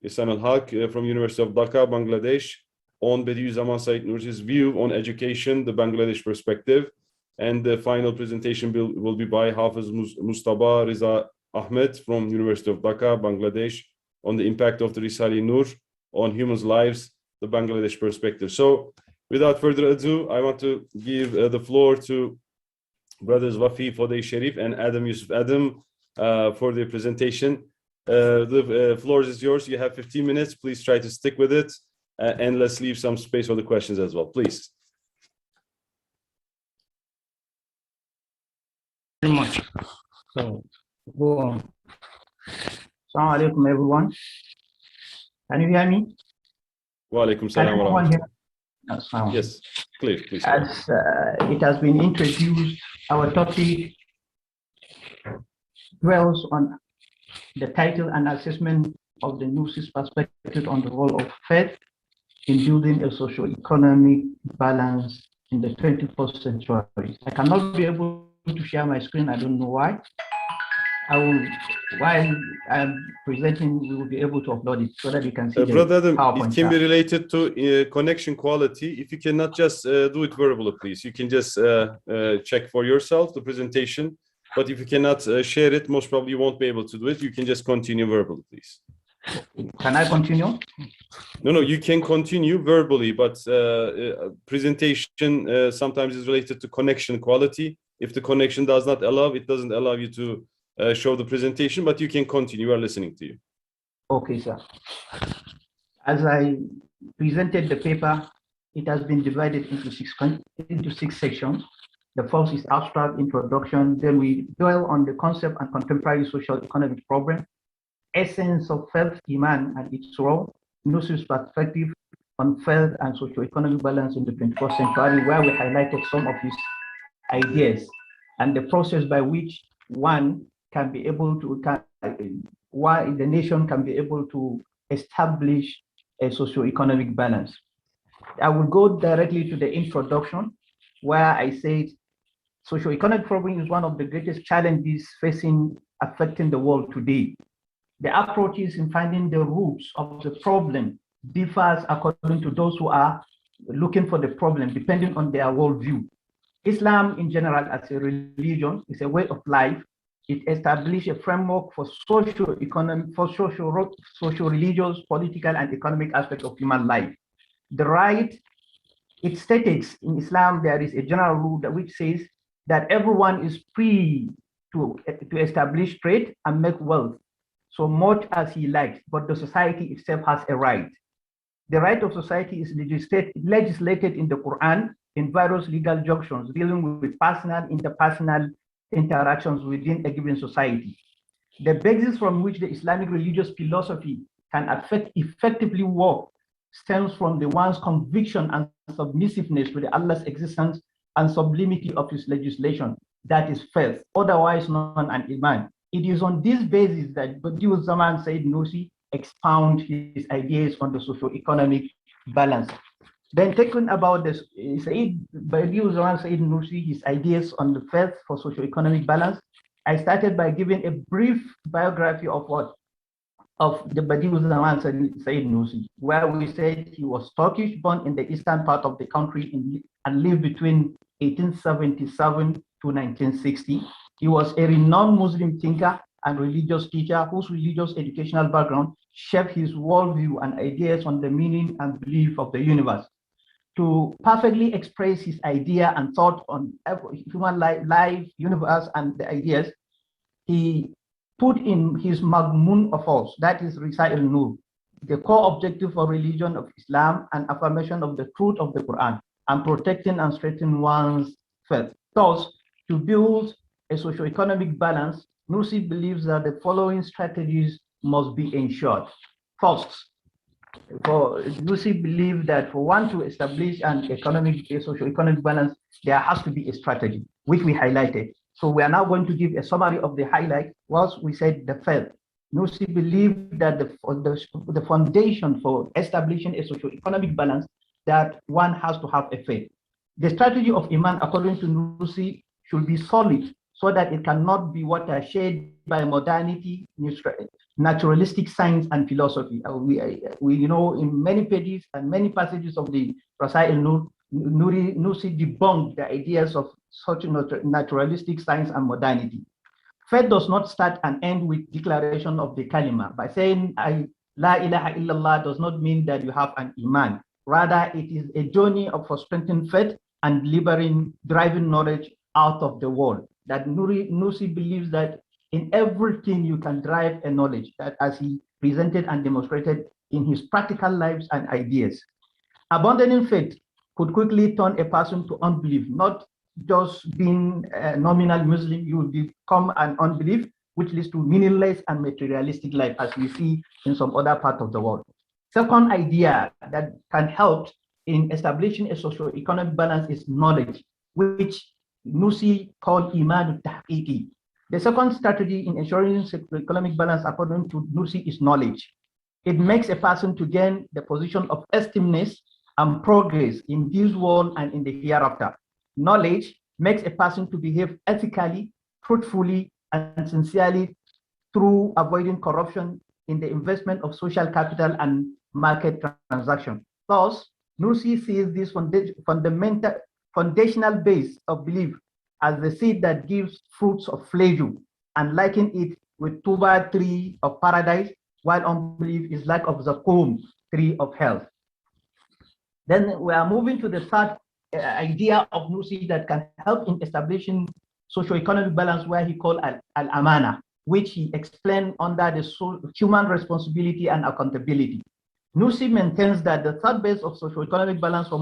Ihsan al-Haq from University of Dhaka, Bangladesh, on Bediuzzaman Said Nursi's view on education, the Bangladesh perspective. And the final presentation will be by Hafiz Mustafa Riza Ahmed from University of Dhaka, Bangladesh, on the impact of the Risale-i-Nur on humans' lives, the Bangladesh perspective. So without further ado, I want to give the floor to brothers Wafi Fodey Sharif and Adam Yusuf Adam for their presentation. The floor is yours. You have 15 minutes. Please try to stick with it. And let's leave some space for the questions as well, please. Very much. So go on. Assalamu alaikum, everyone. Can you hear me? Wa alaikum salam wa rahmatullah. Yes, clear, please. As it has been introduced, our topic dwells on the title and assessment of the Nursi's perspective on the role of faith in building a socio-economic balance in the 21st century. I cannot be able to share my screen. I don't know why. While I'm presenting, we will be able to upload it so that you can see Brother Adam, PowerPoint it can be related to connection quality. If you cannot just do it verbally, please. You can just check for yourself the presentation. But if you cannot share it, most probably you won't be able to do it. You can just continue verbally, please. Can I continue? No, you can continue verbally, but presentation sometimes is related to connection quality. If the connection does not allow, it doesn't allow you to show the presentation, but you can continue. We are listening to you. Okay, sir. As I presented the paper, it has been divided into six sections. The first is abstract introduction. Then we dwell on the concept and contemporary social economic problem, essence of faith, Iman, and its role, Nursi's perspective on faith and socio-economic balance in the 21st century, where we highlighted some of his ideas and the process by which one can be able to, why the nation can be able to establish a socio-economic balance. I will go directly to the introduction, where I said socio-economic problem is one of the greatest challenges affecting the world today. The approaches in finding the roots of the problem differs according to those who are looking for the problem, depending on their worldview. Islam in general as a religion is a way of life. It established a framework for socio-economic, for socio-religious, political, and economic aspects of human life. The right, it states in Islam there is a general rule which says that everyone is free to establish trade and make wealth so much as he likes, but the society itself has a right. The right of society is legislated in the Quran in various legal junctions dealing with personal, interpersonal interactions within a given society. The basis from which the Islamic religious philosophy can effectively work stems from the one's conviction and submissiveness to Allah's existence and sublimity of his legislation, that is faith, otherwise known as Iman. It is on this basis that Bediuzzaman Said Nursi expound his ideas on the socio-economic balance. Then talking about this, Bediuzzaman Said Nursi, his ideas on the faith for socio-economic balance, I started by giving a brief biography of the Bediuzzaman Said Nursi, where we said he was Turkish, born in the eastern part of the country and lived between 1877 to 1960. He was a renowned Muslim thinker and religious teacher whose religious educational background shaped his worldview and ideas on the meaning and belief of the universe. To perfectly express his idea and thought on human life, universe, and the ideas, he put in his Magmun of us, that is Risale-i-Nur, the core objective of religion of Islam and affirmation of the truth of the Quran and protecting and strengthening one's faith. Thus, to build a socio-economic balance, Nursi believes that the following strategies must be ensured. First, Nursi believes that for one to establish a socio-economic balance, there has to be a strategy, which we highlighted. So we are now going to give a summary of the highlight. Once we said the faith, Nursi believed that the foundation for establishing a socio-economic balance, that one has to have a faith. The strategy of Iman, according to Nursi, should be solid so that it cannot be watershed by modernity, naturalistic science and philosophy. We know in many pages and many passages of the Rasail Nursi debunked the ideas of such naturalistic science and modernity. Faith does not start and end with declaration of the kalima. By saying La ilaha illallah does not mean that you have an iman. Rather, it is a journey for strengthening faith and driving knowledge out of the world. That Nursi believes that in everything you can drive a knowledge, that as he presented and demonstrated in his practical lives and ideas. Abandoning faith could quickly turn a person to unbelief, not just being a nominal Muslim, you will become an unbelief, which leads to meaningless and materialistic life, as we see in some other part of the world. Second idea that can help in establishing a socio-economic balance is knowledge, which Nursi called Iman al-Tahqiqi. The second strategy in ensuring socio-economic balance, according to Nursi, is knowledge. It makes a person to gain the position of esteemness and progress in this world and in the hereafter. Knowledge makes a person to behave ethically, truthfully, and sincerely through avoiding corruption in the investment of social capital and market transactions. Thus, Nursi sees this foundational base of belief as the seed that gives fruits of pleasure, and liken it with tuba tree of paradise, while unbelief is like of the comb tree of health. Then we are moving to the third idea of Nursi that can help in establishing socio-economic balance, where he called al-amana, which he explained under the human responsibility and accountability. Nursi maintains that the third base of socio-economic balance for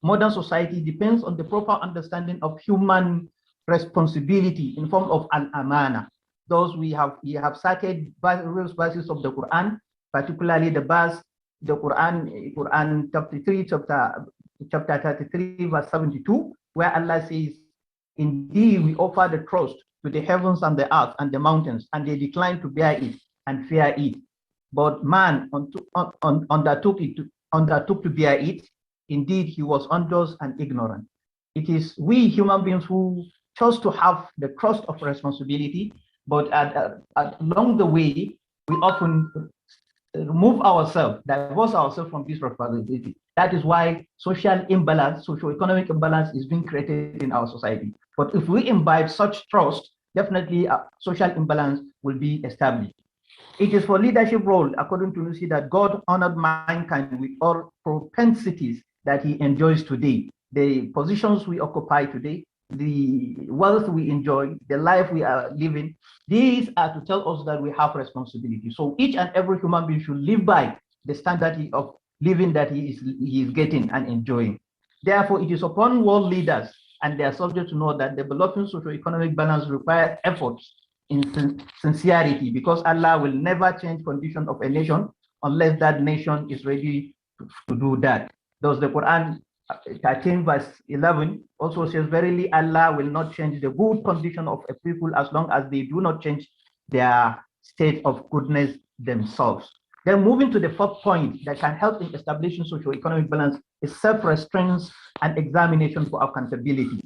modern society depends on the proper understanding of human responsibility in form of al-amana. Those we have cited various verses of the Quran, particularly the verse, the Quran chapter 33, verse 72, where Allah says, "Indeed, we offer the trust to the heavens and the earth and the mountains, and they decline to bear it and fear it. But man undertook to bear it. Indeed, he was unjust and ignorant." It is we human beings who chose to have the trust of responsibility, but along the way, we often remove ourselves, divorce ourselves from this responsibility. That is why social imbalance, socio-economic imbalance is being created in our society. But if we imbibe such trust, definitely social imbalance will be established. It is for leadership role, according to Nursi, that God honored mankind with all propensities that he enjoys today. The positions we occupy today, the wealth we enjoy, the life we are living, these are to tell us that we have responsibility. So each and every human being should live by the standard of living that he is getting and enjoying. Therefore, it is upon world leaders and their subjects to know that developing socio-economic balance requires efforts in sincerity, because Allah will never change condition of a nation unless that nation is ready to do that. Thus, the Quran 13 verse 11 also says, "Verily Allah will not change the good condition of a people as long as they do not change their state of goodness themselves." Then moving to the fourth point that can help in establishing socio-economic balance is self-restraint and examination for accountability.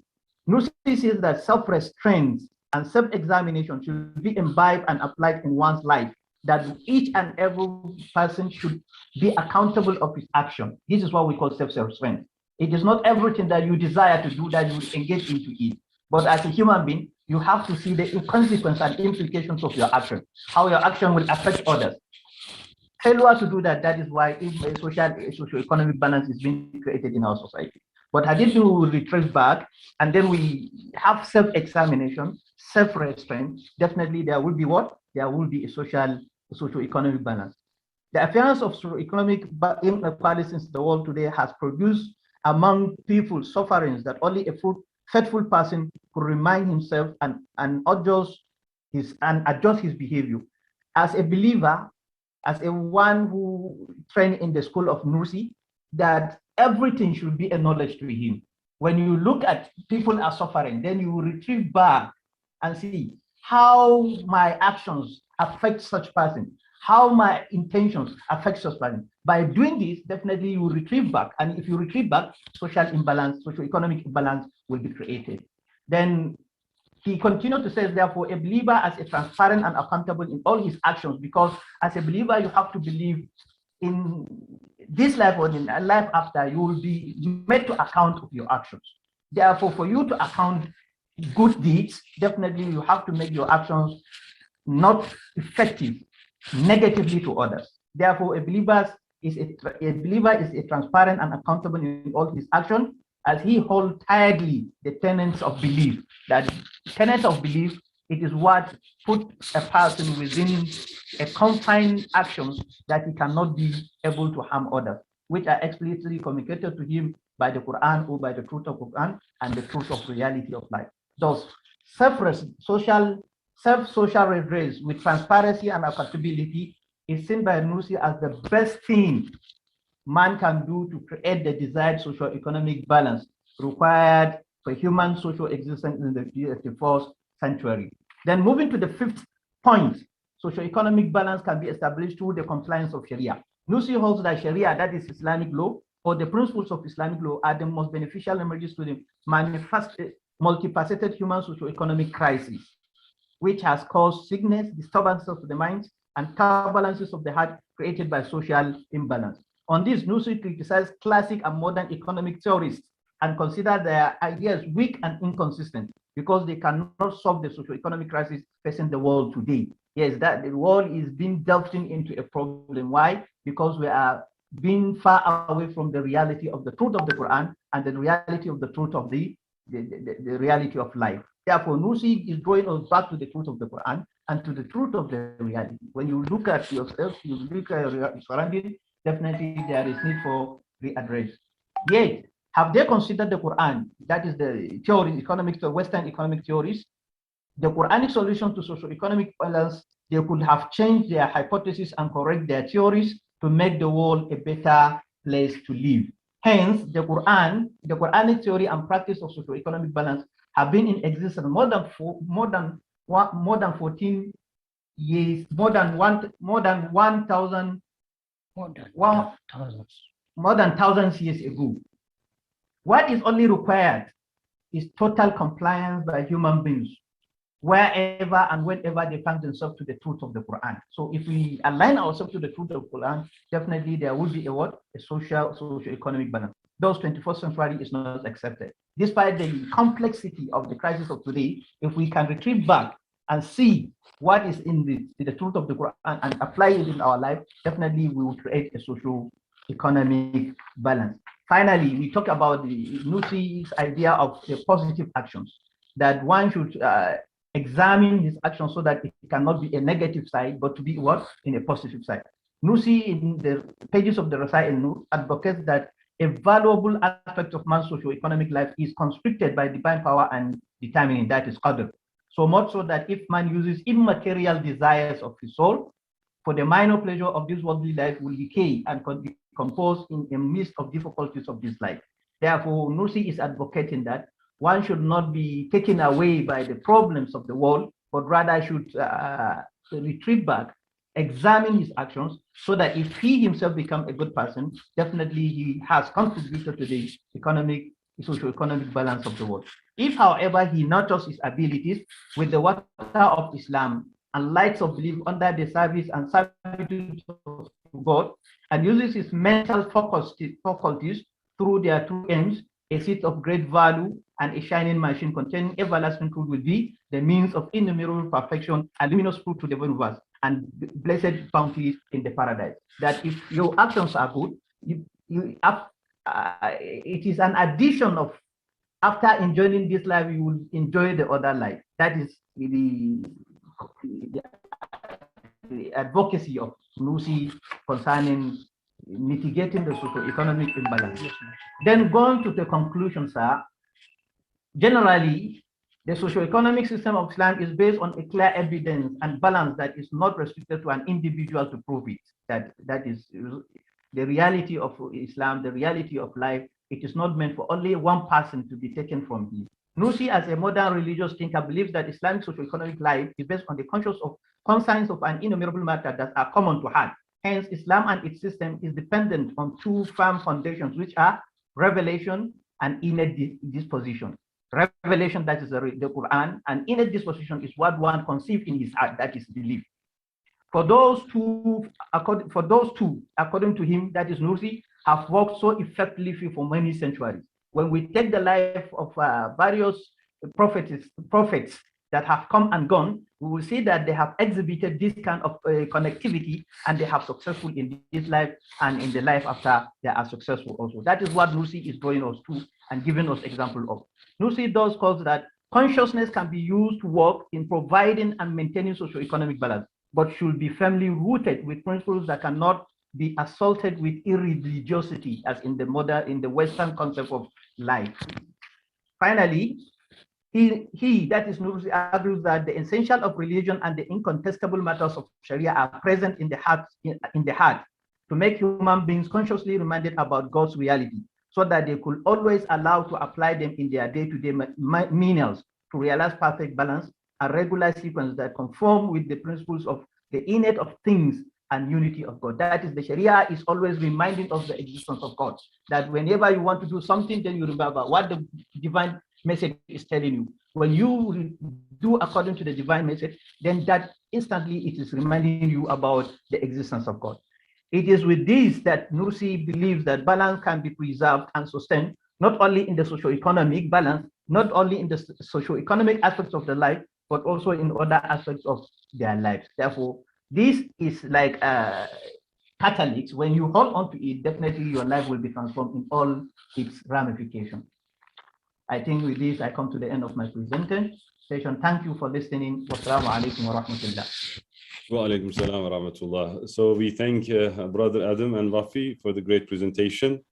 Nursi says that self-restraint and self-examination should be imbibed and applied in one's life, that each and every person should be accountable of his action. This is what we call self-restraint. It is not everything that you desire to do that you engage into it. But as a human being, you have to see the consequences and implications of your action, how your action will affect others. Failure to do that, that is why a socio-economic balance is being created in our society. But I did to retrace back, and then we have self-examination, self-restraint, definitely there will be what? There will be a socio-economic balance. The appearance of socio-economic inequalities in the world today has produced among people sufferings that only a faithful person could remind himself and adjust his behavior. As a believer, as a one who trained in the school of Nursi, that everything should be a knowledge to him. When you look at people are suffering, then you retrieve back and see how my actions affect such person, how my intentions affect such person. By doing this, definitely you will retrieve back. And if you retrieve back, social imbalance, socio-economic imbalance will be created. Then he continued to say, therefore, a believer as a transparent and accountable in all his actions, because as a believer, you have to believe in this life or in a life after, you will be made to account of your actions. Therefore, for you to account good deeds, definitely you have to make your actions not effective negatively to others. Therefore, a believer is a transparent and accountable in all his actions, as he holds tightly the tenets of belief. That tenets of belief, it is what puts a person within a confined actions that he cannot be able to harm others, which are explicitly communicated to him by the Quran or by the truth of Quran and the truth of reality of life. Thus, self-social redress with transparency and accountability is seen by Nursi as the best thing man can do to create the desired socio-economic balance required for human social existence in the 21st century. Then moving to the fifth point, socio-economic balance can be established through the compliance of Sharia. Nursi holds that Sharia, that is Islamic law, or the principles of Islamic law, are the most beneficial remedies to the multifaceted human socio-economic crisis, which has caused sickness, disturbances of the mind, and turbulences of the heart created by social imbalance. On this, Nursi criticized classic and modern economic theorists and considered their ideas weak and inconsistent because they cannot solve the socio-economic crisis facing the world today. Yes, that the world is being delved into a problem. Why? Because we are being far away from the reality of the truth of the Quran and the reality of the truth of the reality of life. Therefore, Nursi is drawing us back to the truth of the Quran and to the truth of the reality. When you look at yourself, you look at your surroundings, definitely there is need for readdress. Yet, have they considered the Quran? That is the theory, Western economic theories. The Quranic solution to socio-economic balance, they could have changed their hypothesis and correct their theories to make the world a better place to live. Hence, the Quranic theory and practice of socio-economic balance have been in existence more than 14 years, more than 1,000 years ago. What is only required is total compliance by human beings, wherever and whenever they find themselves to the truth of the Quran. So if we align ourselves to the truth of the Quran, definitely there will be a socio-economic balance. Those 21st century is not accepted. Despite the complexity of the crisis of today, if we can retrieve back and see what is in the truth of the Quran and apply it in our life, definitely we will create a socio-economic balance. Finally, we talk about the Nursi's idea of the positive actions, that one should examine his actions so that it cannot be a negative side, but to be what? In a positive side. Nursi, in the pages of the Rasail Nur, advocates that a valuable aspect of man's socio-economic life is constricted by divine power and determining, that is qadr. So much so that if man uses immaterial desires of his soul for the minor pleasure of this worldly life, will decay and decompose in the midst of difficulties of this life. Therefore, Nursi is advocating that one should not be taken away by the problems of the world, but rather should retreat back, examine his actions, so that if he himself becomes a good person, definitely he has contributed to the socio-economic balance of the world. If, however, he nurtures his abilities with the water of Islam and lights of belief under the service and servitude of God, and uses his mental faculties through their two aims, a seat of great value and a shining machine containing everlasting truth will be the means of innumerable perfection and luminous fruit to the universe and blessed bounties in the paradise. That if your actions are good, it is an addition of, after enjoying this life, you will enjoy the other life. That is the advocacy of Nursi concerning mitigating the socio-economic imbalance. Then going to the conclusion, sir, generally, the socio-economic system of Islam is based on a clear evidence and balance that is not restricted to an individual to prove it. That is the reality of Islam, the reality of life. It is not meant for only one person to be taken from him. Nursi, as a modern religious thinker, believes that Islamic socio-economic life is based on the conscience of an innumerable matter that are common to heart. Hence, Islam and its system is dependent on two firm foundations, which are revelation and innate disposition. revelation, that is the Quran, and innate disposition is what one conceives in his heart, that is belief. For those two, according to him, that is Nursi, have worked so effectively for many centuries. When we take the life of various prophets that have come and gone, we will see that they have exhibited this kind of connectivity, and they have successful in this life and in the life after they are successful also. That is what Nursi is drawing us to and giving us example of. Nursi does cause that consciousnness can be used to work in providing and maintaining socio-economic balance, but should be firmly rooted with principles that cannot be assaulted with irreligiosity, as in the Western concept of life. Finally, he that is Nursi, argues that the essential of religion and the incontestable matters of Sharia are present in the heart to make human beings consciously reminded about God's reality, so that they could always allow to apply them in their day-to-day meanings to realize perfect balance and regular sequence that conform with the principles of the innate of things and unity of God. That is, the Sharia is always reminding us the existence of God, that whenever you want to do something, then you remember what the divine message is telling you. When you do according to the divine message, then that instantly it is reminding you about the existence of God. It is with this that Nursi believes that balance can be preserved and sustained, not only in the socio-economic balance, not only in the socio-economic aspects of the life, but also in other aspects of their lives. Therefore, this is like a catalyst. When you hold on to it, definitely your life will be transformed in all its ramifications. I think with this, I come to the end of my presentation. Thank you for listening. Wassalamu alaikum wa rahmatullah. Wa alaikum salam wa rahmatullah. So we thank Brother Adam and Rafi for the great presentation.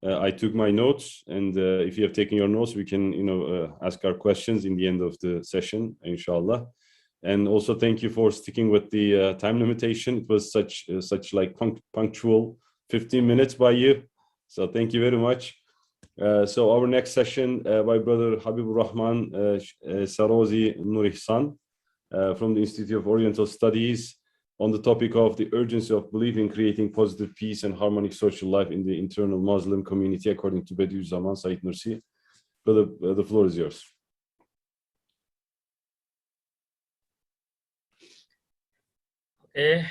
I took my notes, and if you have taken your notes, we can, ask our questions in the end of the session, inshallah. And also thank you for sticking with the time limitation. It was such like punctual 15 minutes by you. So thank you very much. So our next session by Brother Habibur Rahman Sarozi Nur-Ihsan from the Institute of Oriental Studies on the topic of the urgency of belief in creating positive peace and harmonic social life in the internal Muslim community, according to Bediuzzaman Said Nursi. Brother, the floor is yours. Okay,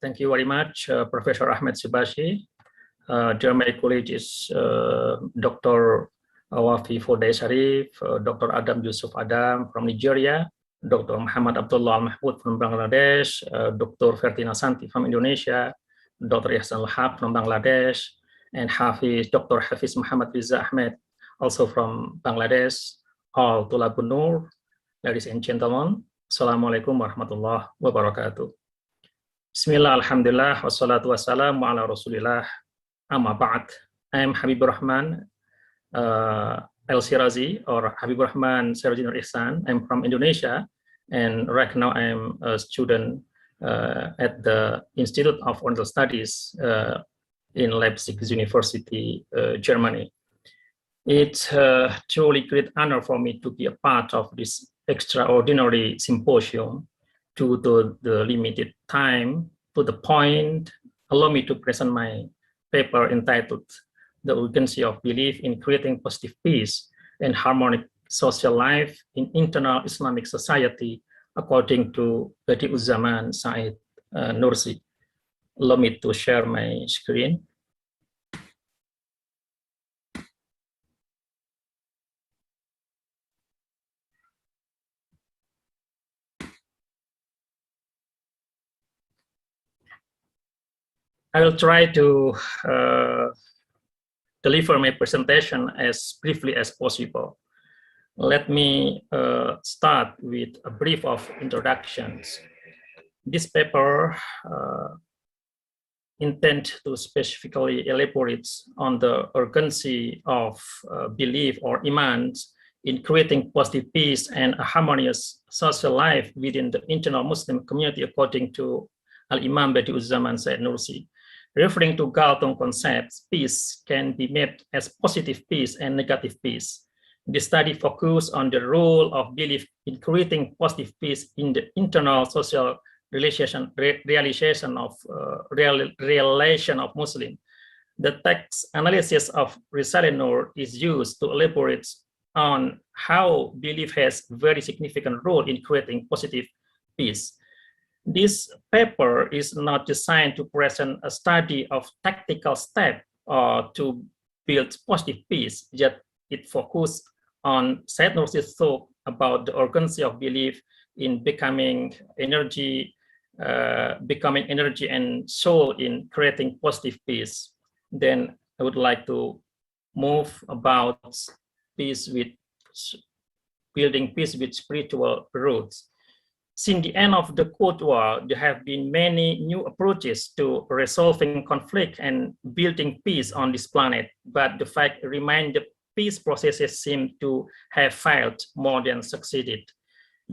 thank you very much, Professor Ahmed Sibashi. Dear my colleagues, Dr. Wafi Fodai Sharif, Dr. Adam Yusuf Adam from Nigeria, Dr. Muhammad Abdullah Mahmoud from Bangladesh, Dr. Fertina Santi from Indonesia, Dr. Ihsan Lahab from Bangladesh, and Dr. Hafiz Muhammad Riza Ahmed, also from Bangladesh, all Tulabun Nur, ladies and gentlemen, Assalamualaikum warahmatullahi wabarakatuh. Bismillah, alhamdulillah, wassalatu wassalamu ala rasulillah, amma ba'd. I am Habibur Rahman El-Sirazi, or Habibur Rahman Sirazi Nur-Ihsan. I'm from Indonesia, and right now I am a student at the Institute of Oriental Studies in Leipzig University, Germany. It's a truly great honor for me to be a part of this extraordinary symposium. Due to the limited time, to the point, allow me to present my paper entitled The Urgency of Belief in Creating Positive Peace and Harmonic Social Life in Internal Islamic Society, according to Bediuzzaman Said Nursi. Allow me to share my screen. I will try to deliver my presentation as briefly as possible. Let me start with a brief of introductions. This paper intends to specifically elaborate on the urgency of belief or iman in creating positive peace and a harmonious social life within the internal Muslim community, according to Al-Imam Bediuzzaman Said Nursi. Referring to Galton concepts, peace can be made as positive peace and negative peace. The study focused on the role of belief in creating positive peace in the internal social realization of Muslim. The text analysis of Risale Nur is used to elaborate on how belief has very significant role in creating positive peace. This paper is not designed to present a study of tactical steps to build positive peace, yet it focuses on Said Nursi's thought about the urgency of belief in becoming energy and soul in creating positive peace. Then I would like to move about peace with building peace with spiritual roots. Since the end of the Cold War, there have been many new approaches to resolving conflict and building peace on this planet, but the fact remains that peace processes seem to have failed more than succeeded.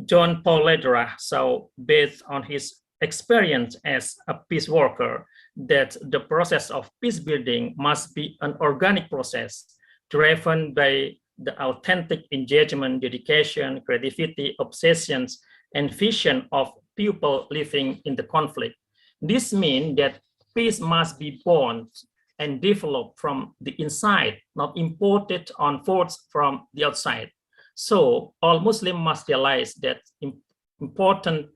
John Paul Lederer saw, based on his experience as a peace worker, that the process of peace building must be an organic process driven by the authentic engagement, dedication, creativity, obsessions, and vision of people living in the conflict. This means that peace must be born and developed from the inside, not imported on force from the outside. So all Muslims must realize that the importance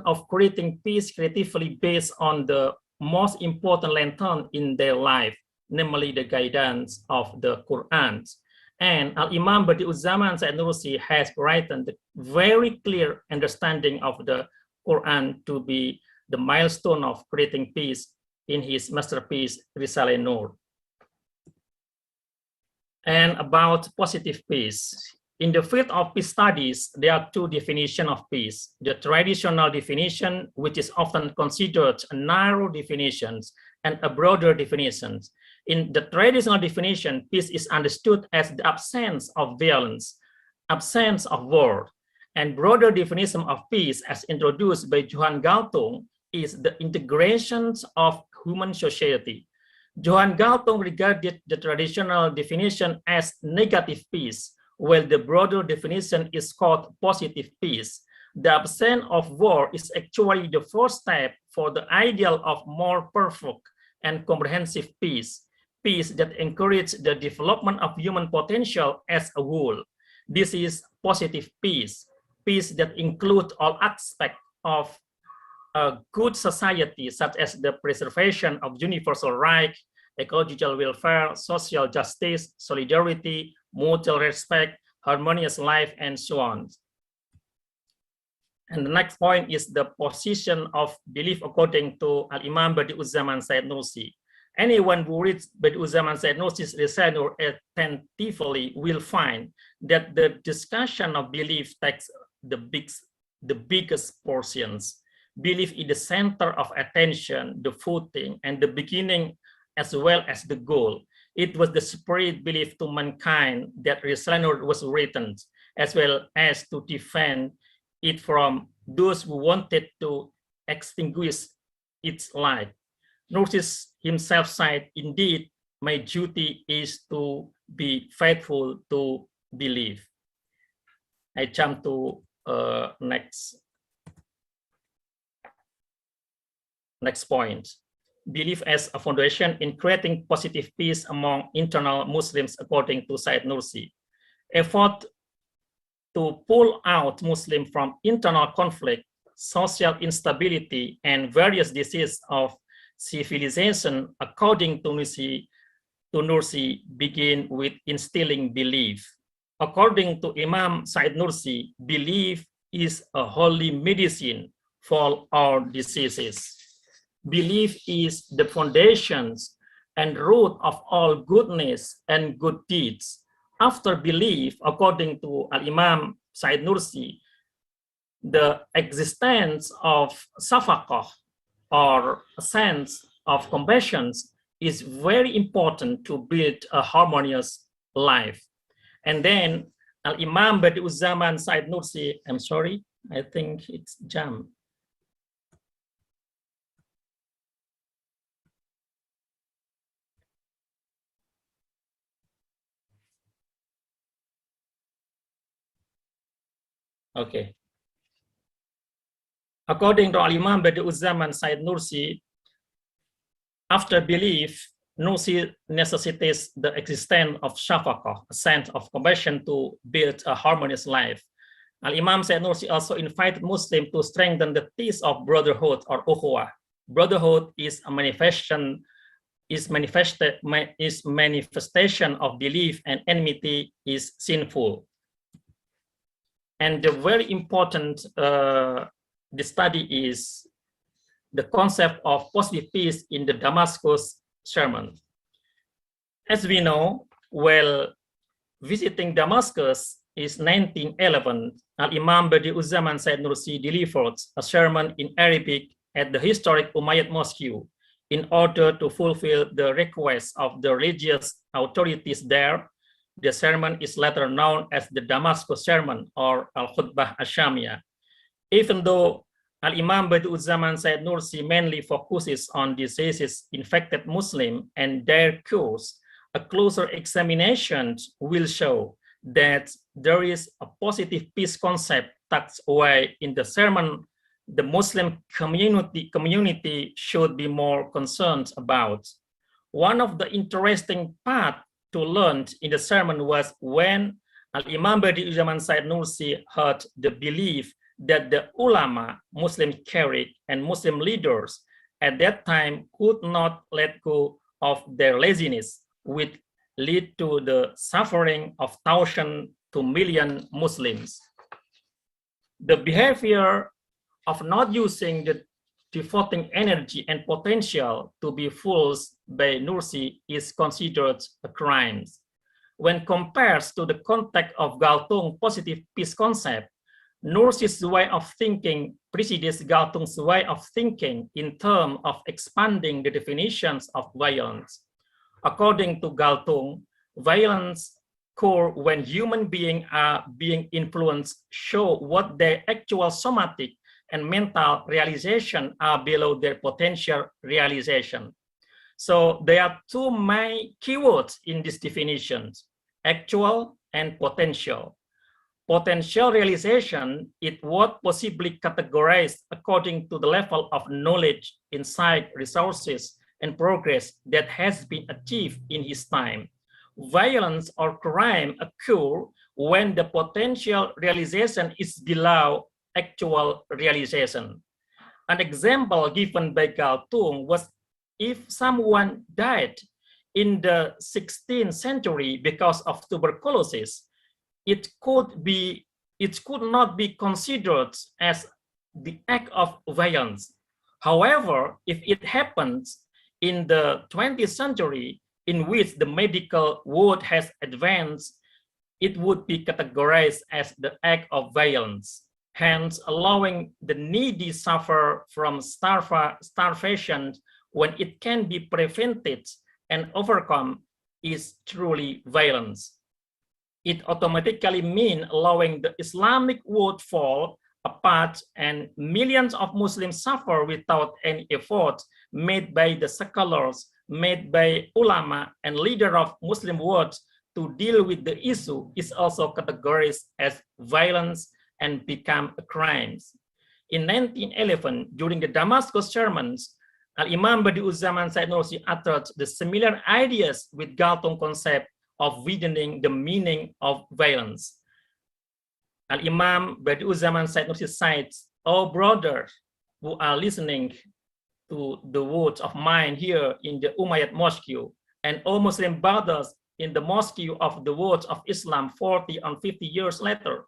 of creating peace creatively based on the most important lantern in their life, namely the guidance of the Quran. And Al-Imam Bediuzzaman Said Nursi has written the very clear understanding of the Quran to be the milestone of creating peace in his masterpiece, Risalah-e-Nur. And about positive peace. In the field of peace studies, there are two definitions of peace. The traditional definition, which is often considered a narrow definition, and a broader definition. In the traditional definition, peace is understood as the absence of violence, absence of war. And broader definition of peace, as introduced by Johan Galtung, is the integration of human society. Johan Galtung regarded the traditional definition as negative peace, while the broader definition is called positive peace. The absence of war is actually the first step for the ideal of more perfect and comprehensive peace, peace that encourages the development of human potential as a whole. This is positive peace, peace that includes all aspects of a good society, such as the preservation of universal rights, ecological welfare, social justice, solidarity, mutual respect, harmonious life, and so on. And the next point is the position of belief according to Al-Imam Bediuzzaman Said Nursi. Anyone who reads Bediuzzaman Said Nursi's Risalah attentively will find that the discussion of belief takes the biggest portions. Belief is the center of attention, the footing, and the beginning, as well as the goal. It was the spirit belief to mankind that Risalah was written, as well as to defend it from those who wanted to extinguish its light. Nursi himself said, "Indeed, my duty is to be faithful to belief." I jump to next point. Belief as a foundation in creating positive peace among internal Muslims, according to Said Nursi. Effort to pull out Muslims from internal conflict, social instability, and various diseases of civilization, according to Nursi, begin with instilling belief. According to Imam Said Nursi, belief is a holy medicine for all diseases. Belief is the foundations and root of all goodness and good deeds. After belief, according to Al-Imam Said Nursi, the existence of safaqah, or a sense of compassion, is very important to build a harmonious life. And then Al-Imam Bediuzzaman Said Nursi, I'm sorry, I think it's jam. Okay. According to Al-Imam Bediuzzaman Said Nursi, after belief, Nursi necessitates the existence of shafaqah, a sense of compassion to build a harmonious life. Al-Imam Said Nursi also invited Muslims to strengthen the ties of brotherhood or ukhuwah. Brotherhood is a manifestation of belief, and enmity is sinful. And the very important the study is the concept of positive peace in the Damascus sermon. As we know, while visiting Damascus in 1911, Al-Imam Bediuzzaman Said Nursi delivered a sermon in Arabic at the historic Umayyad Mosque in order to fulfill the requests of the religious authorities there. The sermon is later known as the Damascus sermon or Al-Khutbah Ash-Shamiyah. Even though Al-Imam Bediuzzaman Said Nursi mainly focuses on diseases infected Muslims and their cures, a closer examination will show that there is a positive peace concept tucked away in the sermon the Muslim community should be more concerned about. One of the interesting parts to learn in the sermon was when Al-Imam Bediuzzaman Said Nursi heard the belief that the ulama, Muslim clerics, and Muslim leaders at that time could not let go of their laziness, which lead to the suffering of thousands to millions Muslims. The behavior of not using the devoting energy and potential to be fools by Nursi is considered a crime. When compared to the context of Galtung positive peace concept, Nursi's way of thinking precedes Galtung's way of thinking in terms of expanding the definitions of violence. According to Galtung, violence occurs when human beings are being influenced, show what their actual somatic and mental realization are below their potential realization. So there are two main keywords in this definition: actual and potential. Potential realization is what possibly categorized according to the level of knowledge, insight, resources, and progress that has been achieved in his time. Violence or crime occur when the potential realization is below actual realization. An example given by Galtung was if someone died in the 16th century because of tuberculosis, it could not be considered as the act of violence. However, if it happens in the 20th century, in which the medical world has advanced, it would be categorized as the act of violence. Hence, allowing the needy suffer from starvation when it can be prevented and overcome is truly violence. It automatically means allowing the Islamic world fall apart and millions of Muslims suffer without any effort made by the scholars, made by ulama and leader of Muslim world to deal with the issue is also categorized as violence and become a crime. In 1911, during the Damascus sermons, Al-Imam Bediuzzaman Said Nursi uttered the similar ideas with Galtung concept of widening the meaning of violence. Al-Imam Bediuzzaman Said Nursi cites, "Oh brothers who are listening to the words of mine here in the Umayyad Mosque, and all Muslim brothers in the mosque of the words of Islam 40 and 50 years later,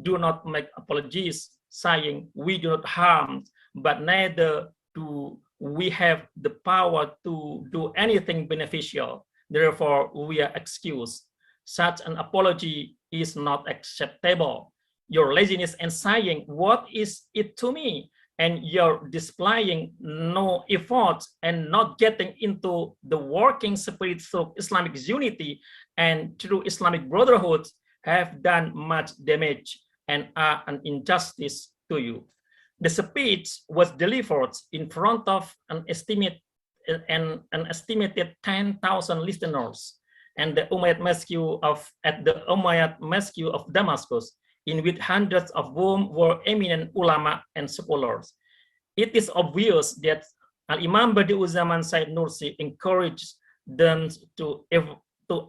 do not make apologies, saying we do not harm, but neither do we have the power to do anything beneficial. Therefore, we are excused. Such an apology is not acceptable. Your laziness and saying, what is it to me? And you're displaying no effort and not getting into the working spirit through Islamic unity and through Islamic brotherhood have done much damage and are an injustice to you." The speech was delivered in front of an estimated 10,000 listeners and the Umayyad Mosque of Damascus, in which hundreds of whom were eminent ulama and scholars. It is obvious that Al-Imam Bediuzzaman Said Nursi encouraged them to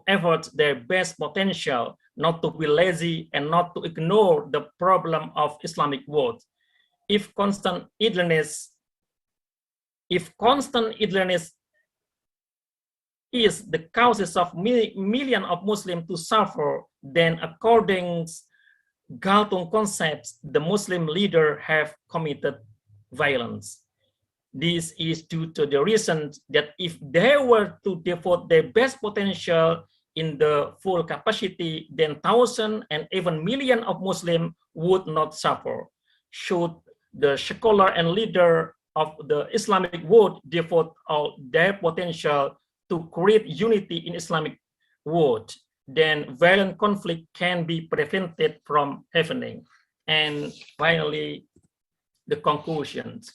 effort their best potential, not to be lazy and not to ignore the problem of Islamic world. If constant idleness is the causes of millions of Muslims to suffer, then according Galtung concepts, the Muslim leader have committed violence. This is due to the reason that if they were to devote their best potential in the full capacity, then thousands and even millions of Muslims would not suffer. Should the scholar and leader of the Islamic world devote all their potential to create unity in Islamic world, then violent conflict can be prevented from happening. And finally, the conclusions.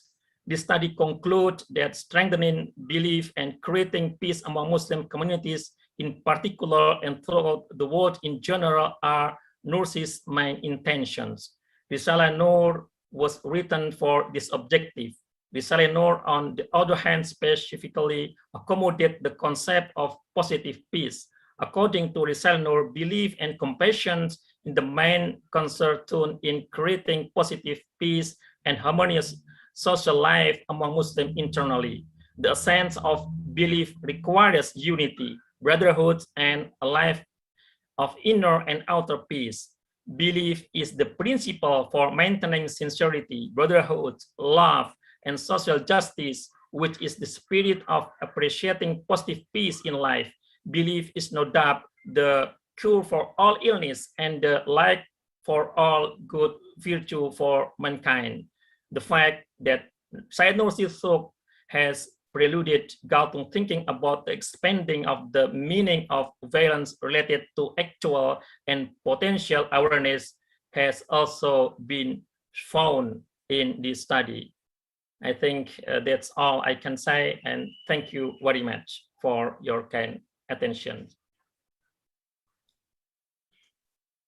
The study concludes that strengthening belief and creating peace among Muslim communities in particular and throughout the world in general are Nursi's main intentions. Risalah Nur was written for this objective. Risalah Nur, on the other hand, specifically accommodate the concept of positive peace. According to Risalah Nur, belief and compassion in the main concern in creating positive peace and harmonious social life among Muslims internally. The essence of belief requires unity, brotherhood, and a life of inner and outer peace. Belief is the principle for maintaining sincerity, brotherhood, love, and social justice, which is the spirit of appreciating positive peace in life. Belief is no doubt the cure for all illness and the light for all good virtue for mankind. The fact that Syed Nursi has preluded Galtung thinking about the expanding of the meaning of violence related to actual and potential awareness has also been found in this study. I think that's all I can say, and thank you very much for your kind attention.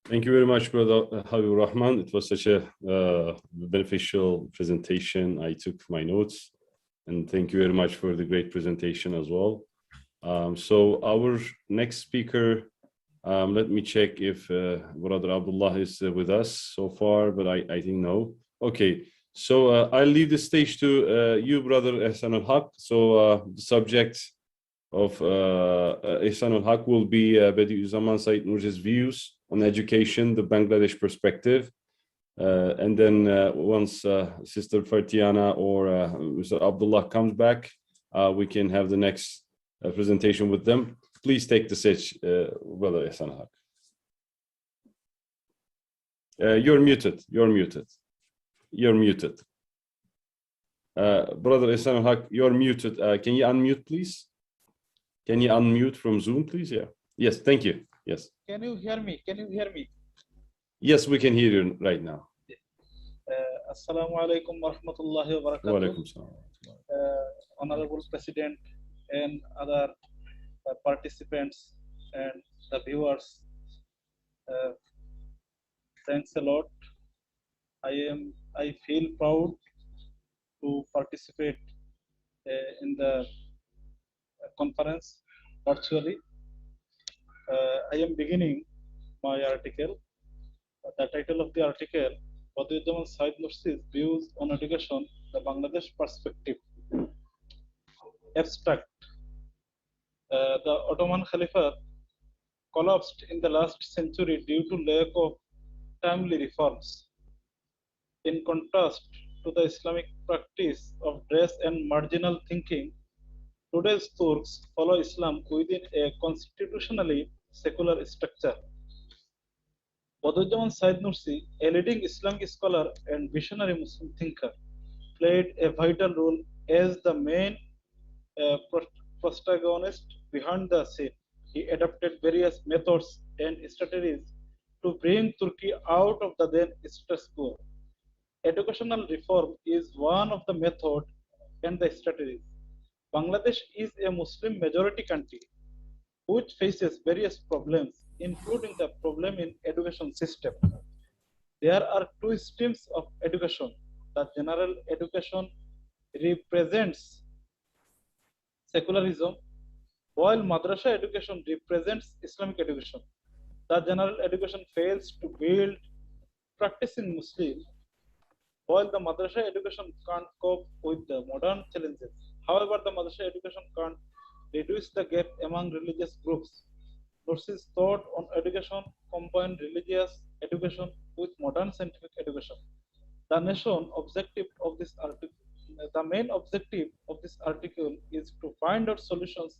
Thank you very much, Brother Habib Rahman. It was such a beneficial presentation. I took my notes, and thank you very much for the great presentation as well. So our next speaker, let me check if Brother Abdullah is with us so far, but I think no. Okay, so I'll leave the stage to you, Brother Ihsan al-Haq. So the subject of Ihsan al-Haq will be Bediuzzaman Said Nursi's views on education, the Bangladesh perspective. And then once Sister Fartiana or Mr. Abdullah comes back, we can have the next presentation with them. Please take the stage, Brother Ihsan al-Haq. You're muted. You're muted. You're muted. Brother Ihsan al-Haq, you're muted. Can you unmute, please? Can you unmute from Zoom, please? Yeah. Yes, thank you. Yes. Can you hear me? Can you hear me? Yes, we can hear you right now. Assalamu alaikum wa rahmatullahi wa barakatuh. Wa alaikum salam. Honorable President and other participants and the viewers, thanks a lot. I feel proud to participate in the conference virtually. I am beginning my article. The title of the article, Bediuzzaman Said Nursi's Views on Education, the Bangladesh Perspective. Abstract. The Ottoman Caliphate collapsed in the last century due to lack of timely reforms. In contrast to the Islamic practice of dress and marginal thinking, today's Turks follow Islam within a constitutionally secular structure. Bediuzzaman Said Nursi, a leading Islamic scholar and visionary Muslim thinker, played a vital role as the main protagonist behind the scene. He adopted various methods and strategies to bring Turkey out of the then status quo. Educational reform is one of the methods and the strategies. Bangladesh is a Muslim majority country which faces various problems, including the problem in education system. There are two streams of education. The general education represents secularism While madrasa education represents Islamic education, the general education fails to build practicing Muslims. While the madrasa education can't cope with the modern challenges, however, the madrasa education can't reduce the gap among religious groups. Nursi's thought on education combined religious education with modern scientific education. The main objective of this article is to find out solutions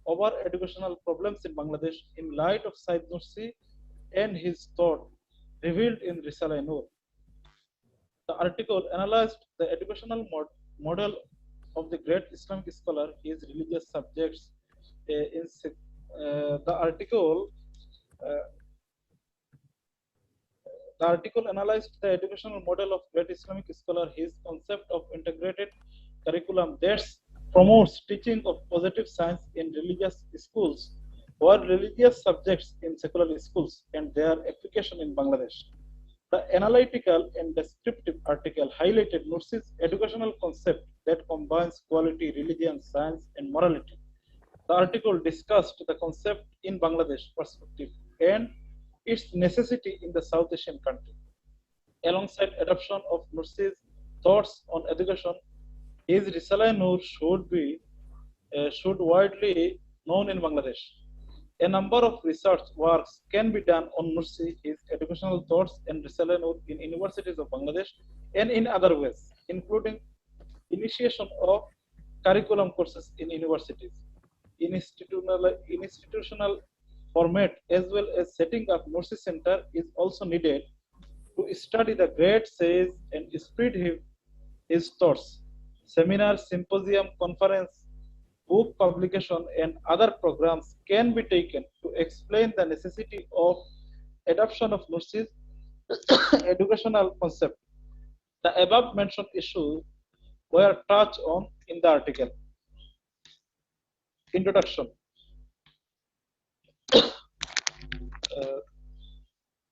over educational problems in Bangladesh in light of Said Nursi and his thought revealed in Risala Nur. The article analyzed the educational model of the great Islamic scholar, his religious subjects. The article analyzed the educational model of great Islamic scholar, his concept of integrated curriculum that promotes teaching of positive science in religious schools or religious subjects in secular schools and their application in Bangladesh. The analytical and descriptive article highlighted Nursi's educational concept that combines quality, religion, science, and morality. The article discussed the concept in Bangladesh perspective and its necessity in the South Asian country. Alongside adoption of Nursi's thoughts on education, his Risala Nur should widely known in Bangladesh. A number of research works can be done on Nursi, his educational thoughts, and Risala Nur in universities of Bangladesh and in other ways, including initiation of curriculum courses in universities, institutional format, as well as setting up Nursi Center is also needed to study the great sage and spread his thoughts. Seminars, symposium, conference, book publication, and other programs can be taken to explain the necessity of adoption of Nursi's educational concept. The above mentioned issues were touched on in the article. Introduction.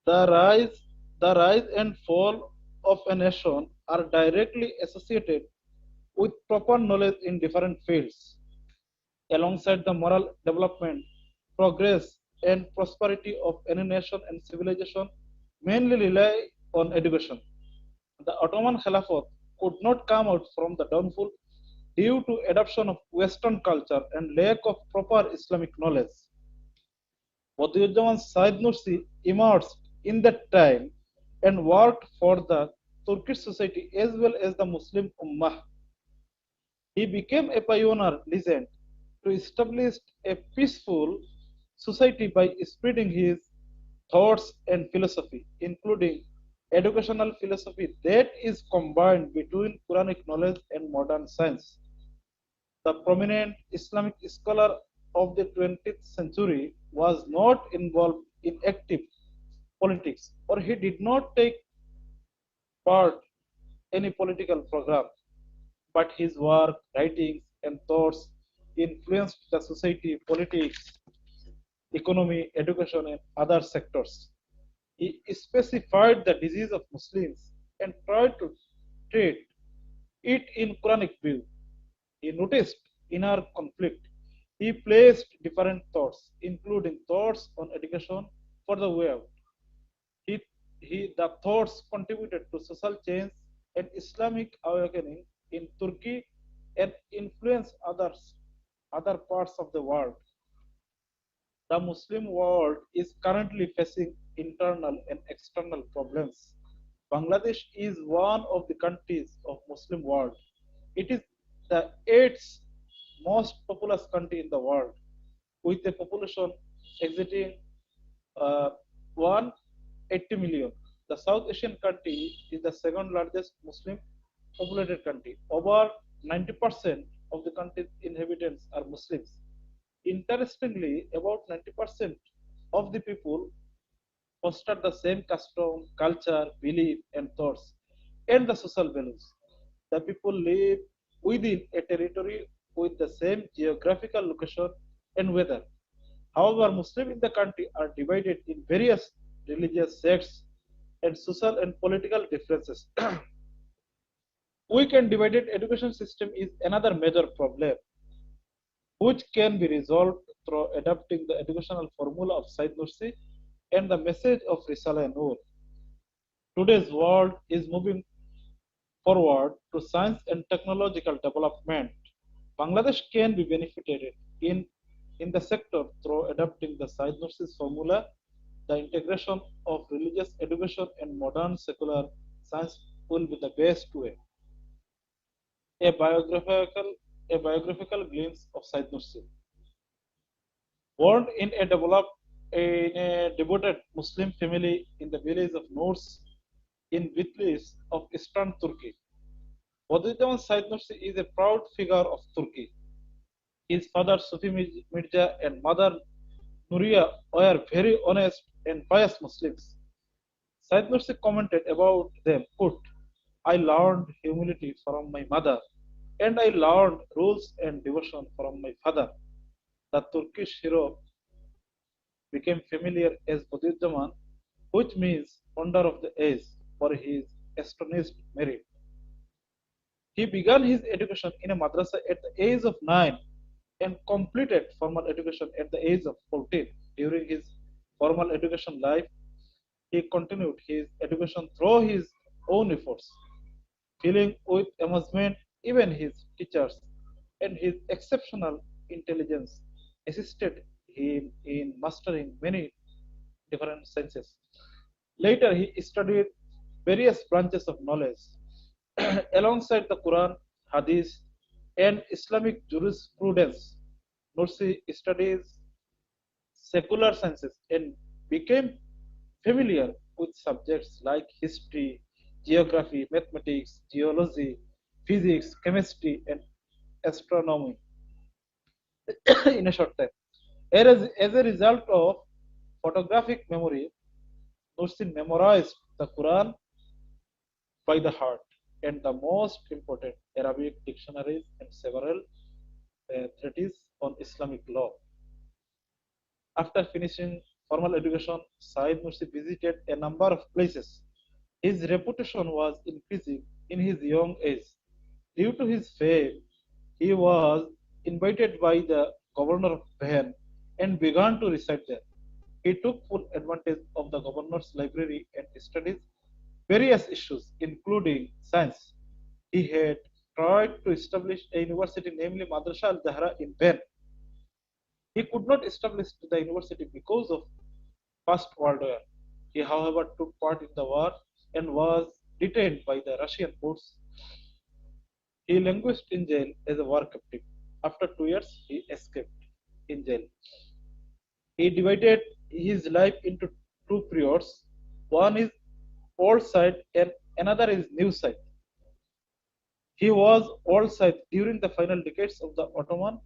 The rise and fall of a nation are directly associated with proper knowledge in different fields. Alongside the moral development, progress, and prosperity of any nation and civilization mainly rely on education. The Ottoman Caliphate could not come out from the downfall due to adoption of Western culture and lack of proper Islamic knowledge. Bediuzzaman Said Nursi emerged in that time and worked for the Turkish society as well as the Muslim Ummah. He became a pioneer legend to establish a peaceful society by spreading his thoughts and philosophy, including educational philosophy that is combined between Quranic knowledge and modern science. The prominent Islamic scholar of the 20th century was not involved in active politics, or he did not take part in any political program, but his work, writings, and thoughts influenced the society, politics, economy, education, and other sectors. He specified the disease of Muslims and tried to treat it in Quranic view. He noticed inner conflict. He placed different thoughts, including thoughts on education for the way out. The thoughts contributed to social change and Islamic awakening in Turkey and influenced other parts of the world. The Muslim world is currently facing internal and external problems. Bangladesh is one of the countries of Muslim world. It is the 8th most populous country in the world, with a population exceeding 180 million. The South Asian country is the second largest Muslim populated country. Over 90% of the country's inhabitants are Muslims. Interestingly, about 90% of the people foster the same custom, culture, belief, and thoughts, and the social values. The people live within a territory with the same geographical location and weather. However, Muslims in the country are divided in various religious sects and social and political differences. Weak and divided education system is another major problem. which can be resolved through adapting the educational formula of Said Nursi and the message of Risala Noor. Today's world is moving forward to science and technological development. Bangladesh can be benefited in the sector through adapting the Said Nursi's formula. The integration of religious education and modern secular science will be the best way. A biographical glimpse of Said Nursi. Born in a devoted Muslim family in the village of Nurs in Bitlis of eastern Turkey, Bediuzzaman Said Nursi is a proud figure of Turkey. His father Sufi Mirza and mother Nuria were very honest and pious Muslims. Said Nursi commented about them, quote, I learned humility from my mother and I learned rules and devotion from my father. The Turkish hero became familiar as Bediuzzaman, which means wonder of the age, for his astonished merit. He began his education in a madrasa at the age of 9 and completed formal education at the age of 14. During his formal education life, he continued his education through his own efforts, filling with amazement even his teachers, and his exceptional intelligence assisted him in mastering many different sciences. Later, he studied various branches of knowledge alongside the Quran, Hadith, and Islamic jurisprudence. Nursi studies secular sciences and became familiar with subjects like history, geography, mathematics, geology, physics, chemistry, and astronomy in a short time. As a result of photographic memory, Nursi memorized the Quran by the heart and the most important Arabic dictionaries and several treatises on Islamic law. After finishing formal education, Said Nursi visited a number of places. His reputation was increasing in his young age. Due to his fame, he was invited by the governor of Behan and began to reside there. He took full advantage of the governor's library and studied various issues, including science. He had tried to establish a university, namely Madrasa al-Zahra in Ben. He could not establish the university because of First World War. He, however, took part in the war and was detained by the Russian forces. He languished in jail as a war captive. After 2 years, he escaped in jail. He divided his life into two periods. One is old side and another is new side. He was old side during the final decades of the Ottoman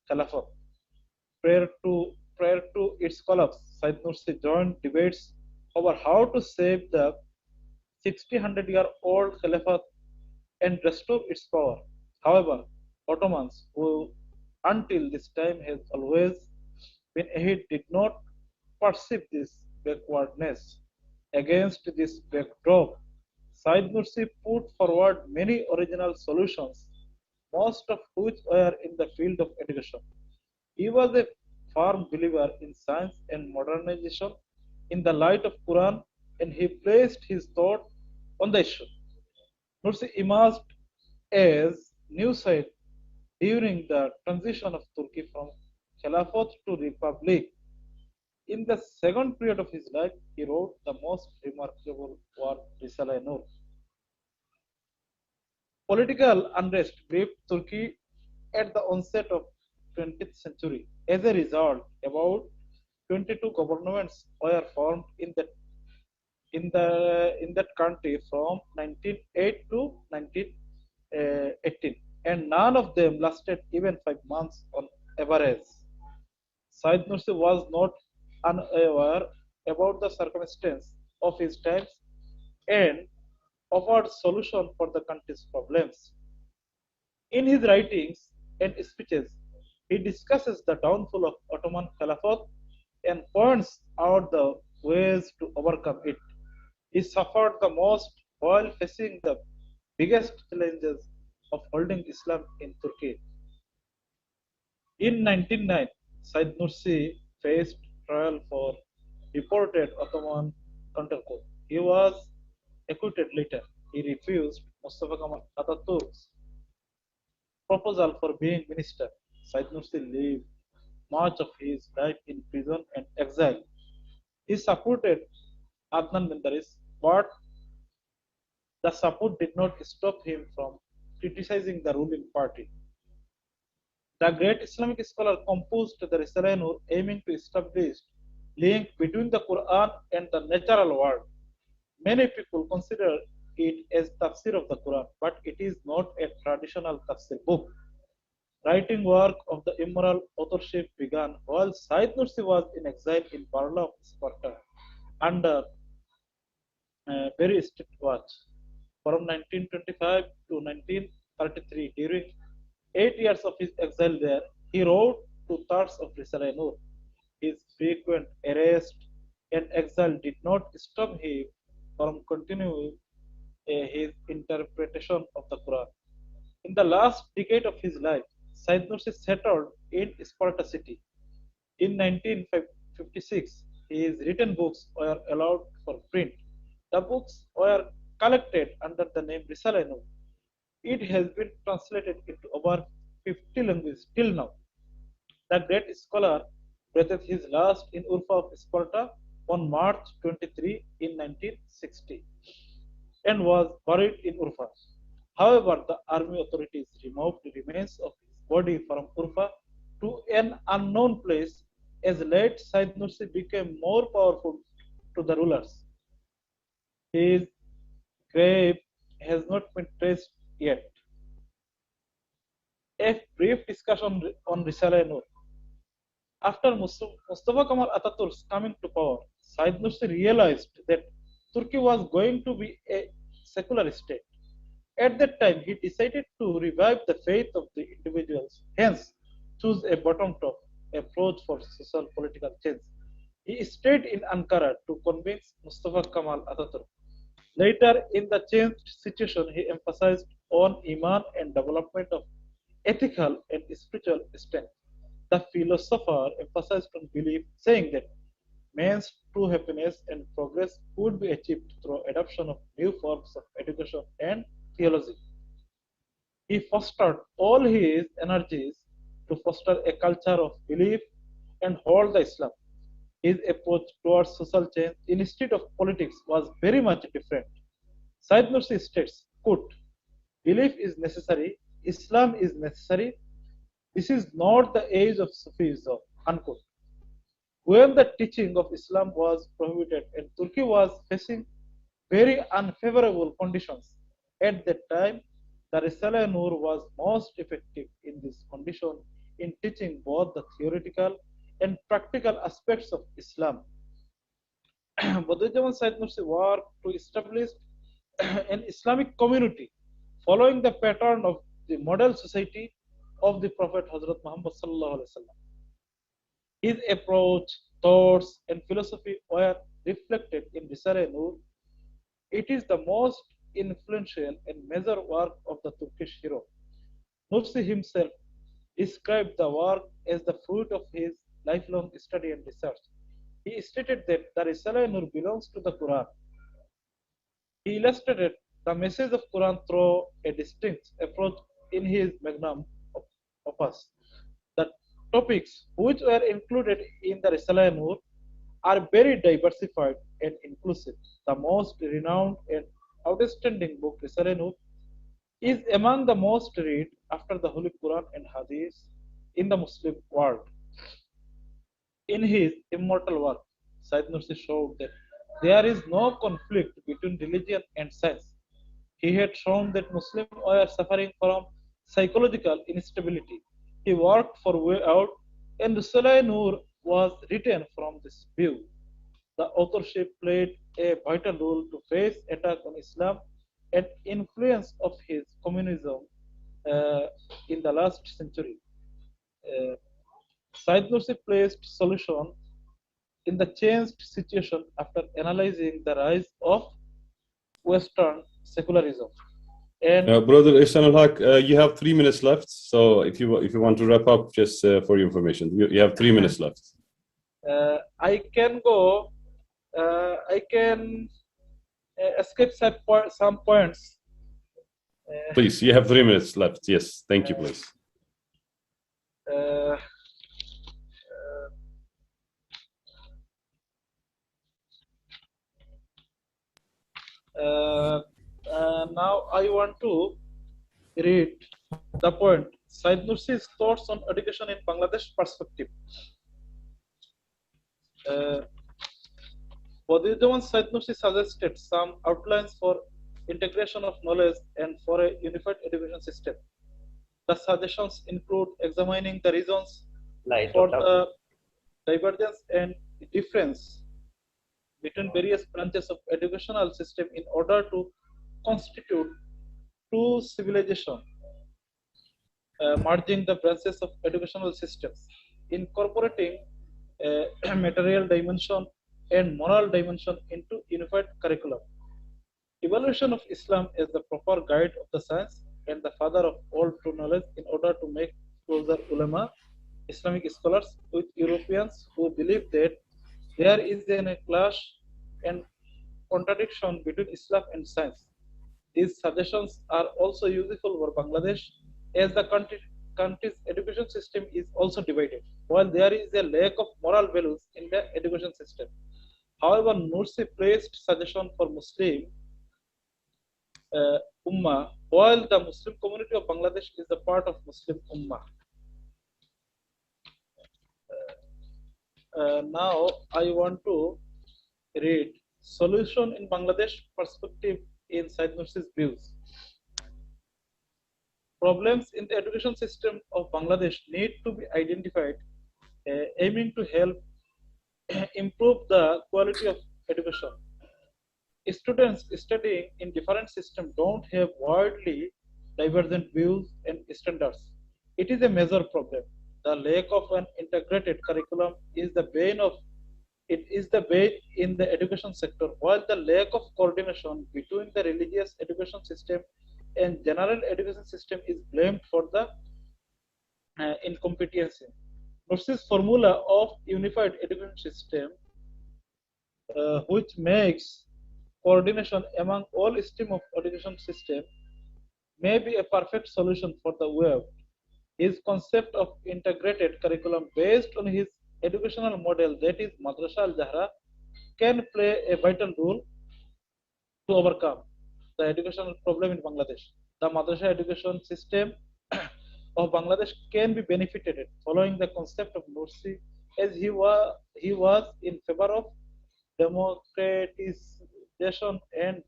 Caliphate. Prior to its collapse, Said Nursi joined debates over how to save the 1,600-year-old Caliphate and restore its power. However, Ottomans, who until this time has always been ahead, did not perceive this backwardness. Against this backdrop, Said Nursi put forward many original solutions, most of which were in the field of education. He was a firm believer in science and modernization in the light of Quran, and he placed his thought on the issue. Nursi emerged as new Said during the transition of Turkey from Caliphate to Republic. In the second period of his life, he wrote the most remarkable work, Risala Noor. Political unrest gripped Turkey at the onset of 20th century. As a result, about 22 governments were formed in that country from 1908 to 1918, and none of them lasted even 5 months on average. Said Nursi was not unaware about the circumstance of his times and offered solution for the country's problems. In his writings and speeches, he discusses the downfall of Ottoman Caliphate and points out the ways to overcome it. He suffered the most while facing the biggest challenges of holding Islam in Turkey. In 1909, Said Nursi faced trial for reported Ottoman countercoup. He was acquitted later. He refused Mustafa Kemal Atatürk's proposal for being minister. Said Nursi lived much of his life in prison and exile. He supported Adnan Menderes, but the support did not stop him from criticizing the ruling party. The great Islamic scholar composed the Risale Nur aiming to establish link between the Quran and the natural world. Many people consider it as tafsir of the Quran, but it is not a traditional tafsir book. Writing work of the immoral authorship began while Said Nursi was in exile in Barla of Sparta under very strict watch. From 1925 to 1933, during 8 years of his exile there, he wrote two-thirds of Risale Nur. His frequent arrest and exile did not stop him from continuing his interpretation of the Quran. In the last decade of his life, Said Nursi settled in Sparta city. In 1956, his written books were allowed for print. The books were collected under the name Risale Nur. It has been translated into over 50 languages till now. The great scholar breathed his last in Urfa of Sparta on March 23 in 1960 and was buried in Urfa. However, the army authorities removed the remains of his body from Urfa to an unknown place as late Said Nursi became more powerful to the rulers. His grave has not been traced yet. A brief discussion on Risale Nur. After Mustafa Kemal Atatürk's coming to power, Said Nursi realized that Turkey was going to be a secular state. At that time, he decided to revive the faith of the individuals, hence choose a bottom-top approach for social political change. He stayed in Ankara to convince Mustafa Kemal Atatürk. Later, in the changed situation, he emphasized on Iman and development of ethical and spiritual strength. The philosopher emphasized on belief, saying that man's true happiness and progress could be achieved through adoption of new forms of education and theology. He fostered all his energies to foster a culture of belief and hold the Islam. His approach towards social change instead of politics was very much different. Said Nursi states, quote, belief is necessary, Islam is necessary, this is not the age of Sufism, unquote. When the teaching of Islam was prohibited and Turkey was facing very unfavorable conditions, at that time, the Risale Nur was most effective in this condition in teaching both the theoretical and practical aspects of Islam. Bediuzzaman Said Nursi worked to establish an Islamic community following the pattern of the model society of the Prophet Hazrat Muhammad Sallallahu Alaihi Wasallam. His approach, thoughts, and philosophy were reflected in Risale Nur. It is the most influential and major work of the Turkish hero. Nursi himself described the work as the fruit of his lifelong study and research. He stated that the Risale Nur belongs to the Quran. He illustrated the message of Quran through a distinct approach in his magnum opus. The topics which were included in the Risale Nur are very diversified and inclusive. The most renowned and outstanding book, Risale Nur, is among the most read after the Holy Quran and Hadith in the Muslim world. In his immortal work, Said Nursi showed that there is no conflict between religion and science. He had shown that Muslims were suffering from psychological instability. He worked for a way out, and Risale Nur was written from this view. The authorship played a vital role to face attack on Islam and influence of his communism in the last century. Said Nursi placed solution in the changed situation after analyzing the rise of Western secularism. And Brother Ihsan al-Haq, you have 3 minutes left. So if you want to wrap up, just for your information, you have 3 minutes left. I can go. I can escape some points. Please, you have 3 minutes left. Yes, thank you, please. Now I want to read the point. Said Nursi's thoughts on education in Bangladesh perspective. Bediuzzaman Said Nursi suggested some outlines for integration of knowledge and for a unified education system. The suggestions include examining the reasons for the divergence and difference between various branches of educational system in order to constitute two civilizations, merging the branches of educational systems, incorporating material dimension and moral dimension into unified curriculum. Evaluation of Islam as the proper guide of the science and the father of all true knowledge in order to make closer ulama, Islamic scholars with Europeans who believe that there is a clash and contradiction between Islam and science. These suggestions are also useful for Bangladesh as the country's education system is also divided, while there is a lack of moral values in the education system. However, Nursi placed suggestion for Muslim Ummah, while the Muslim community of Bangladesh is a part of Muslim Ummah. Now I want to read solution in Bangladesh perspective in Said Nursi's views. Problems in the education system of Bangladesh need to be identified, aiming to help improve the quality of education. Students studying in different systems don't have widely divergent views and standards. It is a major problem. The lack of an integrated curriculum is the bane in the education sector, while the lack of coordination between the religious education system and general education system is blamed for the incompetency. Nursi's formula of unified education system, which makes coordination among all streams of education system, may be a perfect solution for the web. His concept of integrated curriculum based on his educational model, that is Madrasa al-Zahra, can play a vital role to overcome the educational problem in Bangladesh. The Madrasa education system of Bangladesh can be benefited following the concept of Nursi, as he was in favor of democratization and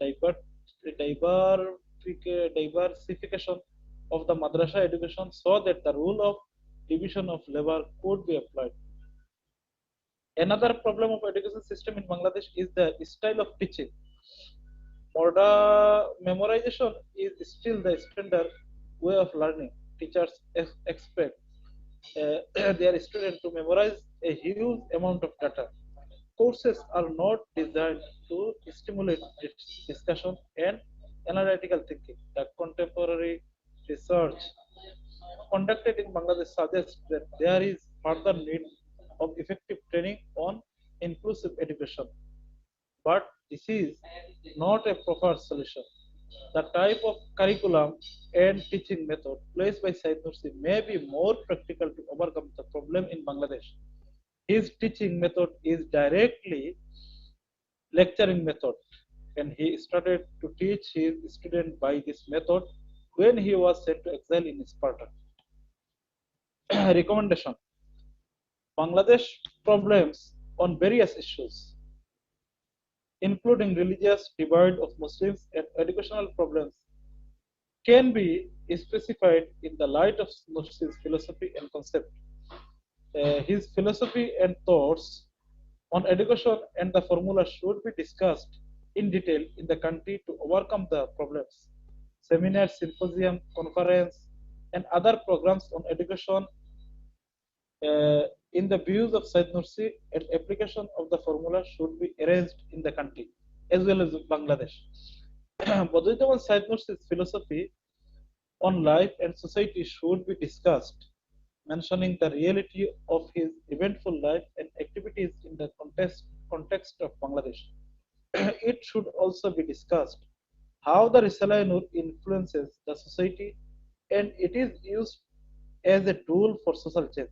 diversification of the Madrasa education so that the rule of division of labor could be applied. Another problem of education system in Bangladesh is the style of teaching. Memorization is still the standard way of learning. Teachers expect their students to memorize a huge amount of data. Courses are not designed to stimulate discussion and analytical thinking. The contemporary research conducted in Bangladesh suggests that there is further need of effective training on inclusive education. But this is not a proper solution. The type of curriculum and teaching method placed by Said Nursi may be more practical to overcome the problem in Bangladesh. His teaching method is directly lecturing method, and he started to teach his students by this method when he was sent to exile in Sparta. Recommendation: Bangladesh problems on various issues, including religious divide of Muslims and educational problems, can be specified in the light of Nursi's philosophy and concept. His philosophy and thoughts on education and the formula should be discussed in detail in the country to overcome the problems. Seminars, symposium, conference, and other programs on education in the views of Said Nursi and application of the formula should be arranged in the country as well as Bangladesh. Bediuzzaman Said Nursi's philosophy on life and society should be discussed, mentioning the reality of his eventful life and activities in the context of Bangladesh. It should also be discussed how the Risale-i Nur influences the society and it is used as a tool for social change,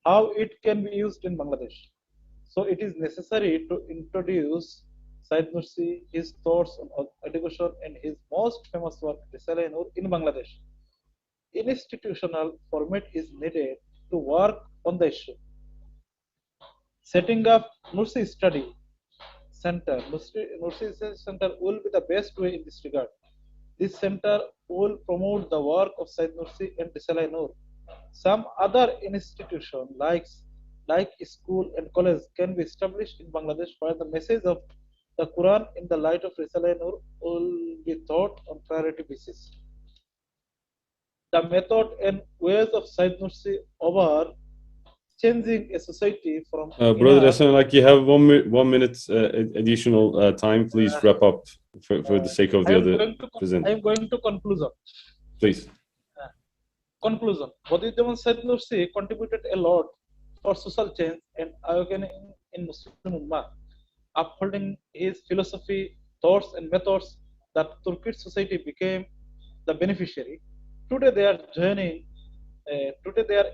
how it can be used in Bangladesh. So it is necessary to introduce Said Nursi, his thoughts on education and his most famous work, Risale-i Nur, in Bangladesh. Institutional format is needed to work on the issue. Setting up Nursi Study Center, Nursi Study Center will be the best way in this regard. This center will promote the work of Said Nursi and Risale-i Nur. Some other institution like school and college can be established in Bangladesh where the message of the Quran in the light of Risale-i Nur will be taught on priority basis. The method and ways of Said Nursi over changing a society from Brother Hassan, like you have 1 minute additional time. Please wrap up for the sake of the other presenter. I am going to conclusion. Please. Conclusion. Bediuzzaman Said Nursi contributed a lot for social change and awakening in Muslim Ummah, upholding his philosophy, thoughts, and methods that Turkish society became the beneficiary. Today they are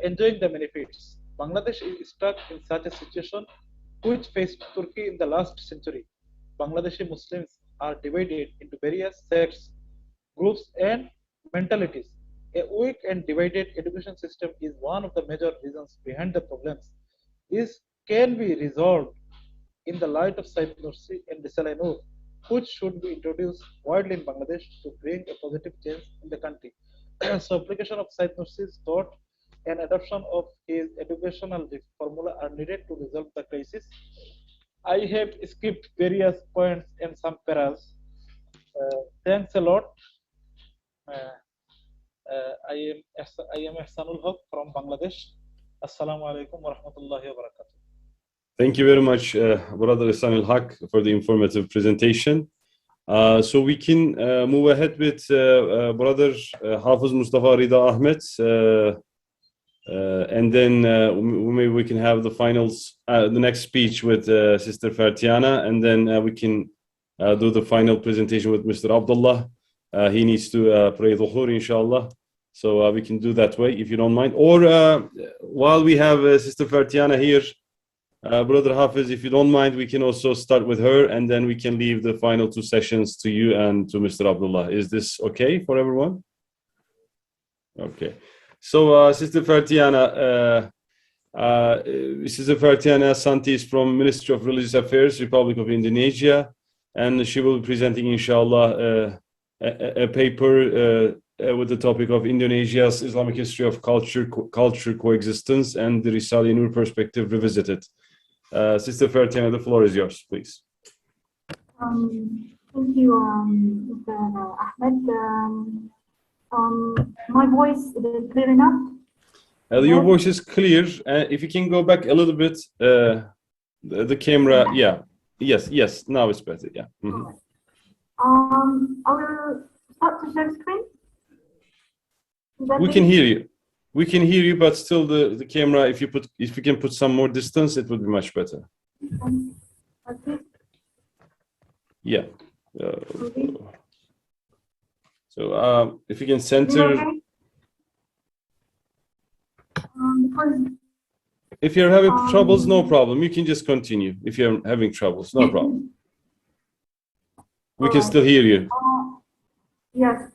enjoying the benefits. Bangladesh is stuck in such a situation which faced Turkey in the last century. Bangladeshi Muslims are divided into various sects, groups, and mentalities. A weak and divided education system is one of the major reasons behind the problems. This can be resolved in the light of Said Nursi and Risale-i Nur, which should be introduced widely in Bangladesh to bring a positive change in the country. So, application of Said Nursi's thought and adoption of his educational formula are needed to resolve the crisis. I have skipped various points and some paras. Thanks a lot. I am Ihsanul Haq from Bangladesh. Assalamu alaikum wa rahmatullahi wa barakatuh. Thank you very much, Brother Ihsanul Haq, for the informative presentation. So we can move ahead with Brother Hafiz Mustafa Rida Ahmed, and then maybe we can have the finals, the next speech with Sister Fertiana, and then we can do the final presentation with Mr. Abdullah. He needs to pray Dhuhr, inshallah. So we can do that way, if you don't mind. Or while we have Sister Fertiana here, Brother Hafiz, if you don't mind, we can also start with her, and then we can leave the final 2 sessions to you and to Mr. Abdullah. Is this okay for everyone? Okay. So, Sister Fertiana, Santi is from Ministry of Religious Affairs, Republic of Indonesia, and she will be presenting, inshallah, a paper with the topic of Indonesia's Islamic history of culture coexistence and the Risale-i Nur perspective revisited. Sister Fertiana, the floor is yours, please. Thank you, Mr. Ahmed. My voice, is it clear enough? Your voice is clear. If you can go back a little bit, the camera, yeah. Yes, now it's better, yeah. Mm-hmm. I will start to share screen. We can hear you. We can hear you, but still the camera, if you can put some more distance, it would be much better. Okay. Yeah. Okay. So if you can center. Okay? If you're having troubles, no problem. You can just continue. If you're having troubles, no problem. We can still hear you. Yes.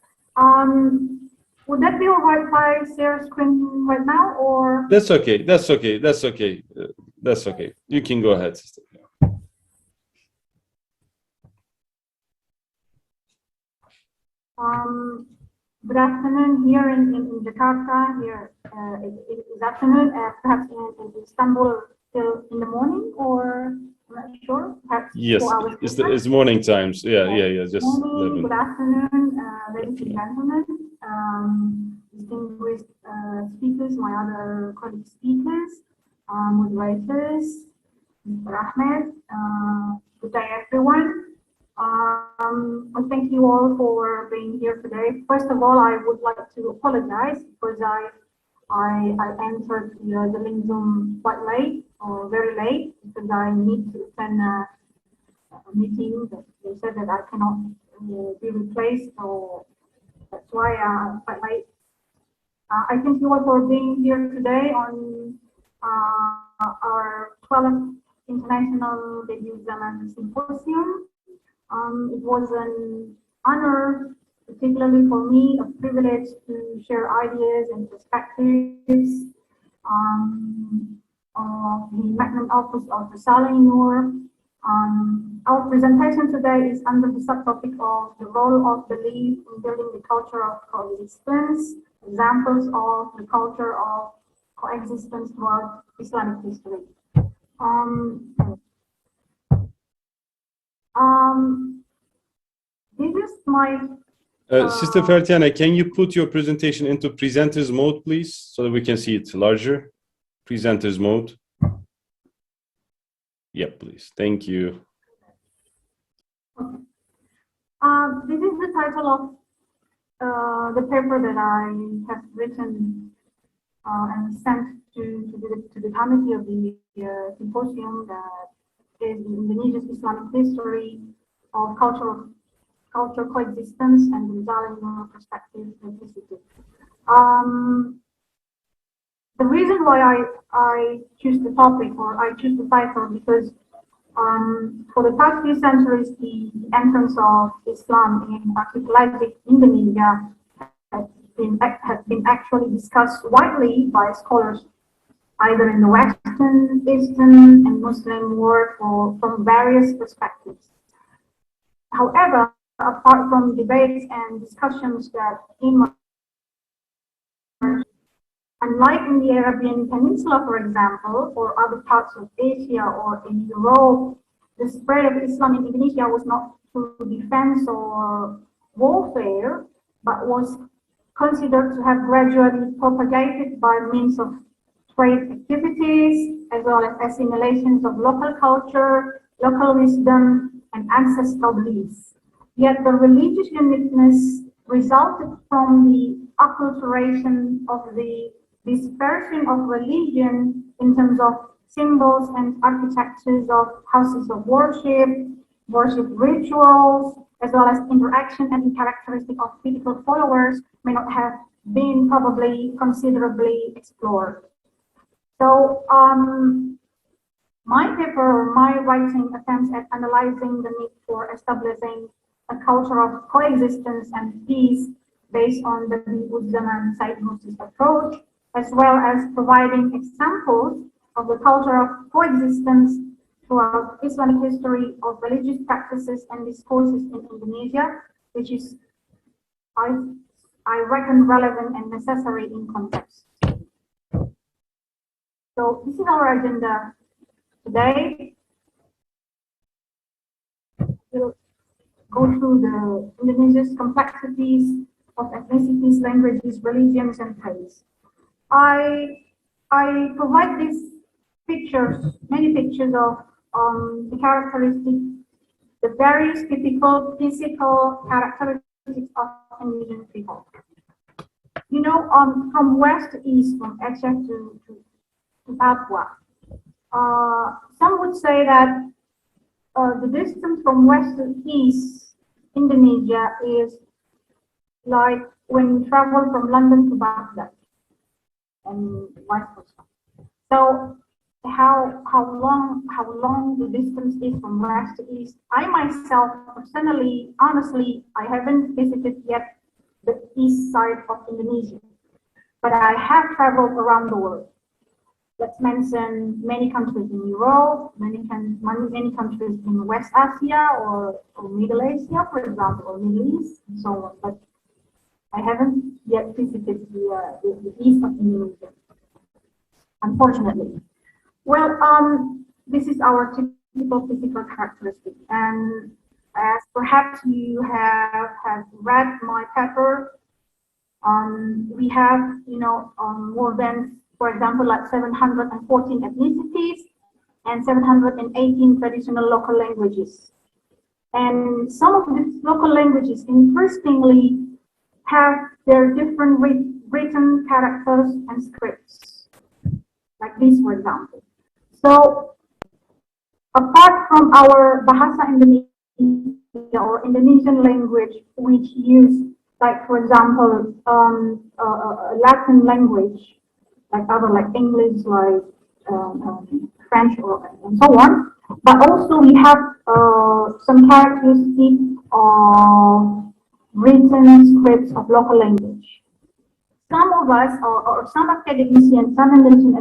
Would that be all right if I share screen right now, or? That's okay. That's okay. That's okay. That's okay. You can go ahead, sister. Good afternoon here in Jakarta. Here it is afternoon. Perhaps in Istanbul, still in the morning, or I'm not sure. Perhaps yes, it's morning times. Yeah. Just morning. Good afternoon, ladies and gentlemen, distinguished speakers, my other colleague speakers, moderators, Mr. Ahmed. Good day, everyone. I thank you all for being here today. First of all, I would like to apologize because I entered the link Zoom quite late or very late because I need to attend a meeting that they said that I cannot be replaced, so that's why I'm quite late. I thank you all for being here today on our 12th International Bediuzzaman Symposium. It was an honor, particularly for me, a privilege to share ideas and perspectives of the magnum opus of the Saleh Noor. Our presentation today is under the subtopic of the role of belief in building the culture of coexistence, examples of the culture of coexistence throughout Islamic history. This is my Sister Fertiana, can you put your presentation into presenters mode, please, so that we can see it larger? Presenters mode. Yeah, please. Thank you. This is the title of the paper that I have written and sent to the committee of the symposium, that is Indonesia's Islamic history of culture coexistence and the Saleh perspective ethnicity. The reason why I choose the topic, or I choose the title, because for the past few centuries, the entrance of Islam in particularly Indonesia has been actually discussed widely by scholars, either in the Western, Eastern, and Muslim world, or from various perspectives. However, apart from debates and discussions that emerge, unlike in the Arabian Peninsula, for example, or other parts of Asia or in Europe, the spread of Islam in Indonesia was not through defense or warfare, but was considered to have gradually propagated by means of trade activities, as well as assimilations of local culture, local wisdom, and ancestral beliefs. Yet the religious uniqueness resulted from the acculturation of the dispersion of religion in terms of symbols and architectures of houses of worship, worship rituals, as well as interaction and characteristic of typical followers may not have been probably considerably explored. So my paper, or my writing, attempts at analyzing the need for establishing a culture of coexistence and peace based on the Bediuzzaman Said approach, as well as providing examples of the culture of coexistence throughout Islamic history of religious practices and discourses in Indonesia, which is, I reckon, relevant and necessary in context. So this is our agenda today. We'll go through the Indonesia's complexities of ethnicities, languages, religions, and faiths. I provide these pictures, many pictures of the characteristics, the various typical physical characteristics of Indonesian people. You know, from west to east, from Aceh to Papua, some would say that the distance from west to east Indonesia is like when you travel from London to Baghdad, and vice versa. So how long the distance is from west to east? I myself, personally, honestly, I haven't visited yet the east side of Indonesia, but I have traveled around the world. Let's mention many countries in Europe, many countries in West Asia or Middle Asia, for example, or Middle East, and so on. But I haven't yet visited the east of Indonesia, unfortunately. Well, this is our typical physical characteristic, and as perhaps you have read my paper, we have, more than, for example, like 714 ethnicities and 718 traditional local languages. And some of these local languages, interestingly, have their different written characters and scripts, like this, for example. So, apart from our Bahasa Indonesia or Indonesian language, which use, like, for example, Latin language, like English, like French, and so on. But also we have some characteristic written scripts of local language. Some of us, or some academicians, some Indonesian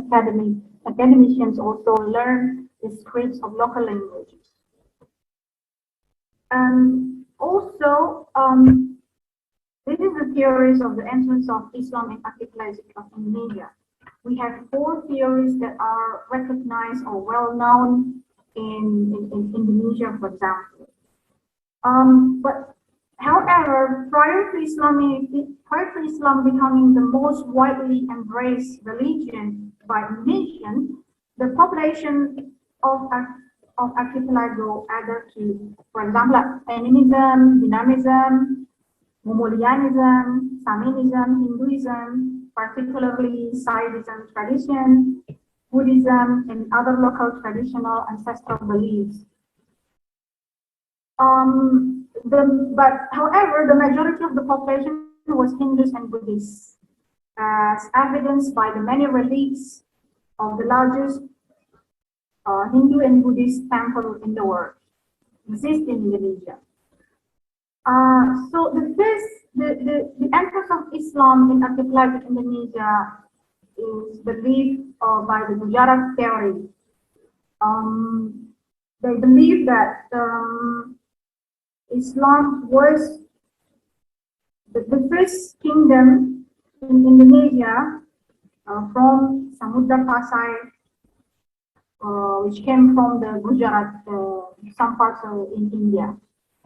academicians also learn the scripts of local languages. Also, this is the theories of the entrance of Islam in archipelago of Indonesia. We have 4 theories that are recognized or well known in Indonesia, for example. But however, prior to Islam becoming the most widely embraced religion by Indonesians, the population of archipelago added to, for example, animism, dynamism, Mongolianism, Saminism, Hinduism, particularly Saivism tradition, Buddhism, and other local traditional ancestral beliefs. But however, the majority of the population was Hindus and Buddhists, as evidenced by the many relics of the largest Hindu and Buddhist temple in the world, exist in Indonesia. So the entrance of Islam in archipelago Indonesia is believed by the Gujarat theory. They believe that Islam was the first kingdom in Indonesia from Samudra Pasai, which came from the Gujarat, some parts in India.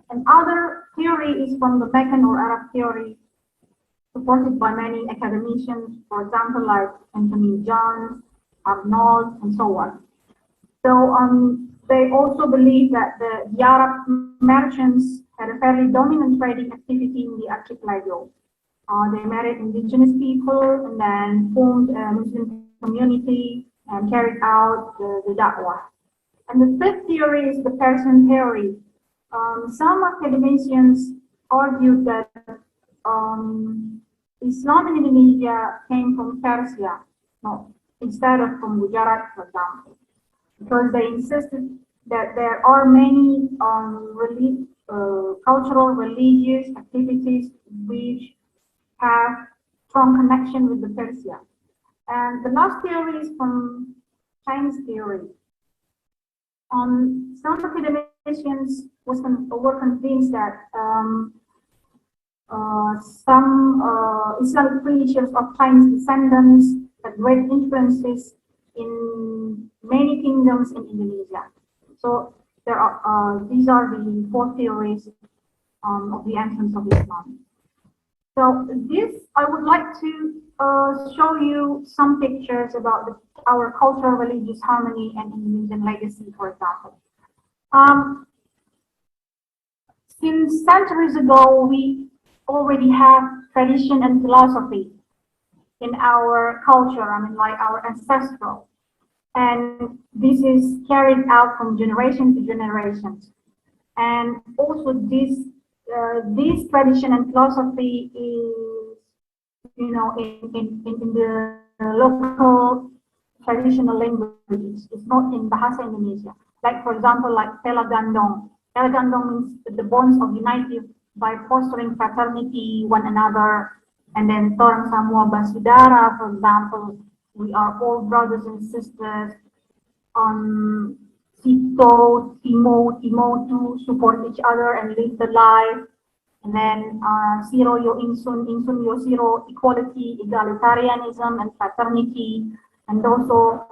And other theory is from the Meccan or Arab theory, supported by many academicians, for example, like Anthony Johns, Arnold, and so on. So they also believe that the Arab merchants had a fairly dominant trading activity in the archipelago. They married indigenous people and then formed a Muslim community and carried out the da'wah. And the third theory is the Persian theory. Some academicians argued that Islam in Indonesia came from Persia, instead of from Gujarat, for example, because they insisted that there are many cultural, religious activities which have strong connection with the Persia. And the last theory is from Chinese theory. Some academicians were convinced that some Islamic religions of Chinese descendants had great influences in many kingdoms in Indonesia. So there are these are the 4 theories of the entrance of Islam. So this, I would like to show you some pictures about our cultural religious harmony and Indonesian legacy, for example. Since centuries ago, we already have tradition and philosophy in our culture, like our ancestral. And this is carried out from generation to generation. And also this tradition and philosophy is, in the local traditional languages. It's not in Bahasa Indonesia. Like, for example, like Tela Gandong. Tela Gandong means the bonds of unity by fostering fraternity, one another. And then Torang Samua Basudara, for example, we are all brothers and sisters. Sito, Timo to support each other and live the life. And then Siro Yo Insun Yo Siro, equality, egalitarianism, and fraternity. And also,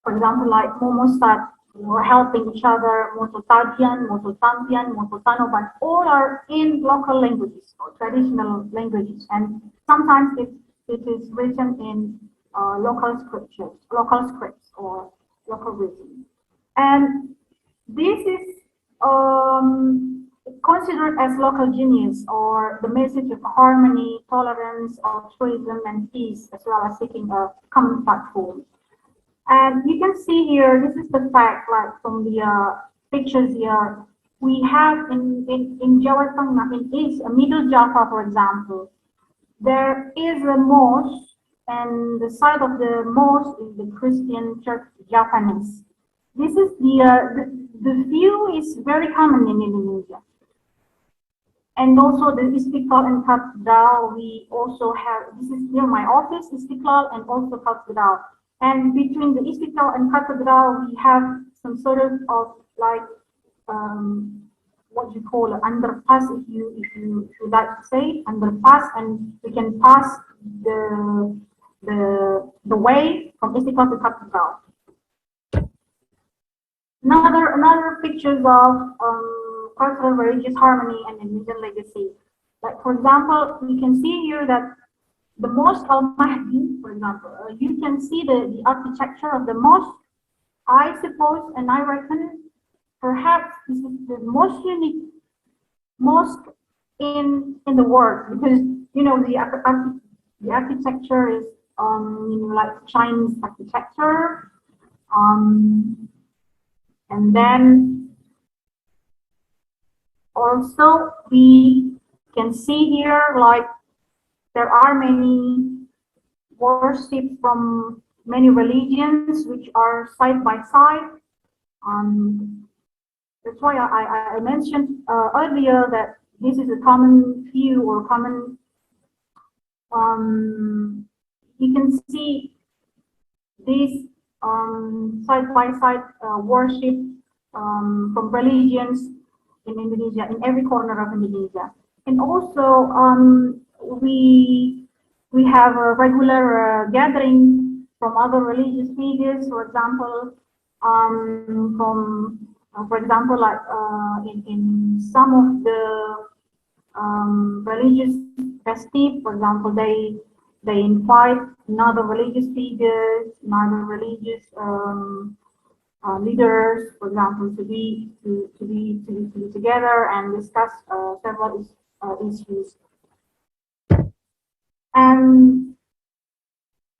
for example, like Momosat, we're helping each other, Moto Tadian, Moto Tampian, Moto Tanoban, all are in local languages or traditional languages. And sometimes it is written in local scripts or local written. And this is considered as local genius, or the message of harmony, tolerance, altruism, and peace, as well as seeking a common platform. And you can see here, this is the fact, like from the pictures here, we have in Jawa Tengah, in East, Middle Java, for example, there is a mosque, and the side of the mosque is the Christian church Japanese. This is the view is very common in Indonesia. And also the Istiqlal and Cathedral, we also have, this is near my office, Istiqlal and also Cathedral. And between the Istiqlal and Cathedral, we have some sort of like, what you call an underpass, if you like to say, underpass, and we can pass the way from Istiqlal to Cathedral. Another pictures of cultural religious harmony and Indonesian legacy. Like for example, we can see here that the Mosque Al-Mahdi, for example, you can see the architecture of the mosque. I suppose, and I reckon, perhaps this is the most unique mosque in the world, because you know the architecture is like Chinese architecture, and then also we can see here like there are many worship from many religions which are side by side. That's why I mentioned earlier that this is a common view or common. You can see this side by side worship from religions in Indonesia, in every corner of Indonesia, and also we have a regular gathering from other religious figures. For example, for example, like in some of the religious festive, for example, they invite another religious figures, another religious leaders, for example, to be together and discuss several issues. And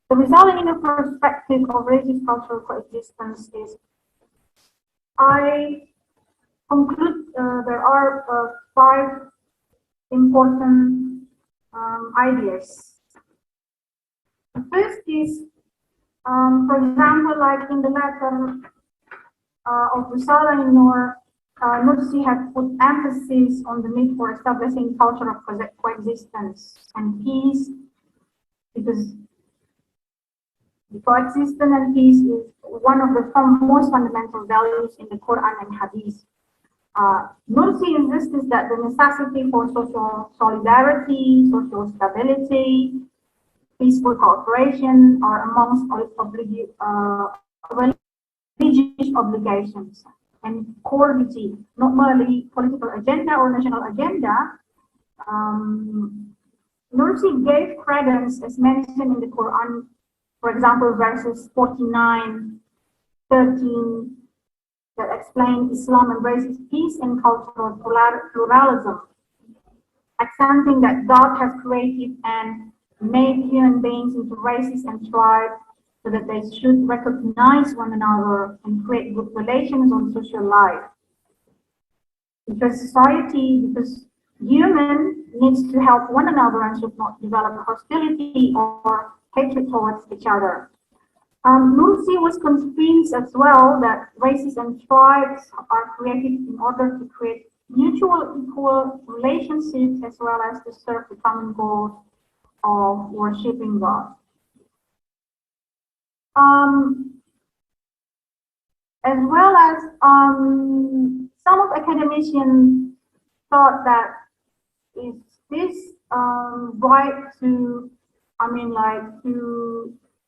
the resulting perspective of religious cultural coexistence is, I conclude there are 5 important ideas. The first is, for example, like in the letter of Risalah Nur, Nursi had put emphasis on the need for establishing culture of coexistence and peace, because coexistence and peace is one of the most fundamental values in the Quran and Hadith. Nursi insists that the necessity for social solidarity, social stability, peaceful cooperation are amongst religious obligations and core duty, not merely political agenda or national agenda. Nursi gave credence, as mentioned in the Quran, for example, verses 49, 13, that explain Islam embraces peace and cultural pluralism, accenting that God has created and made human beings into races and tribes so that they should recognize one another and create good relations on social life. Because human needs to help one another and should not develop hostility or hatred towards each other. Nursi was convinced as well that races and tribes are created in order to create mutual equal relationships as well as to serve the common goals of worshipping God. As well as some of academicians thought that is this right to,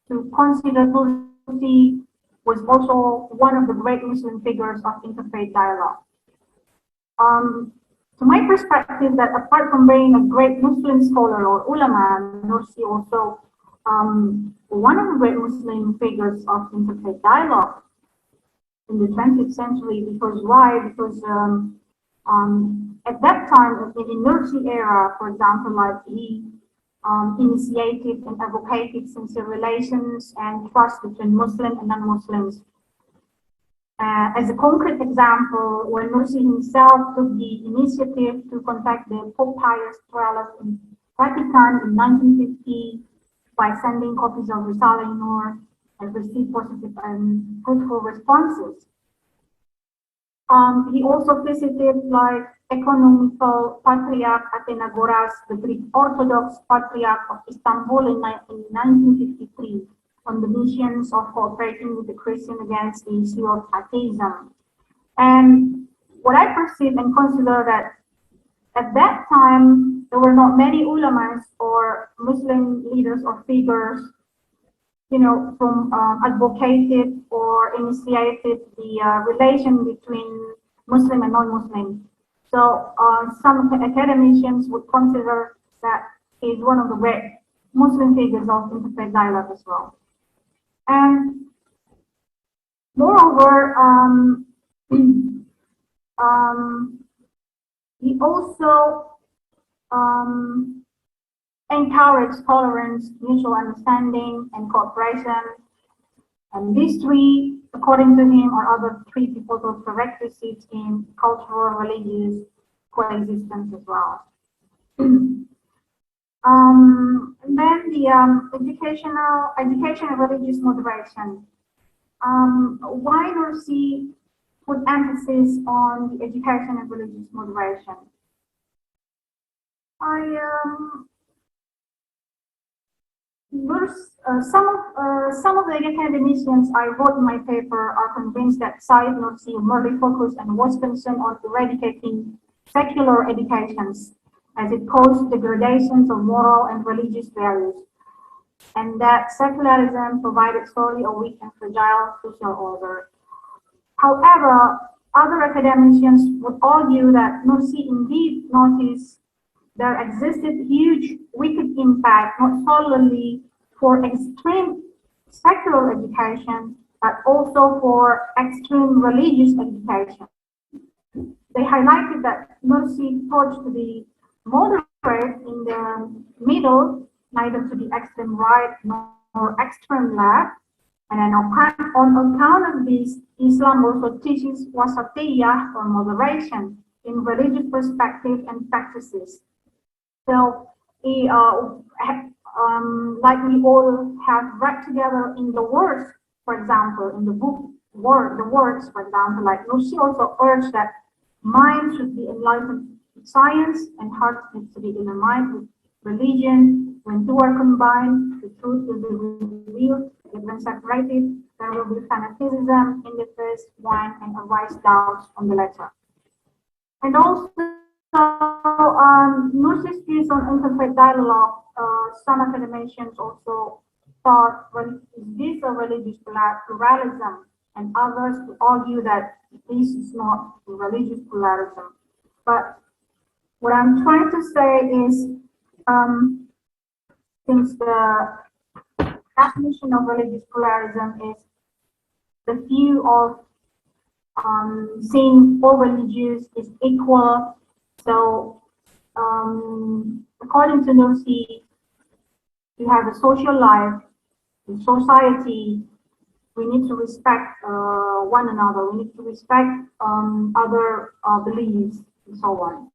to consider Nursi was also one of the great Muslim figures of interfaith dialogue. To my perspective, that apart from being a great Muslim scholar or ulama, Nursi also one of the great Muslim figures of interfaith dialogue in the 20th century. Because why? Because At that time, in the Nursi era, for example, like he initiated and advocated sincere relations and trust between Muslim and non-Muslims. As a concrete example, when Nursi himself took the initiative to contact the Pope Pius XII in Vatican in 1950 by sending copies of Risale Nur and received positive and fruitful responses. He also visited like economical patriarch Athenagoras, the Greek Orthodox patriarch of Istanbul in 1953 on the missions of cooperating with the Christian against the issue of atheism. And what I perceive and consider that at that time, there were not many ulamas or Muslim leaders or figures, you know, from advocated or initiated the relation between Muslim and non-Muslim. So some academicians would consider that he is one of the great Muslim figures of interfaith dialogue as well. And moreover, he also encouraged tolerance, mutual understanding, and cooperation. And these three, according to him, are other three pivotal prerequisites in cultural, religious coexistence as well. And then the education and religious moderation. Why Nursi put emphasis on the education and religious moderation? Some of the academicians I wrote in my paper are convinced that Said Nursi merely focused and was concerned on eradicating secular educations, as it caused degradations of moral and religious values, and that secularism provided solely a weak and fragile social order. However, other academicians would argue that Nursi indeed noticed there existed huge wicked impact, not solely for extreme secular education, but also for extreme religious education. They highlighted that Nursi taught to be moderate in the middle, neither to the extreme right nor extreme left. And then on account of this, Islam also teaches wasatiyah or moderation in religious perspective and practices. So, like we all have read together in the words, for example, in the book, the words, for example, like Nursi also urged that mind should be enlightened with science and heart needs to be in a mind with religion. When two are combined, the truth will be revealed. When separated, there will be fanaticism in the first one and arise doubts on the latter. And also, Nursi's views on interfaith dialogue, some academicians also thought, well, is this a religious pluralism? And others argue that this is not religious pluralism. But what I'm trying to say is, since the definition of religious pluralism is the view of seeing all religions is equal, so according to Nursi, we have a social life, in society, we need to respect one another, we need to respect other beliefs, and so on.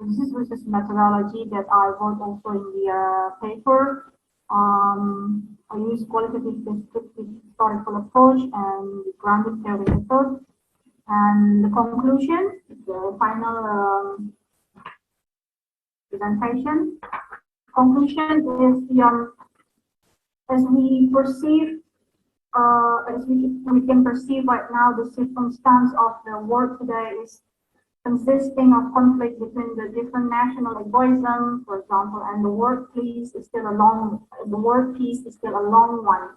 This is research methodology that I wrote also in the paper. I use qualitative descriptive historical approach and the grounded theory method. And the conclusion, the final presentation. Conclusion is the as we perceive, as we can perceive right now, the circumstance of the world today is consisting of conflict between the different national egoism, for example, and the world peace is still a long one.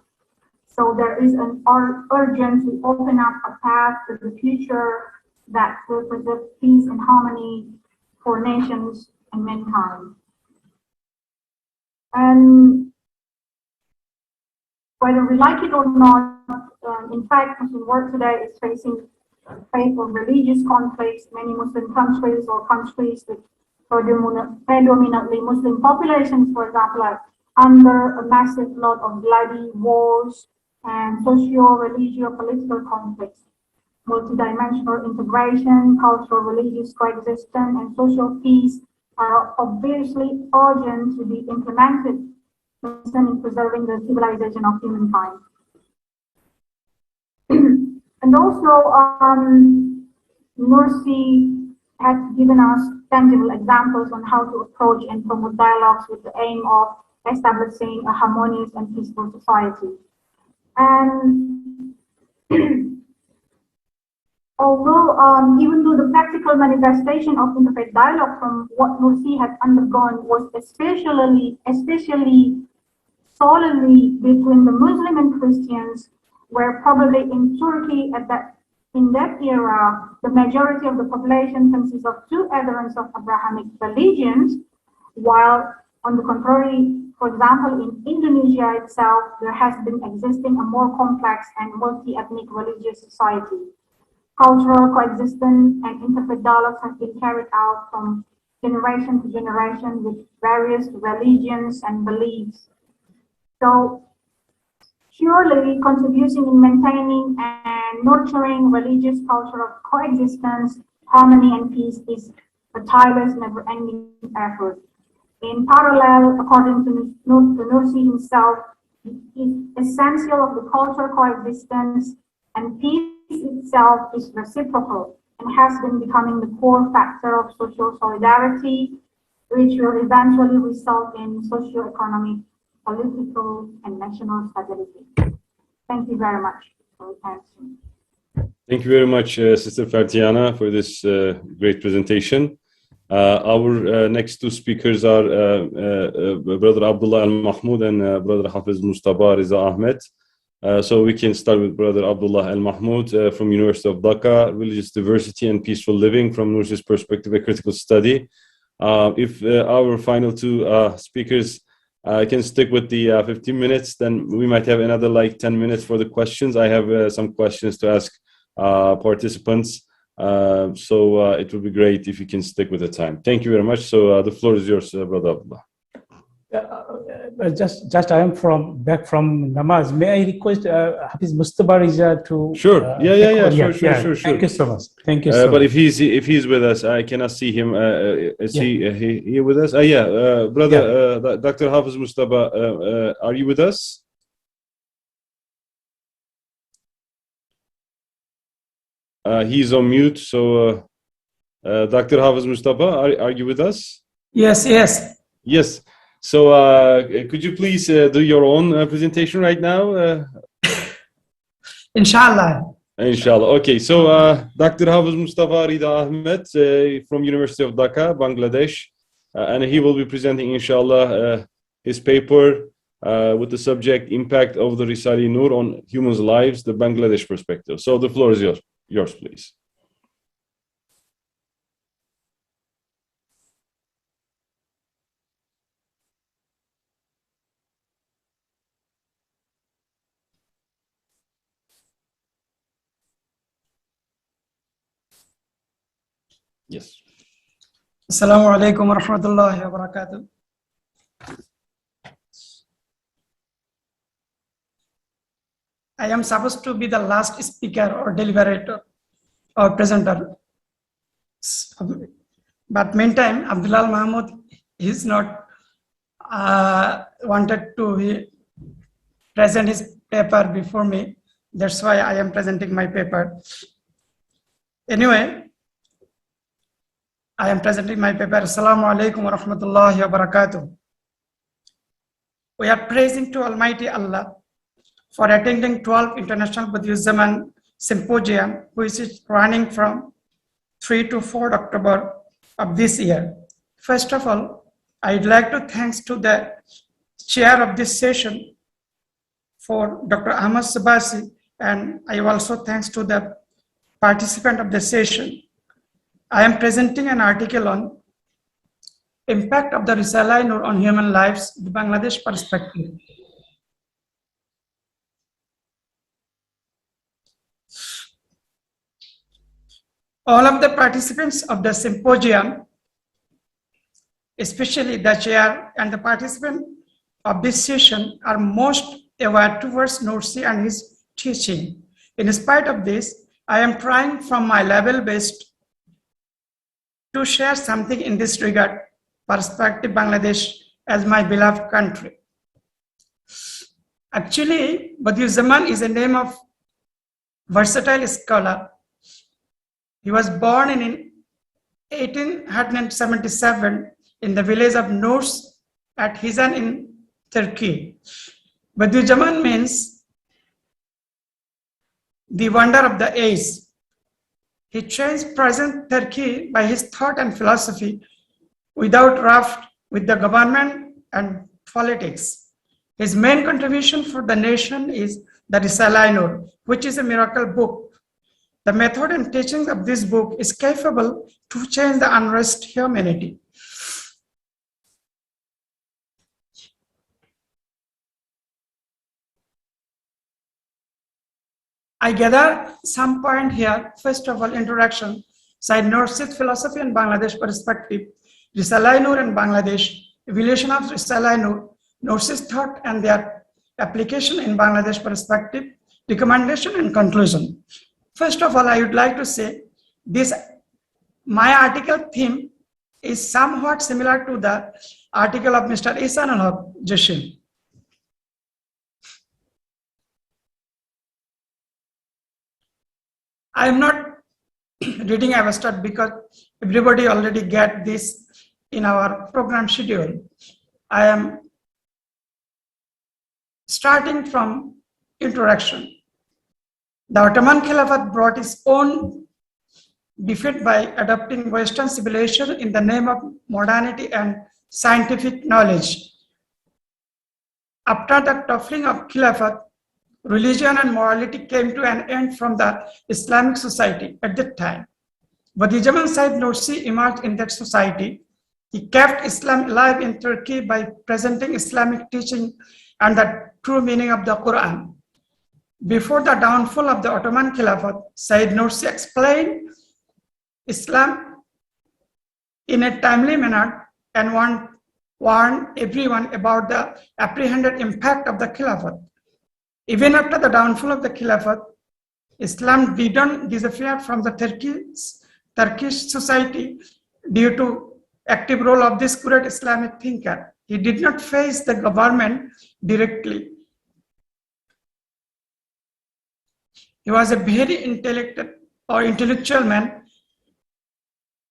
So there is an urgency to open up a path to the future that will preserve peace and harmony for nations and mankind. And whether we like it or not, in fact, Muslim world today is facing faith or religious conflicts. Many Muslim countries or countries with predominantly Muslim populations, for example, are under a massive lot of bloody wars and socio-religio-political conflicts. Multidimensional integration, cultural religious coexistence, and social peace are obviously urgent to be implemented concerning preserving the civilization of humankind. And also, Nursi has given us tangible examples on how to approach and promote dialogues with the aim of establishing a harmonious and peaceful society. And although, even though the practical manifestation of interfaith dialogue from what Nursi has undergone was especially solely between the Muslim and Christians, where probably in Turkey in that era, the majority of the population consists of two adherents of Abrahamic religions, while on the contrary, for example, in Indonesia itself, there has been existing a more complex and multi-ethnic religious society. Cultural coexistence and interfaith dialogues have been carried out from generation to generation with various religions and beliefs. So, surely contributing in maintaining and nurturing religious culture of coexistence, harmony, and peace is a tireless, never-ending effort. In parallel, according to Nursi himself, it is essential of the cultural coexistence and peace itself is reciprocal and has been becoming the core factor of social solidarity, which will eventually result in socio-economic, political, and national stability. Thank you very much for your attention. Thank you very much, Sister Fertiana, for this great presentation. Our next two speakers are Brother Abdullah Al-Mahmoud and Brother Hafiz Mustafa Riza Ahmed. So we can start with Brother Abdullah Al-Mahmoud from University of Dhaka, Religious Diversity and Peaceful Living from Nursi's Perspective, a Critical Study. If our final two speakers can stick with the 15 minutes, then we might have another like 10 minutes for the questions. I have some questions to ask participants. So it would be great if you can stick with the time. Thank you very much. So the floor is yours, Brother Abdullah. Just I am back from namaz. May I request Hafiz Mustafa Riza to? Sure. Sure. Thank you so much. Thank you so but much. if he's with us, I cannot see him. Is he here with us? Brother Dr. Hafiz Mustafa, are you with us? He's on mute. So Dr. Hafiz Mustafa, are you with us? Yes. So could you please do your own presentation right now? Inshallah. Okay, so Dr. Hafiz Mustafa Riza Ahmed from University of Dhaka, Bangladesh, and he will be presenting, inshallah, his paper with the subject Impact of the Risale-i-Nur on Humans' Lives, the Bangladesh Perspective. So the floor is yours, please. Yes. Assalamu alaikum wa rahmatullahi wa barakatuh. I am supposed to be the last speaker or deliberator or presenter. But meantime, Abdullah Mahmoud is not wanted to present his paper before me. That's why I am presenting my paper. Anyway, I am presenting my paper. Assalamu alaikum wa rahmatullahi wa barakatuh. We are praising to Almighty Allah for attending 12th International Bediuzzaman Symposium, which is running from 3 to 4 October of this year. First of all, I'd like to thanks to the chair of this session for Dr. Ahmad Sabasi, and I also thanks to the participant of the session. I am presenting an article on impact of the Risale-i-Nur on human lives, the Bangladesh perspective. All of the participants of the symposium, especially the chair and the participant of this session, are most aware towards Nursi and his teaching. In spite of this, I am trying from my level best to share something in this regard, perspective Bangladesh as my beloved country. Actually, Bediuzzaman is a name of versatile scholar. He was born in 1877 in the village of Nurs at Hizan in Turkey. Bediuzzaman means the wonder of the age. He changed present Turkey by his thought and philosophy without raft with the government and politics. His main contribution for the nation is the Risalah-i-Nur, which is a miracle book. The method and teachings of this book is capable to change the unrest humanity. I gather some point here. First of all, introduction, Said Nursi's philosophy and Bangladesh perspective, Risalah-i-Nur and Bangladesh, evaluation of Risalah-i-Nur, Nursi's thought and their application in Bangladesh perspective, recommendation and conclusion. First of all, I would like to say this, my article theme is somewhat similar to the article of Mr. Ihsanul Jashim. I am not reading abstract because everybody already get this in our program schedule. I am starting from introduction. The Ottoman Caliphate brought its own defeat by adopting Western civilization in the name of modernity and scientific knowledge. After the toppling of Caliphate, religion and morality came to an end from the Islamic society at that time. Bediuzzaman Said Nursi emerged in that society. He kept Islam alive in Turkey by presenting Islamic teaching and the true meaning of the Quran. Before the downfall of the Ottoman Caliphate, Said Nursi explained Islam in a timely manner and warned everyone about the apprehended impact of the Caliphate. Even after the downfall of the Caliphate, Islam didn't disappear from the Turkish society due to active role of this great Islamic thinker. He did not face the government directly. He was a very intellectual man.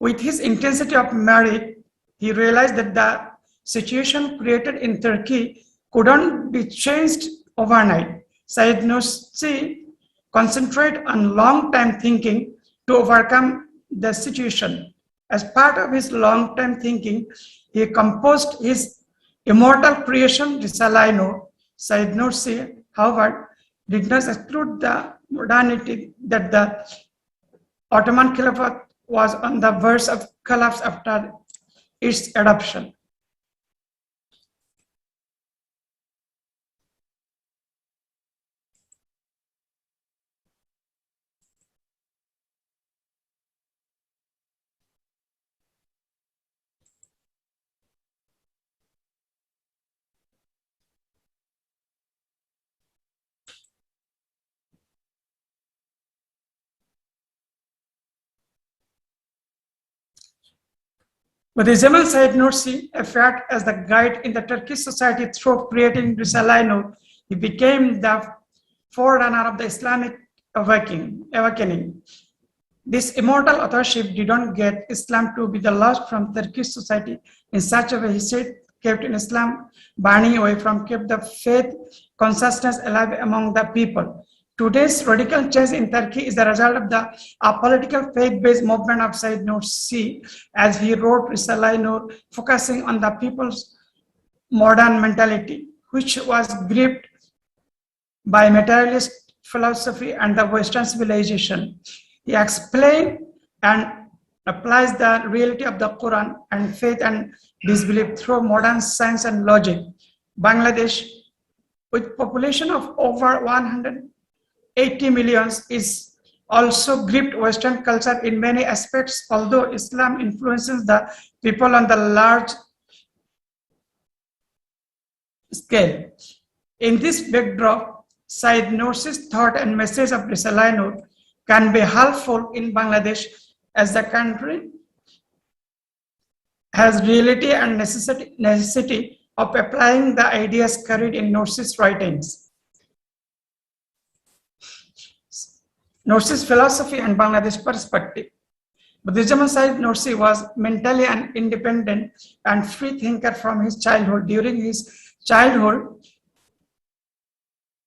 With his intensity of merit, he realized that the situation created in Turkey couldn't be changed overnight. Said Nursi concentrated on long-term thinking to overcome the situation. As part of his long-term thinking, he composed his immortal creation, Risalah-i-Nur. Said Nursi, however, did not exclude the modernity that the Ottoman Caliphate was on the verge of collapse after its adoption. Bediuzzaman Said Nursi appeared as the guide in the Turkish society through creating Risalah-i-Nur. He became the forerunner of the Islamic awakening. This immortal authorship did not get Islam to be the lost from Turkish society in such a way. He said, kept in Islam burning away from, kept the faith consciousness alive among the people. Today's radical change in Turkey is the result of the apolitical faith-based movement of Said Nursi, as he wrote Risalah-i-Nur, focusing on the people's modern mentality, which was gripped by materialist philosophy and the Western civilization. He explained and applies the reality of the Quran and faith and disbelief through modern science and logic. Bangladesh, with population of over 180 million, is also gripped Western culture in many aspects, although Islam influences the people on the large scale. In this backdrop, Syed Nursi's thought and message of Risalah Nur can be helpful in Bangladesh as the country has reality and necessity of applying the ideas carried in Nursi's writings. Nursi's philosophy and Bangladesh perspective. Bediuzzaman Syed Nursi was mentally an independent and free thinker from his childhood. During his childhood,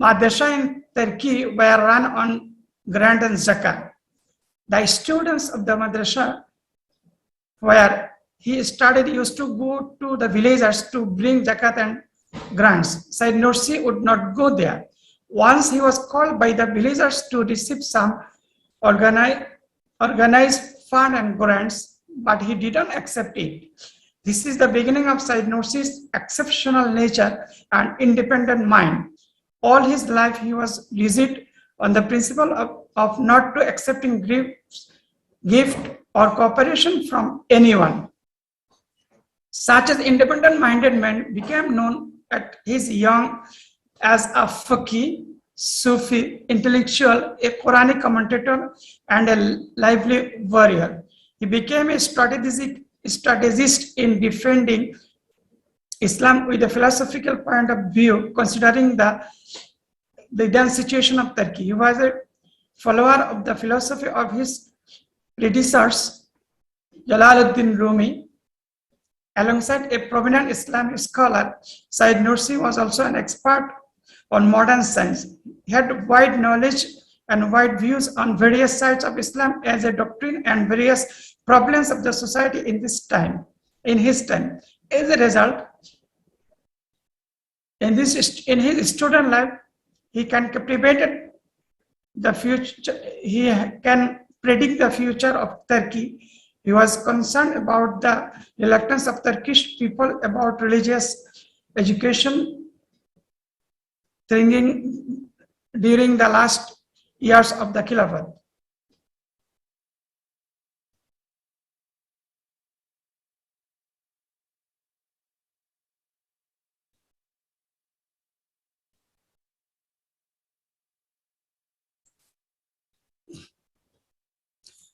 madrasa in Turkey were run on grant and zakat. The students of the madrasa where he studied used to go to the villages to bring zakat and grants. Syed Nursi would not go there. Once he was called by the villagers to receive some organized fund and grants, but he didn't accept it. This is the beginning of Syed Nursi's exceptional nature and independent mind. All his life he was rigid on the principle of not to accepting gift or cooperation from anyone. Such an independent-minded man became known at his young as a faqih, Sufi, intellectual, a Quranic commentator, and a lively warrior. He became a strategist in defending Islam with a philosophical point of view, considering the then situation of Turkey. He was a follower of the philosophy of his predecessors, Jalaluddin Rumi. Alongside a prominent Islamic scholar, Syed Nursi was also an expert on modern science. He had wide knowledge and wide views on various sides of Islam as a doctrine and various problems of the society in his time. As a result, in his student life, he can captivate the future. He can predict the future of Turkey. He was concerned about the reluctance of Turkish people about religious education during the last years of the Khilafat.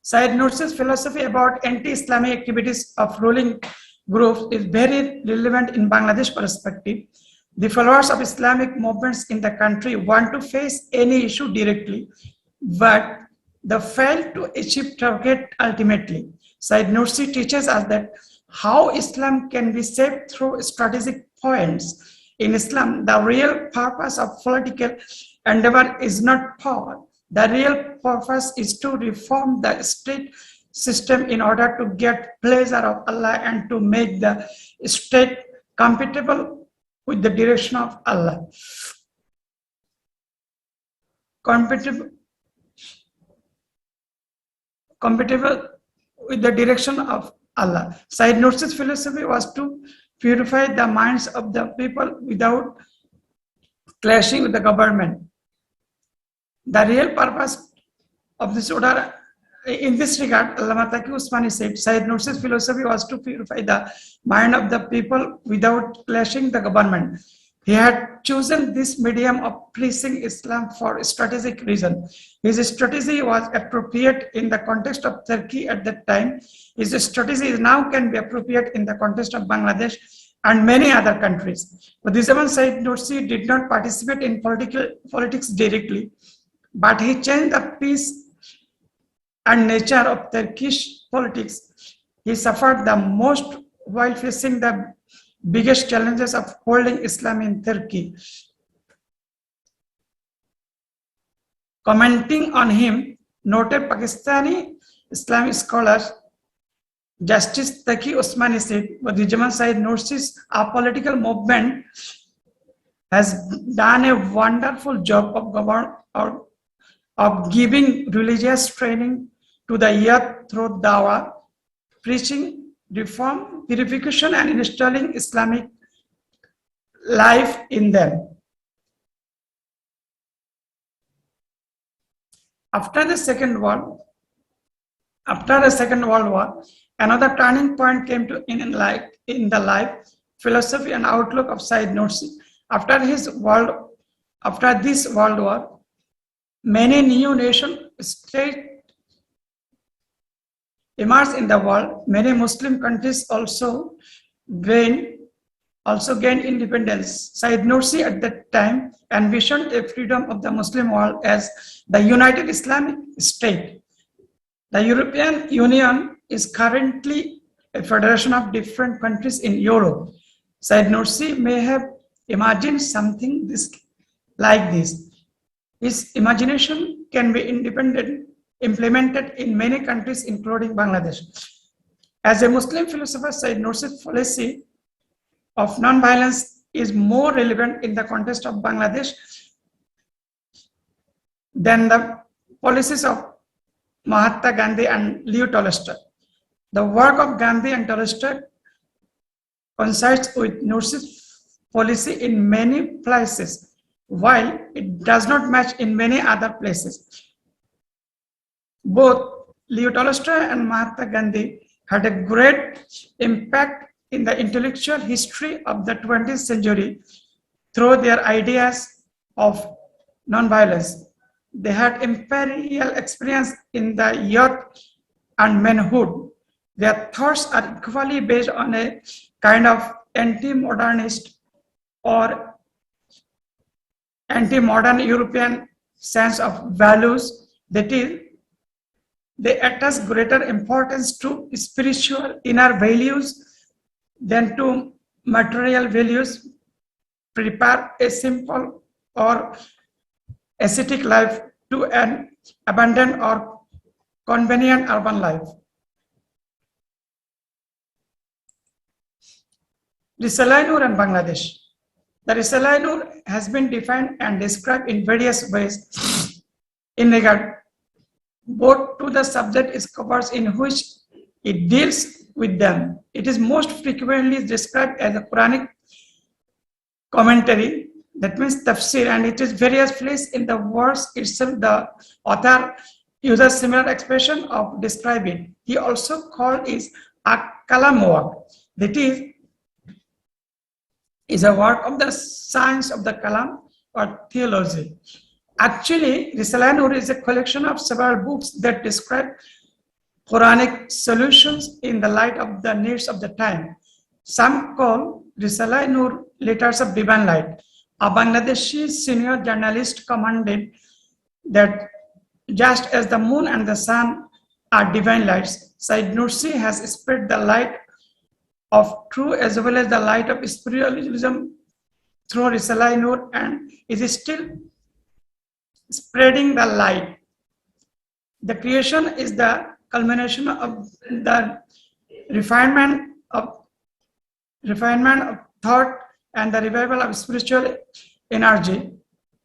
Syed Nursi's philosophy about anti-Islamic activities of ruling groups is very relevant in Bangladesh perspective. The followers of Islamic movements in the country want to face any issue directly, but they fail to achieve target ultimately. Syed Nursi teaches us that how Islam can be shaped through strategic points. In Islam, the real purpose of political endeavor is not power. The real purpose is to reform the state system in order to get pleasure of Allah and to make the state compatible with the direction of Allah. Compatible with the direction of Allah. Syed Nursi's philosophy was to purify the minds of the people without clashing with the government. The real purpose of this order, in this regard, Allama Taqi Usmani said, Syed Nursi's philosophy was to purify the mind of the people without clashing the government. He had chosen this medium of preaching Islam for a strategic reason. His strategy was appropriate in the context of Turkey at that time. His strategy now can be appropriate in the context of Bangladesh and many other countries. But Bediuzzaman Syed Nursi did not participate in politics directly, but he changed the peace and nature of Turkish politics. He suffered the most while facing the biggest challenges of holding Islam in Turkey. Commenting on him, noted Pakistani Islamic scholar Justice Taqi Usmani said, Bediuzzaman Syed Nursi's political movement has done a wonderful job of giving religious training to the youth through dawah, preaching, reform, purification, and installing Islamic life in them. After the Second World War, another turning point came to in the life, philosophy, and outlook of Said Nursi. After this World War, many new nation states emerged in the world. Many Muslim countries also gained independence. Said Nursi at that time envisioned a freedom of the Muslim world as the United Islamic State. The European Union is currently a federation of different countries in Europe. Said Nursi may have imagined something like this. His imagination can be implemented in many countries, including Bangladesh. As a Muslim philosopher, Said Nursi's policy of non-violence is more relevant in the context of Bangladesh than the policies of Mahatma Gandhi and Leo Tolstoy. The work of Gandhi and Tolstoy coincides with Nursi's policy in many places, while it does not match in many other places. Both Leo Tolstoy and Mahatma Gandhi had a great impact in the intellectual history of the 20th century through their ideas of nonviolence. They had imperial experience in the youth and manhood. Their thoughts are equally based on a kind of anti-modernist or anti-modern European sense of values. That is, they attach greater importance to spiritual inner values than to material values, prepare a simple or ascetic life to an abundant or convenient urban life. Risalah Nur and Bangladesh. The Risalah Nur has been defined and described in various ways in regard both to the subject it covers in which it deals with them. It is most frequently described as a Quranic commentary, that means tafsir, and it is various places in the verse itself. The author uses similar expression of describe it. He also called it a kalam work, that is a work of the science of the kalam or theology. Actually, Risalah Nur is a collection of several books that describe Quranic solutions in the light of the needs of the time. Some call Risalah Nur letters of divine light. A Bangladeshi senior journalist commented that just as the moon and the sun are divine lights, Said Nursi has spread the light of truth as well as the light of spiritualism through Risalah Nur, and is still spreading the light. The creation is the culmination of the refinement of thought and the revival of spiritual energy.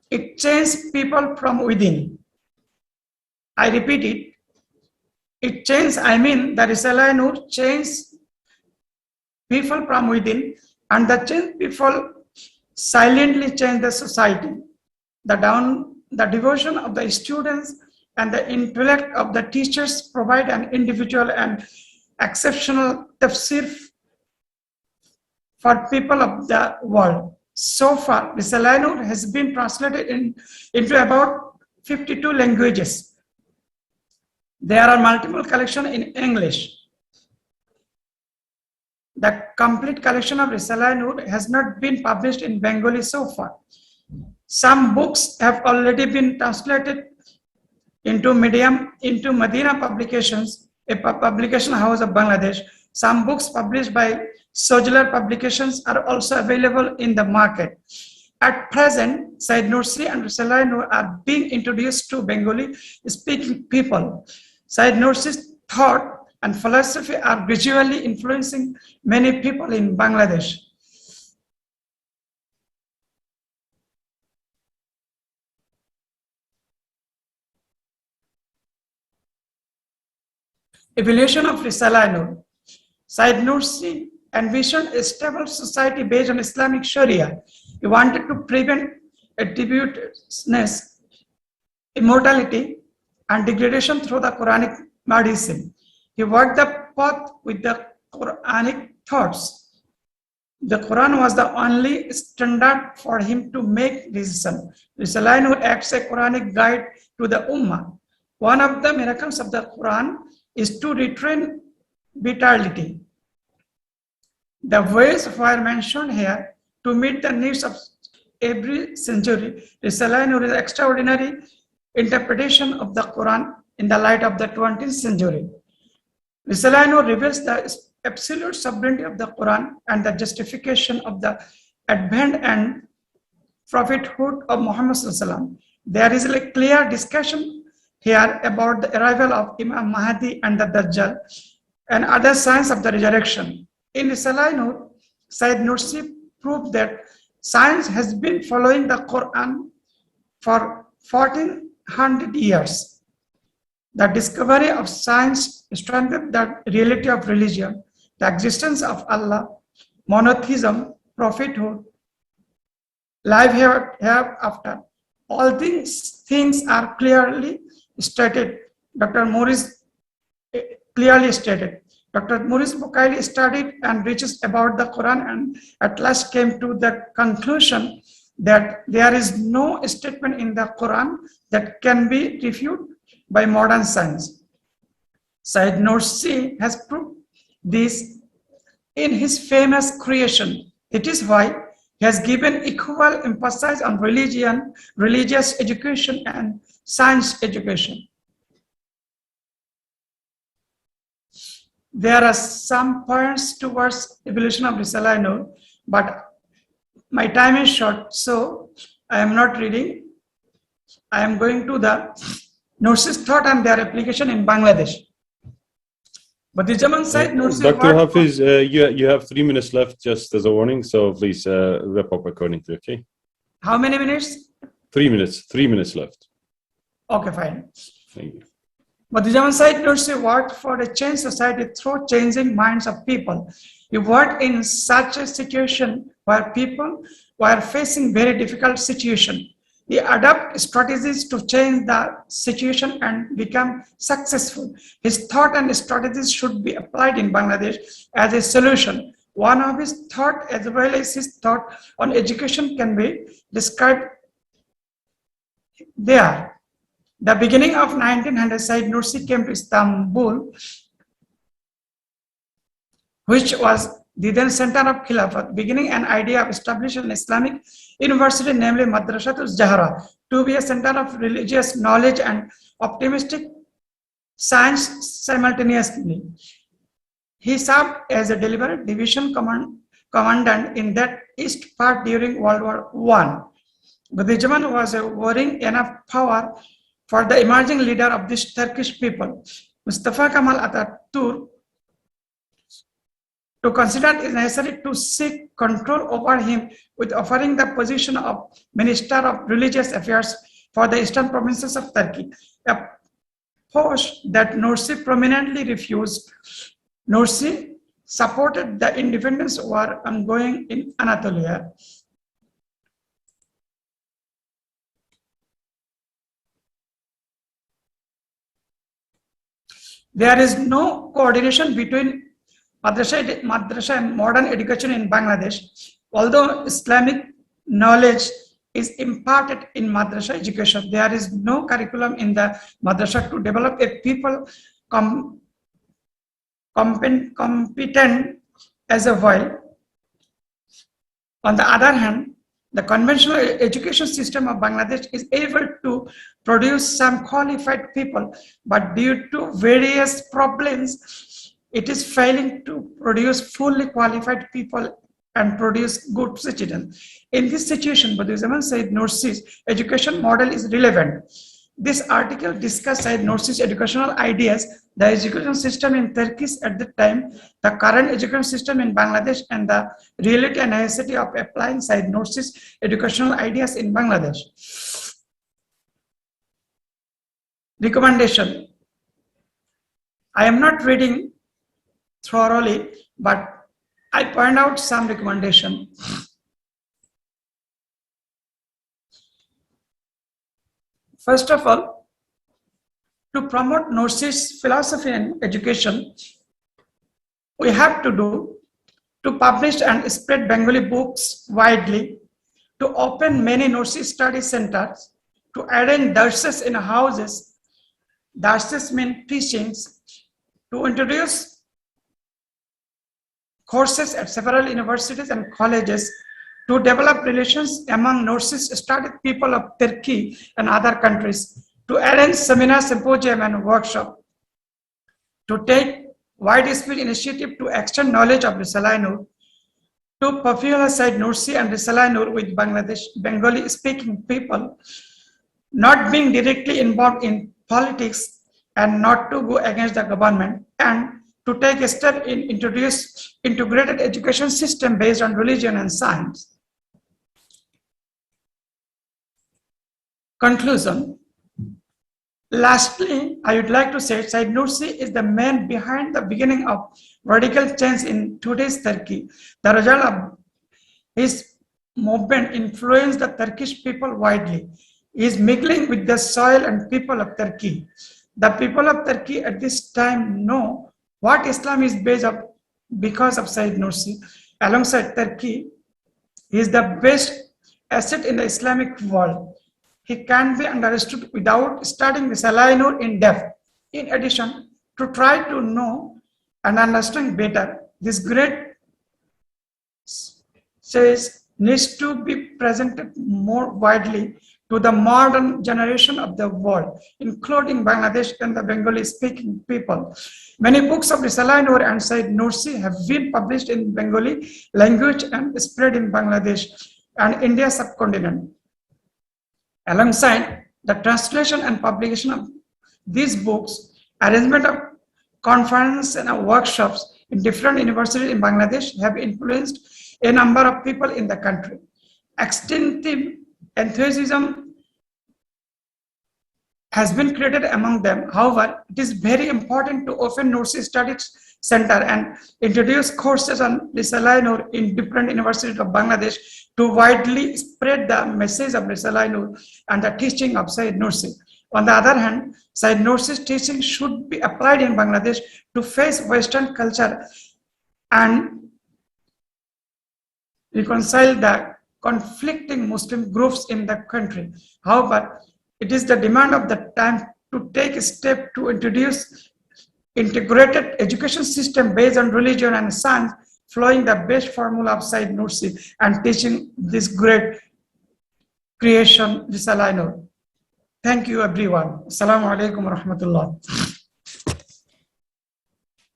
It changed people from within. I repeat it. The Risalah Nur changed people from within, and the changed people silently changed the society. The devotion of the students and the intellect of the teachers provide an individual and exceptional tafsir for people of the world. So far, Risalah Nur has been translated into about 52 languages. There are multiple collections in English. The complete collection of Risalah Nur has not been published in Bengali so far. Some books have already been translated into Medina Publications, a publication house of Bangladesh. Some books published by Sojourner Publications are also available in the market. At present, Said Nursi and Risalah Nur are being introduced to Bengali-speaking people. Said Nursi's thought and philosophy are gradually influencing many people in Bangladesh. Evolution of Risalah Nur. Said Nursi envisioned a stable society based on Islamic Sharia. He wanted to prevent attributeness, immortality, and degradation through the Quranic medicine. He walked the path with the Quranic thoughts. The Quran was the only standard for him to make decision. Risalah acts as a Quranic guide to the Ummah. One of the miracles of the Quran is to retrain vitality. The ways were mentioned here to meet the needs of every century. Risalah is an extraordinary interpretation of the Quran in the light of the 20th century. Risalah reveals the absolute sovereignty of the Quran and the justification of the advent and prophethood of Muhammad. There is a clear discussion here about the arrival of Imam Mahdi and the Dajjal and other signs of the resurrection. In Risalah, Sayyid Nursi proved that science has been following the Quran for 1400 years. The discovery of science strengthened the reality of religion, the existence of Allah, monotheism, prophethood, life hereafter. All these things are clearly stated. Dr. Morris clearly stated. Dr. Morris Bukaili studied and researched about the Quran and at last came to the conclusion that there is no statement in the Quran that can be refuted by modern science. Sayyid Nursi has proved this in his famous creation. It is why he has given equal emphasis on religion, religious education, and science education. There are some points towards evolution of Risalah Nur, but my time is short, so I am not reading. I am going to the Nursi's thought and their application in Bangladesh. But Bediuzzaman said Nursi. Dr. Hafiz, you have 3 minutes left, just as a warning, so please wrap up accordingly, okay? How many minutes? 3 minutes. 3 minutes left. Okay, fine. Thank you. But Bediuzzaman Said Nursi worked for a changed society through changing minds of people. He worked in such a situation where people were facing very difficult situation. He adopted strategies to change the situation and become successful. His thought and strategies should be applied in Bangladesh as a solution. One of his thought as well as his thought on education can be described there. The beginning of 1900, Said Nursi came to Istanbul, which was the then center of Khilafat, beginning an idea of establishing an Islamic university, namely Madrasatul Zahra, to be a center of religious knowledge and optimistic science simultaneously. He served as a deliberate division commandant in that east part during World War I. Bediuzzaman was a worrying enough power for the emerging leader of this Turkish people, Mustafa Kemal Atatürk, to consider it necessary to seek control over him with offering the position of Minister of Religious Affairs for the eastern provinces of Turkey, a post that Nursi prominently refused. Nursi supported the independence war ongoing in Anatolia. There is no coordination between madrasa and modern education in Bangladesh. Although Islamic knowledge is imparted in madrasa education, there is no curriculum in the madrasa to develop a people competent as a whole. On the other hand, the conventional education system of Bangladesh is able to produce some qualified people, but due to various problems, it is failing to produce fully qualified people and produce good citizens. In this situation, Bediuzzaman Said Nursi's education model is relevant. This article discusses Said Nursi's educational ideas, the education system in Turkey at the time, the current education system in Bangladesh, and the reality and necessity of applying Said Nursi's educational ideas in Bangladesh. Recommendation. I am not reading thoroughly, but I point out some recommendation. First of all, to promote Nursi's philosophy and education, we have to do to publish and spread Bengali books widely, to open many Nursi study centers, to arrange darses in houses. Darses mean teachings, to introduce courses at several universities and colleges, to develop relations among Nursis studied people of Turkey and other countries, to arrange seminar, symposium, and workshop, to take widespread initiative to extend knowledge of Risalah Nur, to popularize Nursi and Risalah Nur with Bengali-speaking people, not being directly involved in politics and not to go against the government, and to take a step in introduce integrated education system based on religion and science. Conclusion. Lastly, I would like to say Said Nursi is the man behind the beginning of radical change in today's Turkey. The result of his movement influenced the Turkish people widely. He is mingling with the soil and people of Turkey. The people of Turkey at this time know what Islam is based on because of Said Nursi. Alongside Turkey, he is the best asset in the Islamic world. He can be understood without studying Risalah Nur in depth. In addition, to try to know and understand better, this great says needs to be presented more widely to the modern generation of the world, including Bangladesh and the Bengali-speaking people. Many books of Risalah Nur and Said Nursi have been published in Bengali language and spread in Bangladesh and India subcontinent. Alongside the translation and publication of these books, arrangement of conferences and workshops in different universities in Bangladesh have influenced a number of people in the country. Extensive enthusiasm has been created among them. However, it is very important to open Nursi Studies Center and introduce courses on Risalah Nur in different universities of Bangladesh to widely spread the message of Risalah Nur and the teaching of Said Nursi. On the other hand, Said Nursi's teaching should be applied in Bangladesh to face Western culture and reconcile the conflicting Muslim groups in the country. However, it is the demand of the time to take a step to introduce integrated education system based on religion and science, following the best formula of Said Nursi and teaching this great creation, Risalah Nur. Thank you, everyone. Assalamu alaikum wa rahmatullah.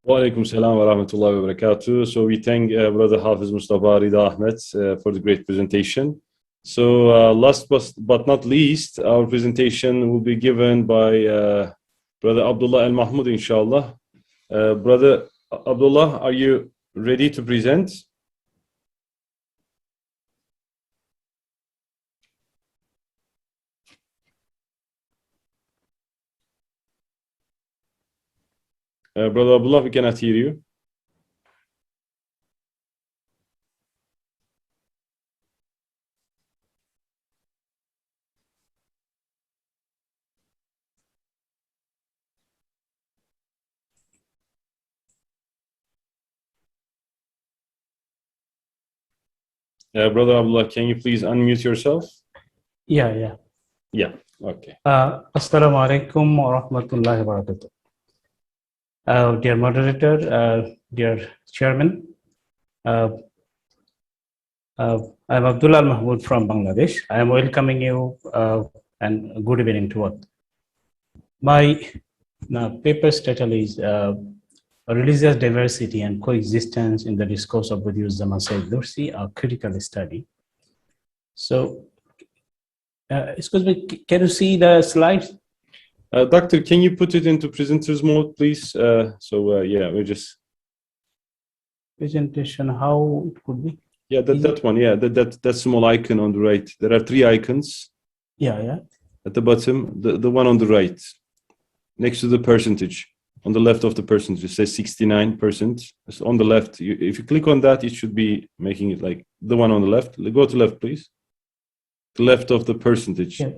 Wa alaikum salam wa rahmatullahi wa barakatuh. So we thank Brother Hafiz Mustafa Rida Ahmed for the great presentation. So last but not least, our presentation will be given by Brother Abdullah Al Mahmoud, inshallah. Brother Abdullah, are you ready to present? Brother Abdullah, we cannot hear you. Brother Abdullah, can you please unmute yourself? Yeah. Yeah, okay. Assalamu alaikum wa rahmatullahi wa barakatuh. Dear moderator, dear chairman, I'm Abdullah Mahmood from Bangladesh. I am welcoming you and good evening to all. My paper's title is Religious Diversity and Coexistence in the Discourse of Bediuzzaman Said Nursi, a Critical Study. So, excuse me, can you see the slides? Doctor, can you put it into presenter's mode, please? Yeah, we just... Presentation, how it could be? Yeah, that one, yeah, that small icon on the right. There are 3 icons. Yeah. At the bottom, the one on the right, next to the percentage. On the left of the percentage, it says 69%. It's on the left. If you click on that, it should be making it like the one on the left. Go to left, please. The left of the percentage. Yeah.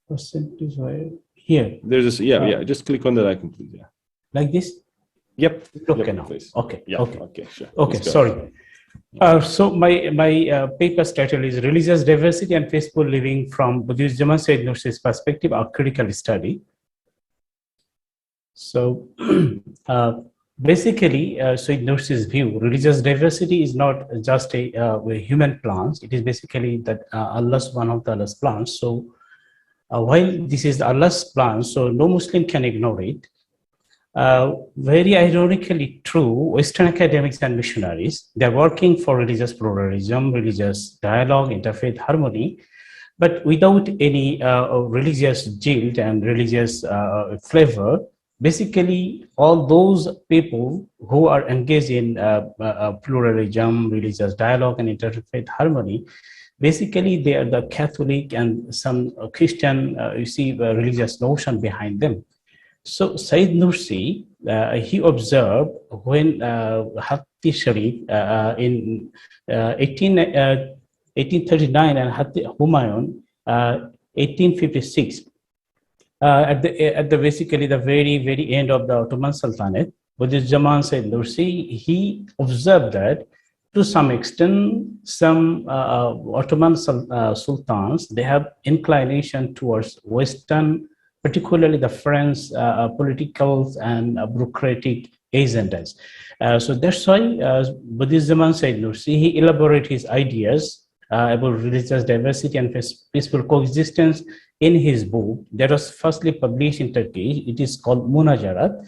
Percentage, right? Here. There's this, yeah, just click on that icon, please. Yeah. Like this? Yep. Okay, Yep, now. please. Okay. Yeah. Okay. Okay. Sure. Okay. Let's go. Sorry. So my paper's title is Religious Diversity and Peaceful Living from Bediuzzaman Said Nursi's Perspective, a Critical Study. So basically, Said Nursi's view, religious diversity is not just a human plans. It is basically that Allah's one of Allah's plans. So while this is Allah's plan, so no Muslim can ignore it. Very ironically true, Western academics and missionaries, they're working for religious pluralism, religious dialogue, interfaith harmony, but without any religious guilt and religious flavor. Basically, all those people who are engaged in pluralism, religious dialogue, and interfaith harmony, basically they are the Catholic and some Christian, religious notion behind them. So Said Nursi, he observed when Hatti Sharif in 1839 and Hatti Humayun 1856. At the basically the very end of the Ottoman Sultanate, Bediuzzaman Said Nursi, he observed that to some extent, some Ottoman sultans, they have inclination towards Western, particularly the French political and bureaucratic agendas. So that's why Bediuzzaman Said Nursi, he elaborated his ideas about religious diversity and peaceful coexistence in his book that was firstly published in Turkey. It is called Munajarat,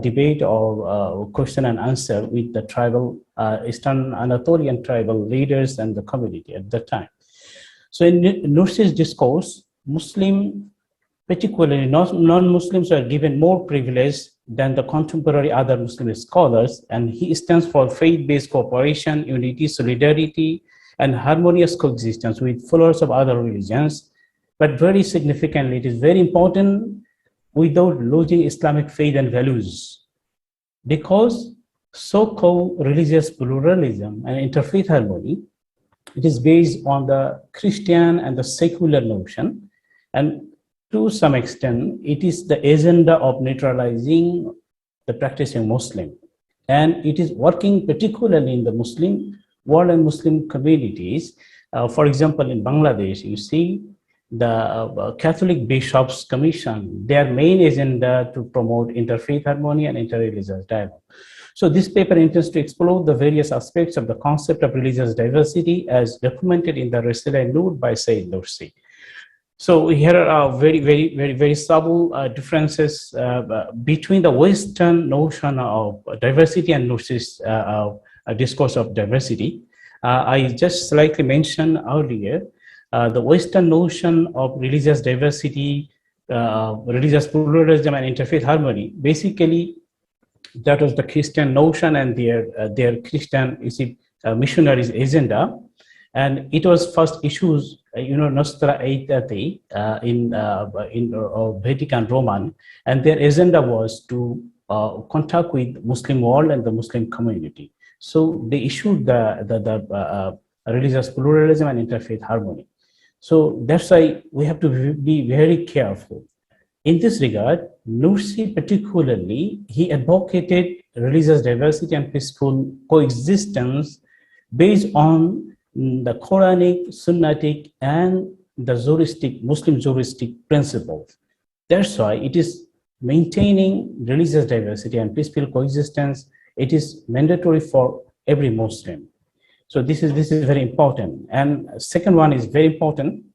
debate or question and answer with the tribal, Eastern Anatolian tribal leaders and the community at that time. So in Nursi's discourse, Muslim, particularly non-Muslims, are given more privilege than the contemporary other Muslim scholars, and he stands for faith-based cooperation, unity, solidarity, and harmonious coexistence with followers of other religions. But very significantly, it is very important without losing Islamic faith and values, because so-called religious pluralism and interfaith harmony, it is based on the Christian and the secular notion, and to some extent, it is the agenda of neutralizing the practicing Muslim. And it is working particularly in the Muslim world and Muslim communities. For example, in Bangladesh, you see the Catholic Bishops Commission, their main agenda to promote interfaith harmony and interreligious dialogue. So this paper intends to explore the various aspects of the concept of religious diversity as documented in the Risale Nur by Said Nursi. So here are very subtle differences between the Western notion of diversity and Nursi's discourse of diversity. I just slightly mentioned earlier the Western notion of religious diversity, religious pluralism, and interfaith harmony. Basically, that was the Christian notion and their Christian missionaries' agenda. And it was first issued, Nostra Aetate in Vatican Roman, and their agenda was to contact with Muslim world and the Muslim community. So they issued the religious pluralism and interfaith harmony. So that's why we have to be very careful. In this regard, Nursi particularly, he advocated religious diversity and peaceful coexistence based on the Quranic, Sunnatic, and the Zoristic, Muslim Zoristic principles. That's why it is maintaining religious diversity and peaceful coexistence. It is mandatory for every Muslim. So this is very important. And second one is very important.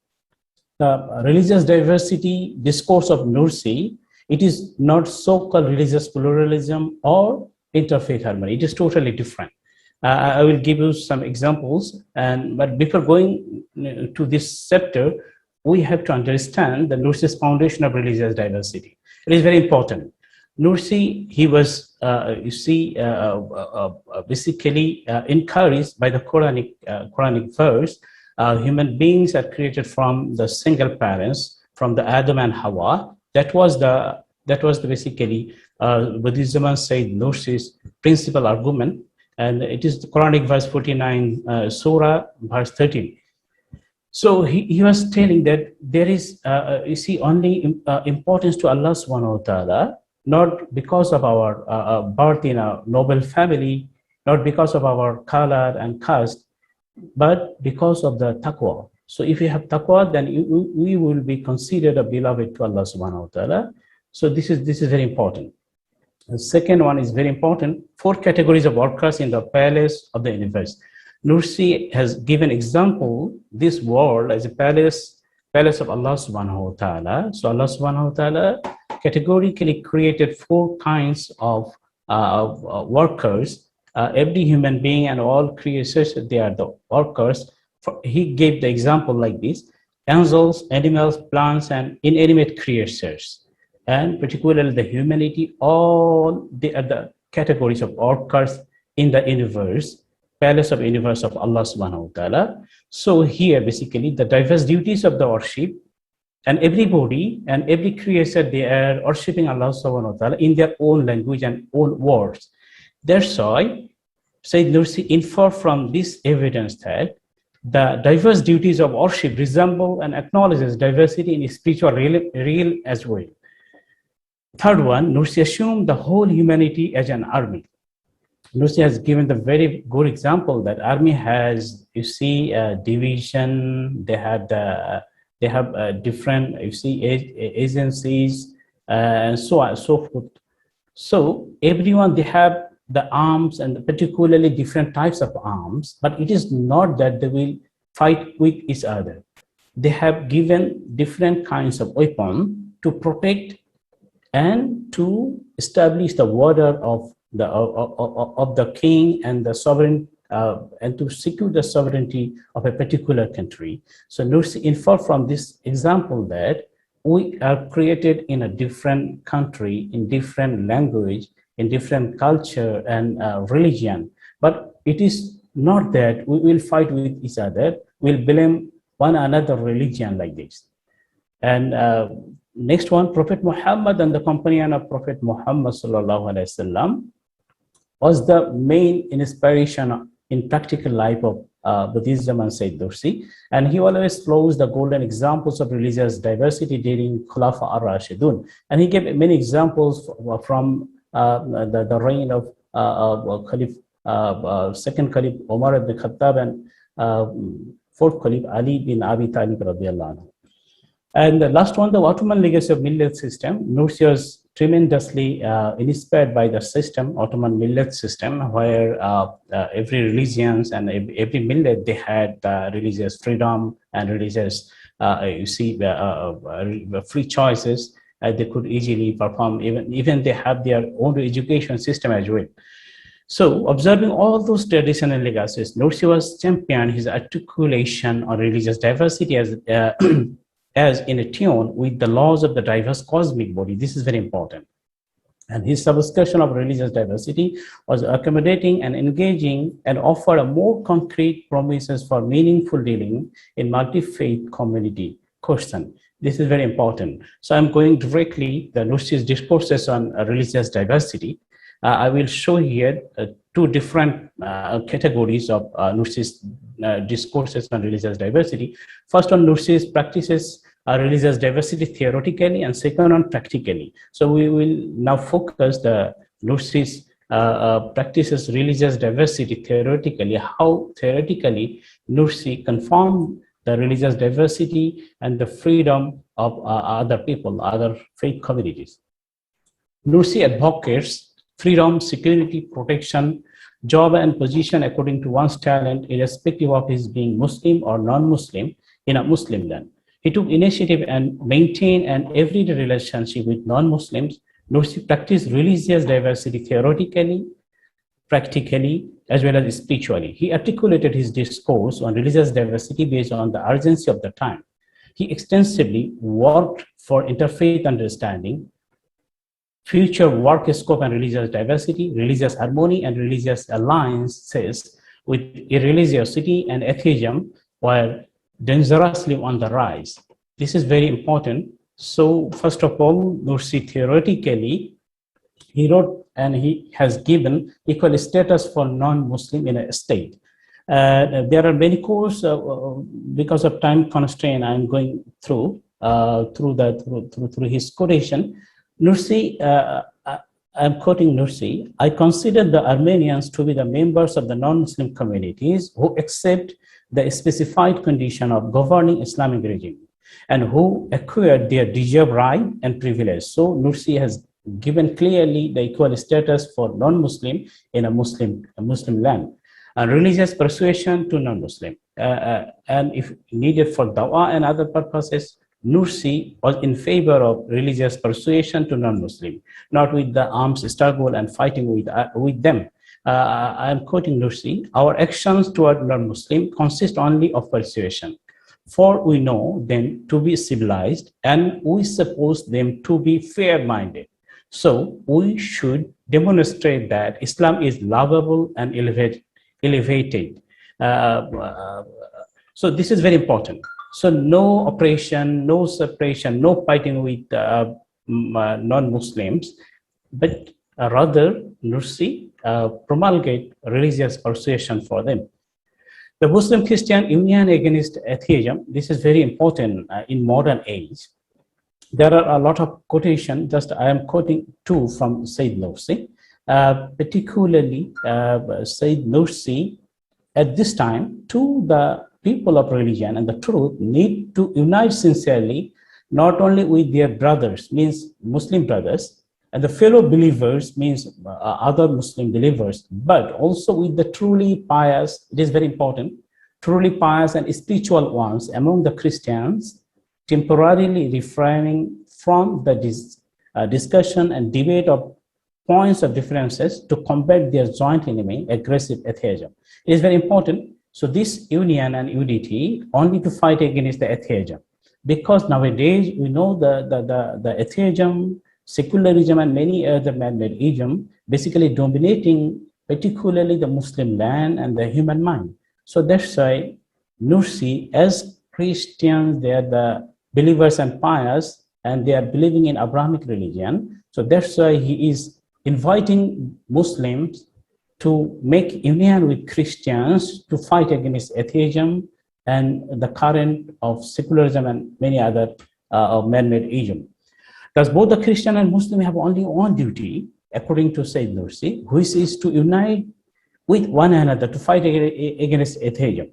The religious diversity discourse of Nursi, it is not so-called religious pluralism or interfaith harmony. It is totally different. I will give you some examples, but before going to this chapter, we have to understand the Nursi's foundation of religious diversity. It is very important. Nursi, he was, basically encouraged by the Quranic verse. Human beings are created from the single parents, from the Adam and Hawa. That was basically Bediuzzaman Said Nursi's principal argument. And it is the Quranic verse 49, Surah, verse 13. So he was telling that there is, you see, only importance to Allah subhanahu wa ta'ala, not because of our birth in a noble family, not because of our color and caste, but because of the taqwa. So if you have taqwa, then we will be considered a beloved to Allah subhanahu wa ta'ala. So this is very important. The second one is very important. 4 categories of workers in the palace of the universe. Nursi has given example this world as a palace of Allah subhanahu wa ta'ala. So Allah subhanahu wa ta'ala categorically created 4 kinds of workers. Every human being and all creatures, they are the workers. He gave the example like this: angels, animals, plants, and inanimate creatures. And particularly the humanity, all they are the categories of workers in the universe, palace of universe of Allah subhanahu wa ta'ala. So here basically the diverse duties of the worship, and everybody and every creature, they are worshipping Allah subhanahu wa ta'ala in their own language and own words. That's why Sayyid Nursi inferred from this evidence that the diverse duties of worship resemble and acknowledges diversity in spiritual real as well. Third one, Nursi assumed the whole humanity as an army. Nursi has given the very good example that army has, you see, division. They have different, you see, agencies and so on and so forth. So everyone, they have the arms and particularly different types of arms, but it is not that they will fight with each other. They have given different kinds of weapons to protect and to establish the order of the king and the sovereign, and to secure the sovereignty of a particular country. So Nursi inferred from this example that we are created in a different country, in different language, in different culture and religion, but it is not that we will fight with each other, we'll blame one another religion like this. And next one, Prophet Muhammad and the companion of Prophet Muhammad sallallahu alaihi wasallam was the main inspiration in practical life of Bediuzzaman Sayyid Nursi, and he always follows the golden examples of religious diversity during Khulafa ar-Rashidun, and he gave many examples from the reign of second Caliph Umar ibn Khattab and fourth Caliph Ali bin Abi Talib radiallahu anhu. And the last one, the Ottoman legacy of millet system. Nursi was tremendously inspired by the system, Ottoman millet system, where every religions and every millet, they had religious freedom and religious, you see, free choices. They could easily perform, even they have their own education system as well. So observing all those traditional legacies, Nursi was champion his articulation on religious diversity as in a tune with the laws of the diverse cosmic body. This is very important. And his subscription of religious diversity was accommodating and engaging and offered a more concrete promises for meaningful dealing in multi-faith community question. This is very important. So I'm going directly the Nursi's discourses on religious diversity. I will show here 2 different categories of Nursi's discourses on religious diversity. First on Nursi's practices religious diversity theoretically, and second on practically. So we will now focus the Nursi's practices religious diversity theoretically, how theoretically Nursi confirmed the religious diversity and the freedom of other people, other faith communities. Nursi advocates freedom, security, protection, job and position according to one's talent, irrespective of his being Muslim or non-Muslim in a Muslim land. He took initiative and maintained an everyday relationship with non-Muslims. Nursi practiced religious diversity theoretically, practically, as well as spiritually. He articulated his discourse on religious diversity based on the urgency of the time. He extensively worked for interfaith understanding, future work scope and religious diversity, religious harmony and religious alliances with irreligiosity and atheism were dangerously on the rise. This is very important. So first of all, Nursi theoretically, he wrote and he has given equal status for non-Muslim in a state. There are many courses because of time constraint. I'm going through his quotation. Nursi, I'm quoting Nursi. I consider the Armenians to be the members of the non-Muslim communities who accept the specified condition of governing Islamic regime and who acquired their deserved right and privilege. So Nursi has given clearly the equal status for non-Muslim in a Muslim land. And religious persuasion to non-Muslim. And if needed for dawah and other purposes, Nursi was in favor of religious persuasion to non-Muslim, not with the arms struggle and fighting with them. I am quoting Nursi, our actions toward non-Muslim consist only of persuasion, for we know them to be civilized and we suppose them to be fair-minded. So we should demonstrate that Islam is lovable and elevated. So this is very important. So no oppression, no separation, no fighting with non-Muslims, but rather Nursi promulgate religious persuasion for them. The Muslim-Christian union against atheism, this is very important in modern age. There are a lot of quotations, just I am quoting two from Sayyid Nursi. Particularly Sayyid Nursi at this time to the people of religion and the truth need to unite sincerely, not only with their brothers, means Muslim brothers, and the fellow believers, means other Muslim believers, but also with the truly pious, it is very important, truly pious and spiritual ones among the Christians, temporarily refraining from the discussion and debate of points of differences to combat their joint enemy, aggressive atheism. It is very important. So this union and unity only to fight against the atheism, because nowadays we know the atheism, secularism, and many other man-made ism basically dominating particularly the Muslim land and the human mind. So that's why Nursi, as Christians, they are the believers and pious, and they are believing in Abrahamic religion. So that's why he is inviting Muslims to make union with Christians to fight against atheism and the current of secularism and many other man-made ism. Thus, both the Christian and Muslim have only one duty, according to Sayyid Nursi, which is to unite with one another to fight against atheism.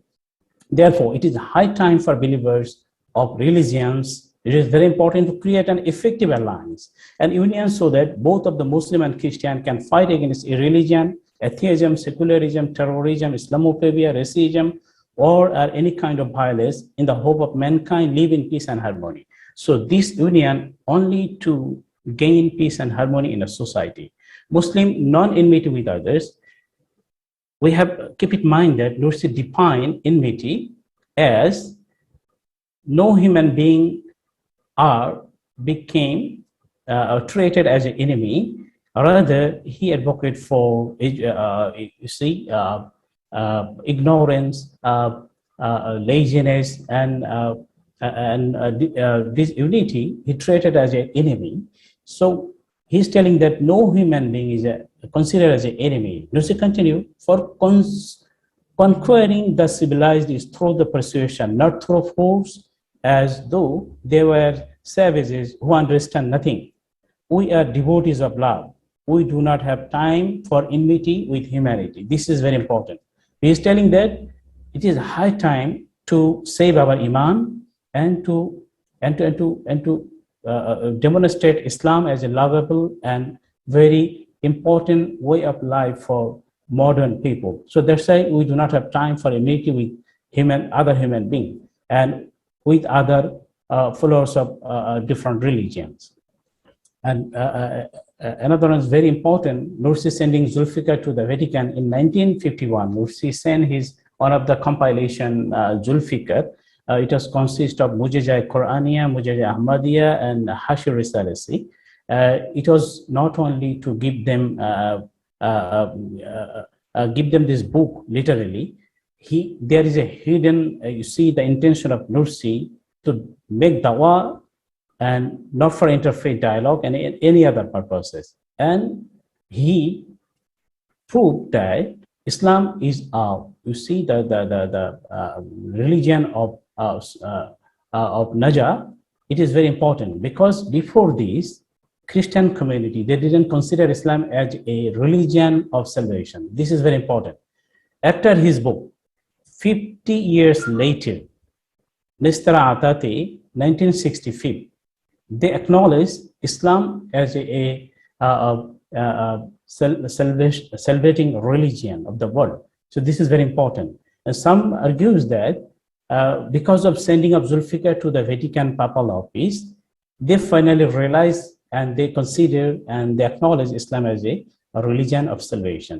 Therefore, it is high time for believers of religions. It is very important to create an effective alliance and union so that both of the Muslim and Christian can fight against irreligion, atheism, secularism, terrorism, Islamophobia, racism, or any kind of violence in the hope of mankind live in peace and harmony. So this union only to gain peace and harmony in a society. Muslim non-enmity with others. We have keep in mind that Nursi defined enmity as no human being became treated as an enemy. Rather, he advocated for ignorance, laziness, and this unity he treated as an enemy. So he's telling that no human being is considered as an enemy. Nursi continue, for conquering the civilized is through the persuasion, not through force, as though they were savages who understand nothing. We are devotees of love. We do not have time for enmity with humanity. This is very important. He is telling that it is high time to save our iman and to demonstrate Islam as a lovable and very important way of life for modern people. So that's why we do not have time for enmity with other human beings and with other followers of different religions. And another one is very important. Nursi sending Zulfikar to the Vatican in 1951. Nursi sent one of the compilation Zulfikar. It was consist of Mujizah Qur'aniya, Mujizah Ahmadiyya, and Hashir Risalasi. It was not only to give them this book literally. There is a hidden, you see the intention of Nursi to make dawah and not for interfaith dialogue and any other purposes. And he proved that Islam is, you see, the religion of Najah. It is very important because before this, Christian community, they didn't consider Islam as a religion of salvation. This is very important. After his book, 50 years later, Nistara Atate, 1965, they acknowledged Islam as a salvating religion of the world. So this is very important. And some argues that because of sending of Zulfikar to the Vatican Papal office, they finally realized and they consider and they acknowledge Islam as a religion of salvation.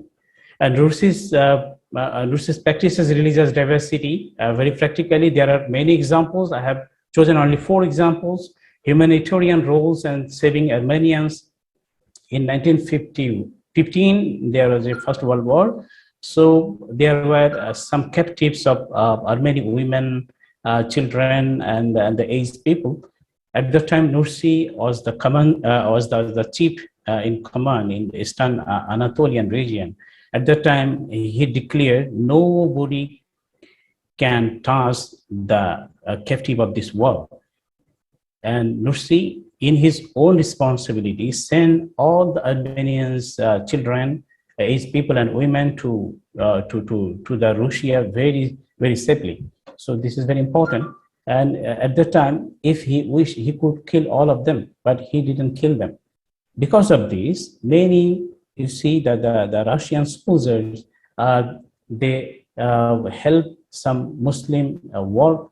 And Nursi's practices religious diversity very practically. There are many examples. I have chosen only 4 examples. Humanitarian roles and saving Armenians. In 1915, there was a First World War. So there were some captives of Armenian women, children, and the aged people. At the time, Nursi was the chief in command in the Eastern Anatolian region. At that time, he declared nobody can touch the captive of this world. And Nursi, in his own responsibility, sent all the Armenians, children, aged people, and women to the Russia very, very safely. So this is very important. And at the time, if he wished, he could kill all of them, but he didn't kill them. Because of this, many, you see that the Russian soldiers, they help some Muslim war,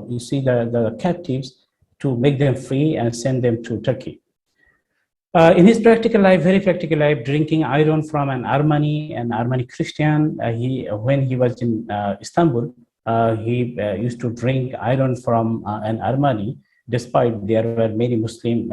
you see the captives, to make them free and send them to Turkey. In his practical life, very practical life, drinking iron from an Armenian Christian, when he was in Istanbul, he used to drink iron from an Armenian, despite there were many Muslim,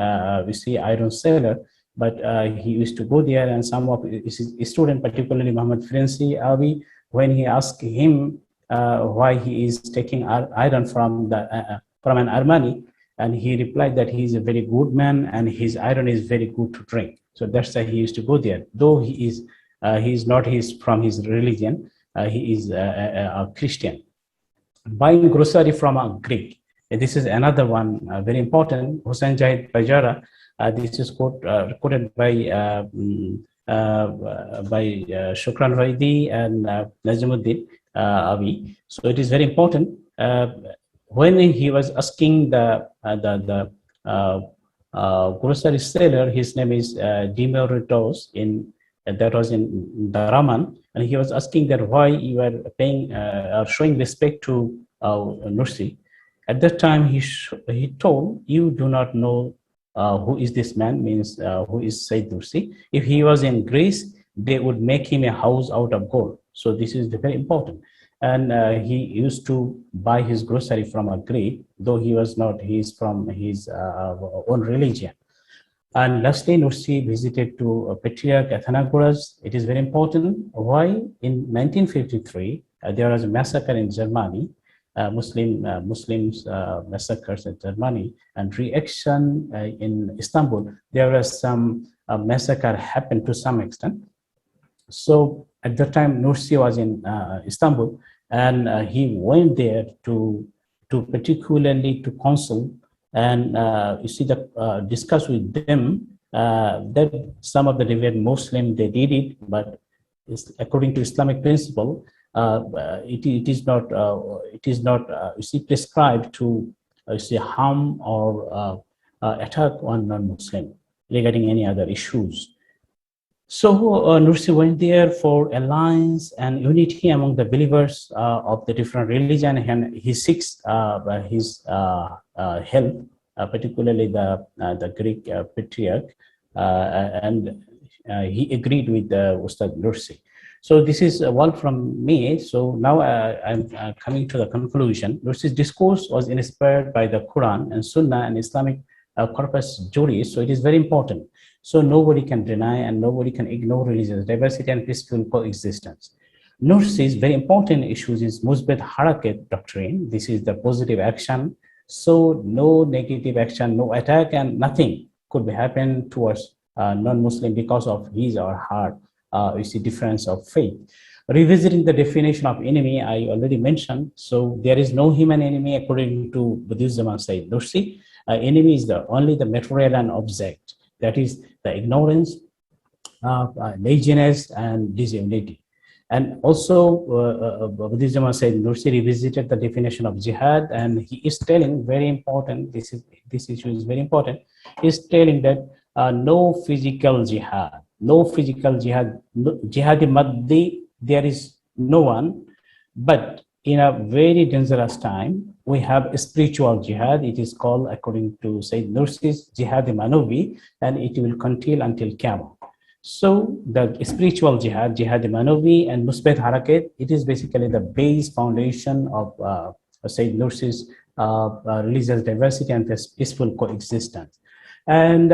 we see, iron seller, but he used to go there, and some of his students, particularly Muhammad Frenzy Avi, when he asked him why he is taking iron from an Armenian, and he replied that he is a very good man and his iron is very good to drink. So that's why he used to go there. Though he is not from his religion, he is a Christian. Buying grocery from a Greek. This is another one very important. Hossein Jahid Bajara. This is quoted by Shukran Vaidi and Najimuddin Avi. So it is very important. When he was asking the grocery seller, his name is Dimeritos, that was in Daraman, and he was asking that why you are paying or showing respect to Nursi. At that time, he told, you do not know who is this man, means who is Sayyid Nursi. If he was in Greece, they would make him a house out of gold. So this is very important. And he used to buy his grocery from a Greek, though he was not, he is from his own religion. And lastly, Nursi visited to Patriarch Athanagoras. It is very important. Why? In 1953, there was a massacre in Germany, Muslims massacres in Germany, and reaction in Istanbul. There was some massacre happened to some extent. So at that time, Nursi was in Istanbul, and he went there to particularly to counsel and you see discuss with them that some of the devout Muslim, they did it, but according to Islamic principle, it is not you see prescribed to you see harm or attack on non-Muslim regarding any other issues. So Nursi went there for alliance and unity among the believers of the different religion, and he seeks his help, particularly the Greek patriarch, and he agreed with Ustad Nursi. So this is all from me. So now I'm coming to the conclusion. Nursi's discourse was inspired by the Quran and Sunnah and Islamic corpus juris. So it is very important. So nobody can deny and nobody can ignore religious diversity and peaceful coexistence. Nursi's very important issues is Musbet Harakat doctrine. This is the positive action. So no negative action, no attack, and nothing could be happen towards non-Muslim because of his or her you see, difference of faith. Revisiting the definition of enemy, I already mentioned. So there is no human enemy according to Bediuzzaman Said Nursi. Enemy is only the material and object. That is the ignorance, laziness, and disunity. And also, Bediuzzaman Said Nursi revisited the definition of jihad, and he is telling, very important, this issue is very important, he is telling that no physical jihad, jihadi maddi, there is no one, but in a very dangerous time, we have a spiritual jihad. It is called, according to Said Nursi's, jihad manawi, and it will continue until Qiyamah. So the spiritual jihad, jihad manawi and musbet harakat, it is basically the base foundation of Said Nursi's religious diversity and peaceful coexistence. And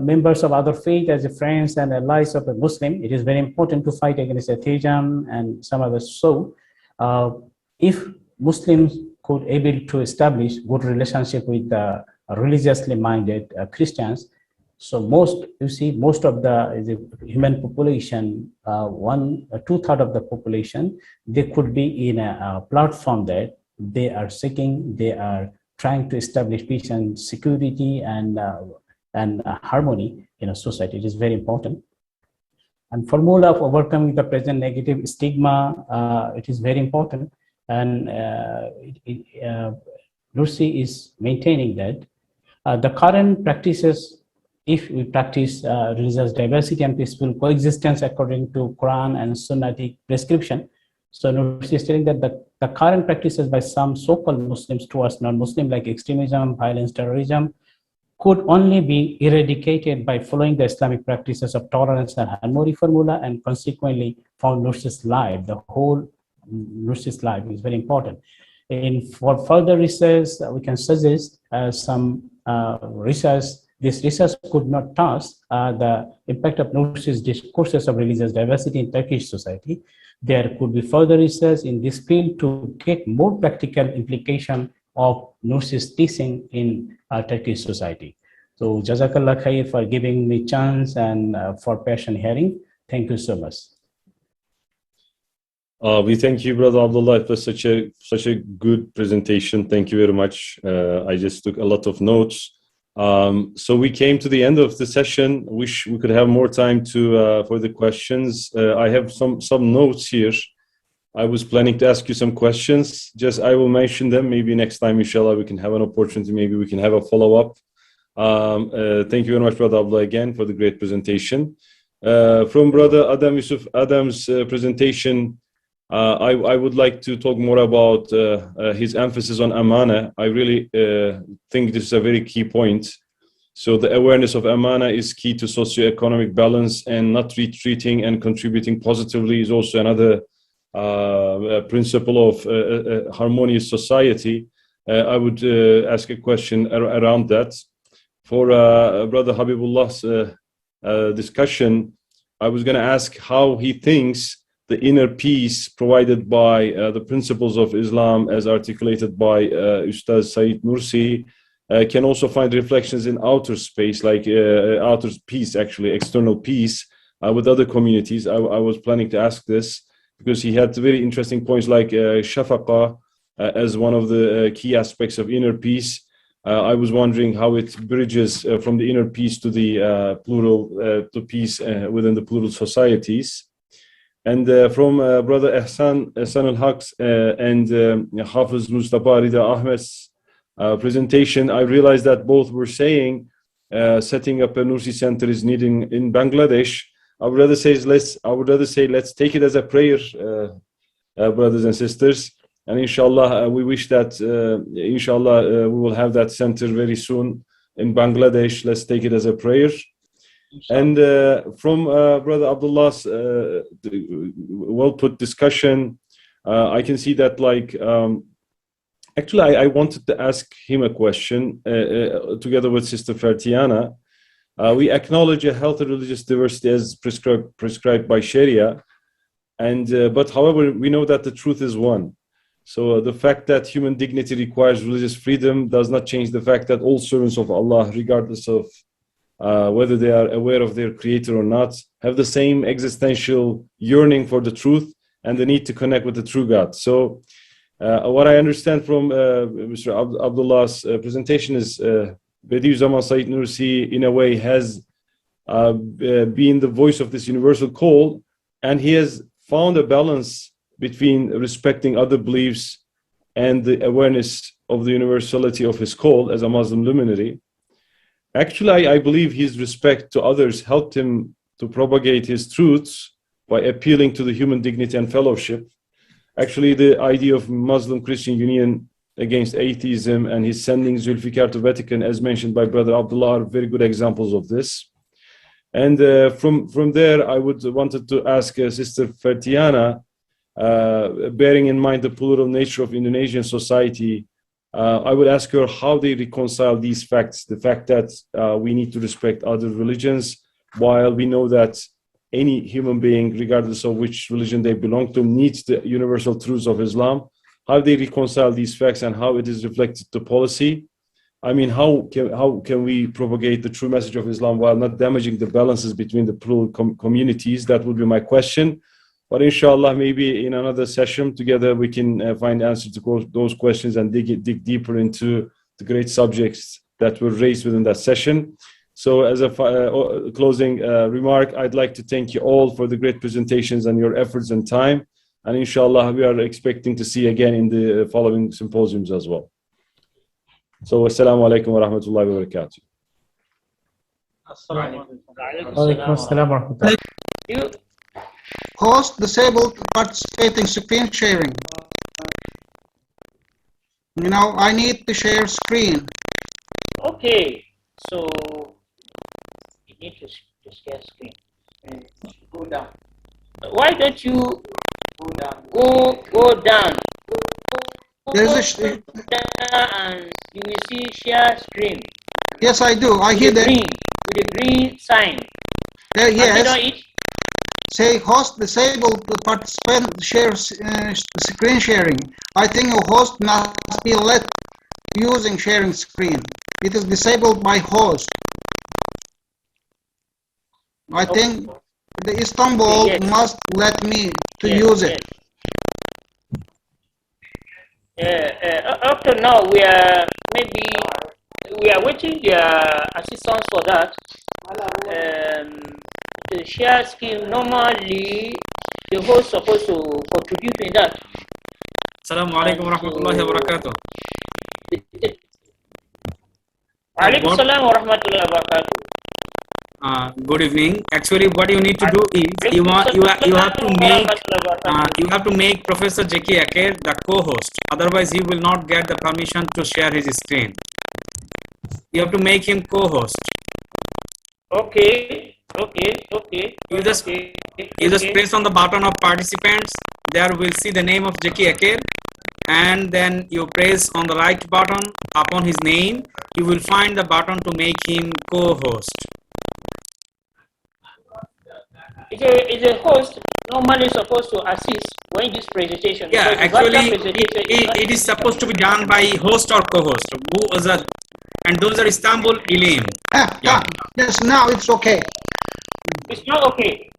members of other faith as friends and allies of a Muslim, it is very important to fight against atheism and some others. So if Muslims could able to establish good relationship with religiously minded Christians, so most of the human population, 2/3 of the population, they could be in a platform that they are seeking, they are trying to establish peace and security and harmony in a society. It is very important. And formula of overcoming the present negative stigma, it is very important. And Nursi is maintaining that the current practices, if we practice religious diversity and peaceful coexistence according to Quran and Sunnatic prescription, so Nursi is telling that the current practices by some so-called Muslims towards non-Muslim, like extremism, violence, terrorism, could only be eradicated by following the Islamic practices of tolerance and harmony formula, and consequently found Nursi's life, the whole Nursi's life is very important. For further research, we can suggest some research. This research could not touch the impact of Nursi's discourses of religious diversity in Turkish society. There could be further research in this field to get more practical implication of Nursi's teaching in Turkish society. So Jazakallah khair for giving me chance and for patient hearing. Thank you so much. We thank you, Brother Abdullah, for such a good presentation. Thank you very much. I just took a lot of notes. So we came to the end of the session. Wish we could have more time for the questions. I have some notes here. I was planning to ask you some questions. Just I will mention them. Maybe next time, inshallah, we can have an opportunity. Maybe we can have a follow-up. Thank you very much, Brother Abdullah, again for the great presentation. From Brother Adam Yusuf Adam's presentation, I would like to talk more about his emphasis on amana. I really think this is a very key point. So the awareness of amana is key to socioeconomic balance, and not retreating and contributing positively is also another principle of harmonious society. I would ask a question around that. For Brother Habibullah's discussion, I was going to ask how he thinks the inner peace provided by the principles of Islam as articulated by Ustaz Said Nursi can also find reflections in outer space, like outer peace, actually, external peace with other communities. I was planning to ask this because he had very interesting points like shafaqa as one of the key aspects of inner peace. I was wondering how it bridges from the inner peace to the plural, to peace within the plural societies. And from Brother Ehsan al-Haq's and Hafiz Mustafa Rida Ahmed's presentation, I realized that both were saying setting up a Nursi center is needed in Bangladesh. I would rather say let's take it as a prayer, brothers and sisters. And inshallah, we wish that inshallah we will have that center very soon in Bangladesh. Let's take it as a prayer. And from Brother Abdullah's well-put discussion, I can see that, like, actually, I wanted to ask him a question together with Sister Fertiana. We acknowledge a healthy religious diversity as prescribed by Sharia, and but however, we know that the truth is one. So the fact that human dignity requires religious freedom does not change the fact that all servants of Allah, regardless of whether they are aware of their creator or not, have the same existential yearning for the truth and the need to connect with the true God. So what I understand from Mr. Abdullah's presentation is Bediuzzaman Said Nursi, in a way, has been the voice of this universal call, and he has found a balance between respecting other beliefs and the awareness of the universality of his call as a Muslim luminary. Actually, I believe his respect to others helped him to propagate his truths by appealing to the human dignity and fellowship. Actually, the idea of Muslim-Christian union against atheism and his sending Zulfikar to Vatican, as mentioned by Brother Abdullah, are very good examples of this. And from there, I wanted to ask Sister Fertiana, bearing in mind the plural nature of Indonesian society, I would ask her how they reconcile these facts, the fact that we need to respect other religions, while we know that any human being, regardless of which religion they belong to, needs the universal truths of Islam. How they reconcile these facts and how it is reflected to policy. I mean, how can we propagate the true message of Islam while not damaging the balances between the plural communities? That would be my question. But inshallah, maybe in another session together, we can find answers to those questions and dig deeper into the great subjects that were raised within that session. So as a closing remark, I'd like to thank you all for the great presentations and your efforts and time. And inshallah, we are expecting to see again in the following symposiums as well. So, assalamu alaikum wa rahmatullahi wa barakatuh. Host disabled participating screen sharing. You know, I need to share screen. Okay, so you need to share screen. Go down. Why don't you go down? Go down. There's and you will see share screen. Yes, I do. I hear that. With the green sign. Yes. Say host disabled participant shares screen sharing. I think a host must be let using sharing screen. It is disabled by host. I think the Istanbul must let me to use it. Up to now, we are waiting their assistance for that. The share scheme, normally the host supposed to contribute in that. Assalamu alaikum wa rahmatullahi wa barakatuh. Alaikum salam wa rahmatullahi wa barakatuh. Good evening. Actually, what you need to do is you have to make Professor J.K. Aker the co-host. Otherwise, he will not get the permission to share his screen. You have to make him co-host. Okay. You just press on the button of participants. There will see the name of J.K. Aker, and then you press on the right button upon his name. You will find the button to make him co-host. Is a host normally supposed to assist when this presentation? Yeah, actually, it is supposed to be done by host or co-host. And those are Istanbul, İlim. Yes, now it's okay. It's not okay.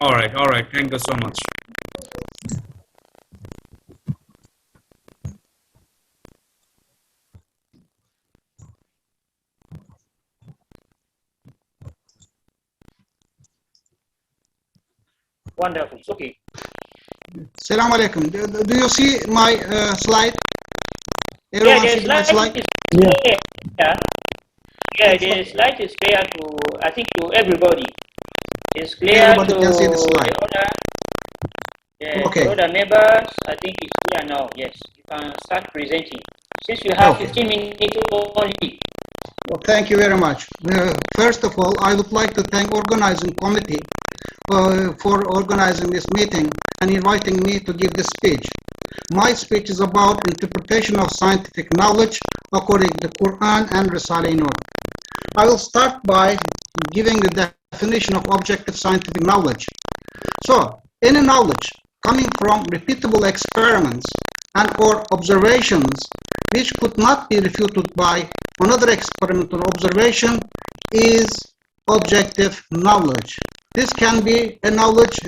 All right. Thank you so much. Wonderful. It's okay. Assalamu alaikum. Do you see my slide? Yeah, the slide is clear. Yeah, the slide is clear to, I think, to everybody. It's clear everybody to can see the slide. The other members. I think it's clear now. Yes, you can start presenting. Since you have 15 minutes only. Well, thank you very much. First of all, I would like to thank organizing committee for organizing this meeting and inviting me to give this speech. My speech is about interpretation of scientific knowledge according to Quran and Risale-i-Nur. I will start by giving the definition of objective scientific knowledge. So, any knowledge coming from repeatable experiments and or observations which could not be refuted by another experimental observation is objective knowledge. This can be a knowledge,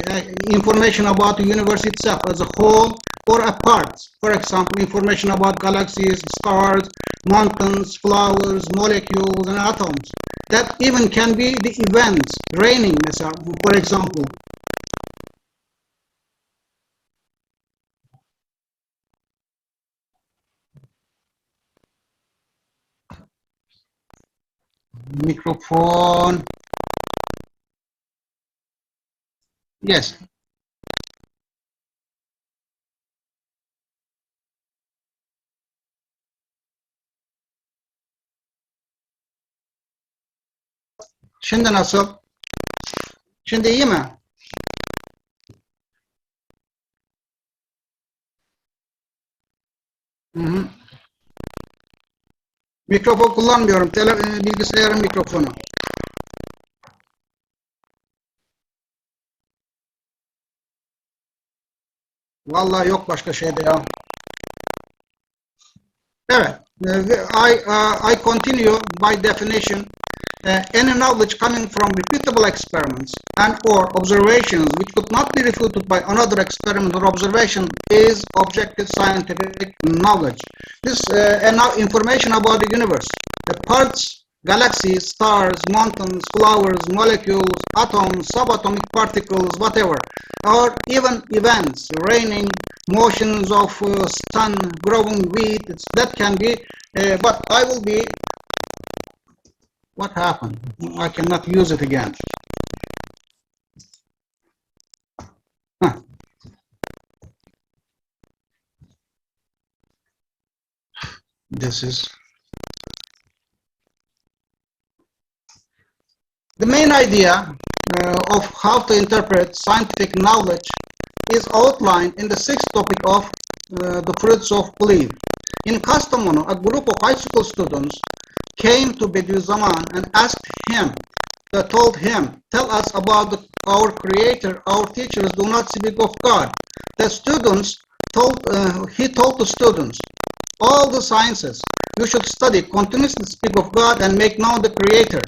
information about the universe itself as a whole or a part. For example, information about galaxies, stars, mountains, flowers, molecules, and atoms. That even can be the events, raining, for example. Microphone. Yes. Şimdi nasıl? Şimdi iyi mi? Hı-hı. Mikrofon kullanmıyorum. Bilgisayarın mikrofonu. Vallahi yok başka şeyde ya. Evet. I continue by definition. Any knowledge coming from repeatable experiments and or observations which could not be refuted by another experiment or observation is objective scientific knowledge. This information about the universe, the parts, galaxies, stars, mountains, flowers, molecules, atoms, subatomic particles, whatever, or even events, raining, motions of sun, growing wheat, that can be, but I will be. What happened? I cannot use it again. Huh. This is the main idea of how to interpret scientific knowledge is outlined in the sixth topic of the fruits of belief. In Kastamonu, a group of high school students came to Bediuzzaman and asked him, told him, tell us about our Creator. Our teachers do not speak of God. The students he told the students, all the sciences you should study continuously speak of God and make known the Creator,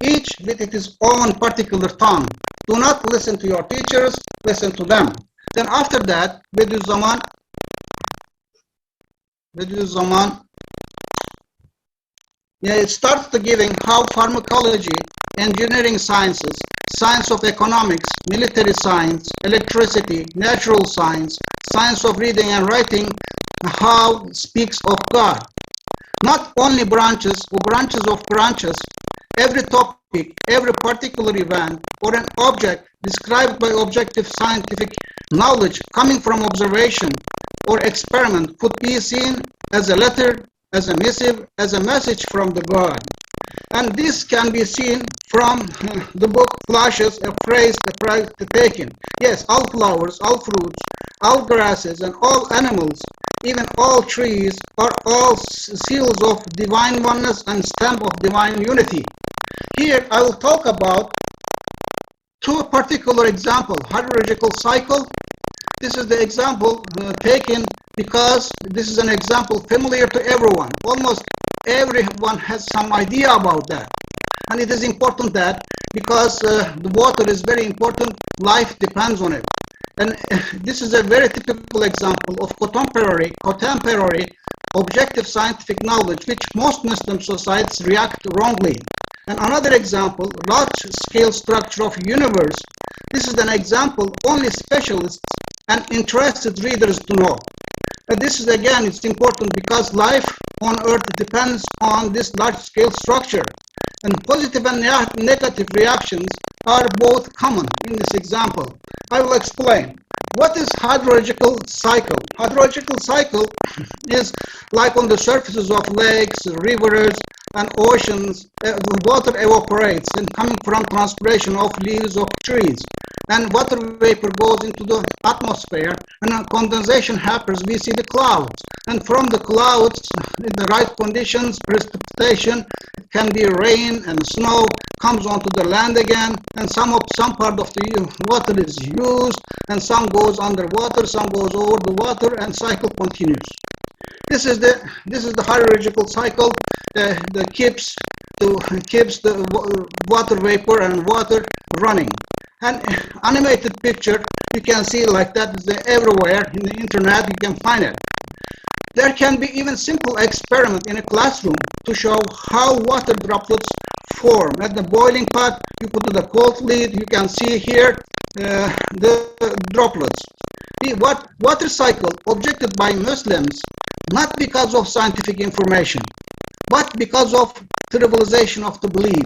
each with its own particular tongue. Do not listen to your teachers, listen to them. Then after that, Bediuzzaman it starts giving how pharmacology, engineering sciences, science of economics, military science, electricity, natural science, science of reading and writing, how speaks of God. Not only branches or branches of branches, every topic, every particular event or an object described by objective scientific knowledge coming from observation or experiment could be seen as a letter, as a missive, as a message from the God. And this can be seen from the book flashes a phrase taken. Yes, all flowers, all fruits, all grasses, and all animals, even all trees, are all seals of divine oneness and stamp of divine unity. Here I will talk about two particular examples, hydrological cycle. This is the example taken because this is an example familiar to everyone. Almost everyone has some idea about that. And it is important that because the water is very important, life depends on it. And this is a very typical example of contemporary objective scientific knowledge, which most Muslim societies react wrongly. And another example, large-scale structure of universe. This is an example only specialists and interested readers to know. And this is again, it's important because life on Earth depends on this large-scale structure. And positive and negative reactions are both common in this example. I will explain. What is hydrological cycle? Hydrological cycle is like on the surfaces of lakes, rivers, and oceans, the water evaporates and coming from transpiration of leaves of trees. And water vapor goes into the atmosphere, and condensation happens, we see the clouds. And from the clouds, in the right conditions, precipitation, it can be rain and snow, comes onto the land again, and some part of the water is used, and some goes underwater, some goes over the water, and cycle continues. This is the hierarchical cycle that keeps the water vapor and water running. An animated picture you can see like that is everywhere in the internet. You can find it. There can be even simple experiment in a classroom to show how water droplets form. At the boiling pot, you put the cold lid. You can see here the droplets. What water cycle objected by Muslims, not because of scientific information, but because of trivialization of the belief.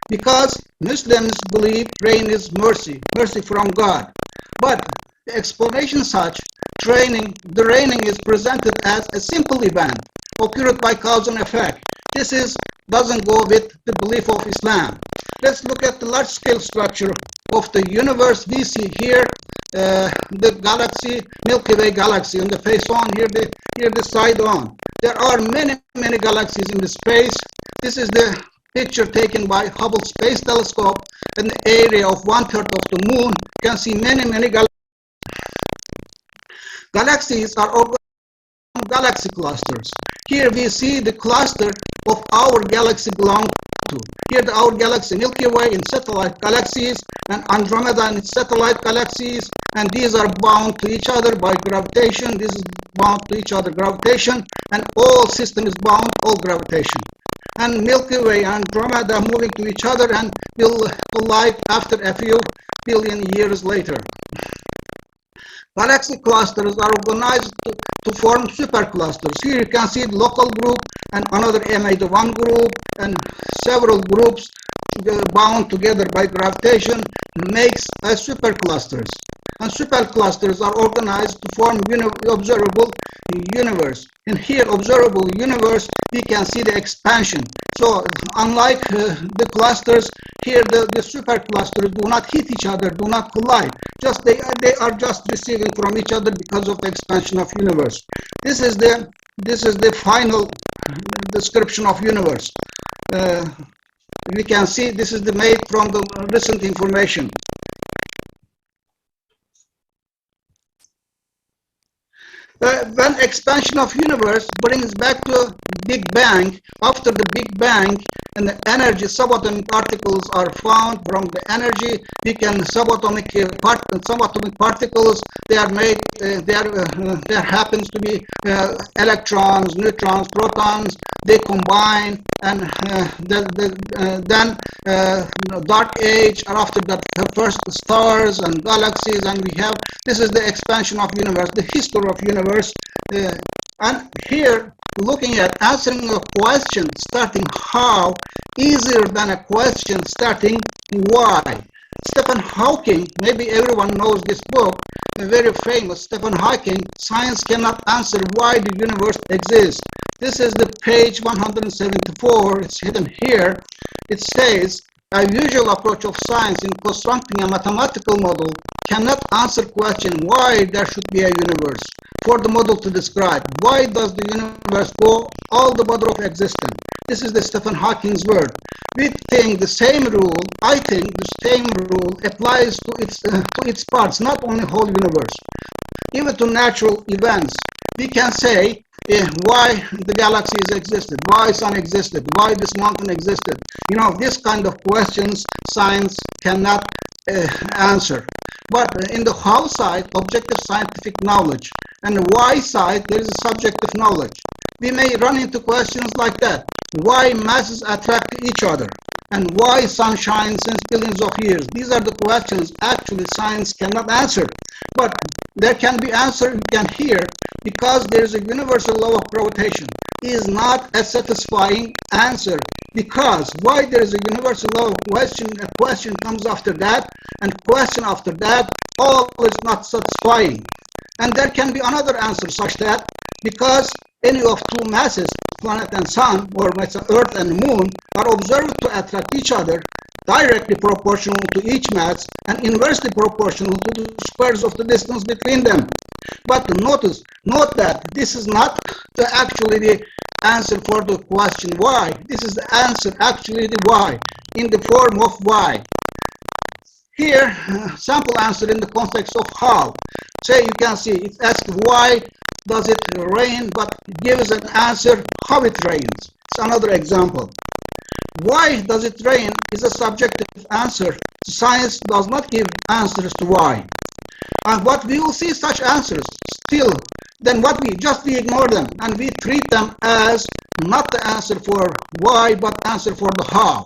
Because Muslims believe rain is mercy from God. But the explanation such, the raining is presented as a simple event occurred by cause and effect. This doesn't go with the belief of Islam. Let's look at the large-scale structure of the universe. We see here the galaxy, Milky Way galaxy, on the face on, here the side on. There are many galaxies in the space. This is the picture taken by Hubble Space Telescope in the area of 1/3 of the moon. You can see many galaxies. Galaxies are galaxy clusters. Here we see the cluster of our galaxy belong to. Here our galaxy Milky Way in satellite galaxies, and Andromeda in satellite galaxies, and these are bound to each other by gravitation. This is bound to each other gravitation, and all system is bound, all gravitation. And Milky Way and Andromeda moving to each other and will collide after a few billion years later. Galaxy clusters are organized to form superclusters. Here you can see the local group and another M81 group, and several groups bound together by gravitation makes a superclusters. And superclusters are organized to form observable universe. In here, observable universe, we can see the expansion. So unlike the clusters, here the superclusters do not hit each other, do not collide. Just they are just receiving from each other because of the expansion of universe. This is the final description of universe. We can see this is made from the recent information. When expansion of universe brings back to Big Bang, after the Big Bang and the energy subatomic particles are found from the energy, we can subatomic particles, they are made, there happens to be electrons, neutrons, protons, they combine, and then dark age, or after that first stars and galaxies, and we have, this is the expansion of universe, the history of universe. And here, looking at answering a question starting how, easier than a question starting why. Stephen Hawking, maybe everyone knows this book, very famous, Stephen Hawking, Science Cannot Answer Why the Universe Exists. This is the page 174, it's hidden here. It says, a usual approach of science in constructing a mathematical model cannot answer question why there should be a universe. For the model to describe why does the universe go all the order of existence. This is the Stephen Hawking's word. We think the same rule, I think the same rule applies to its parts, not only whole universe. Even to natural events, we can say why the galaxies existed, why sun existed, why this mountain existed. You know, this kind of questions science cannot answer. But in the how side, objective scientific knowledge, and the why side, there is a subjective knowledge. We may run into questions like that. Why masses attract each other? And why sun shines since billions of years? These are the questions actually science cannot answer. But there can be answer you can hear, because there is a universal law of gravitation. It is not a satisfying answer, because why there is a universal law of question, a question comes after that, and question after that, all is not satisfying. And there can be another answer such that, because any of two masses, planet and sun, or Earth and moon, are observed to attract each other, directly proportional to each mass and inversely proportional to the squares of the distance between them. But note that this is not actually the answer for the question why. This is the answer actually the why, in the form of why. Here, sample answer in the context of how. Say you can see it asks why does it rain, but gives an answer how it rains. It's another example. Why does it rain is a subjective answer. Science does not give answers to why. And what we will see such answers still, then what we ignore them and we treat them as not the answer for why, but answer for the how.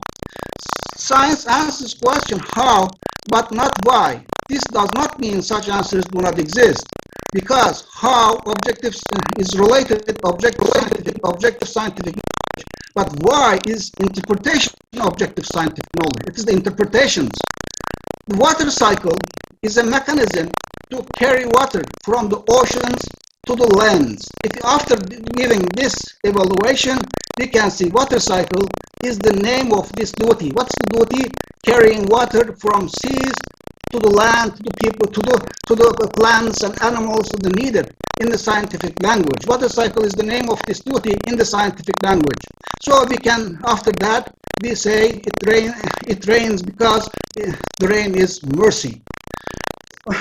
Science answers question how, but not why. This does not mean such answers do not exist, because how objective is related to objective scientific knowledge, but why is interpretation of objective scientific knowledge. It is the interpretations. The water cycle is a mechanism to carry water from the oceans to the lands. If after giving this evaluation, we can see water cycle is the name of this duty. What's the duty? Carrying water from seas to the land, to the people, to the plants and animals to the needed in the scientific language. Water cycle is the name of this duty in the scientific language. So we can, after that, we say it rains because the rain is mercy.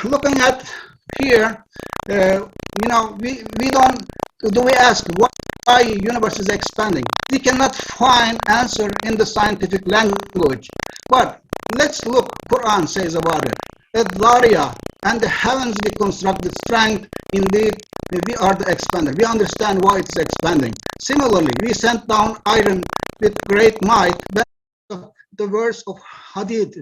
Looking at here, we ask why universe is expanding? We cannot find answer in the scientific language. But let's look, Quran says about it. At Daria and the heavens we constructed strength, indeed we are the expander. We understand why it's expanding. Similarly, we sent down iron with great might. The verse of Hadid,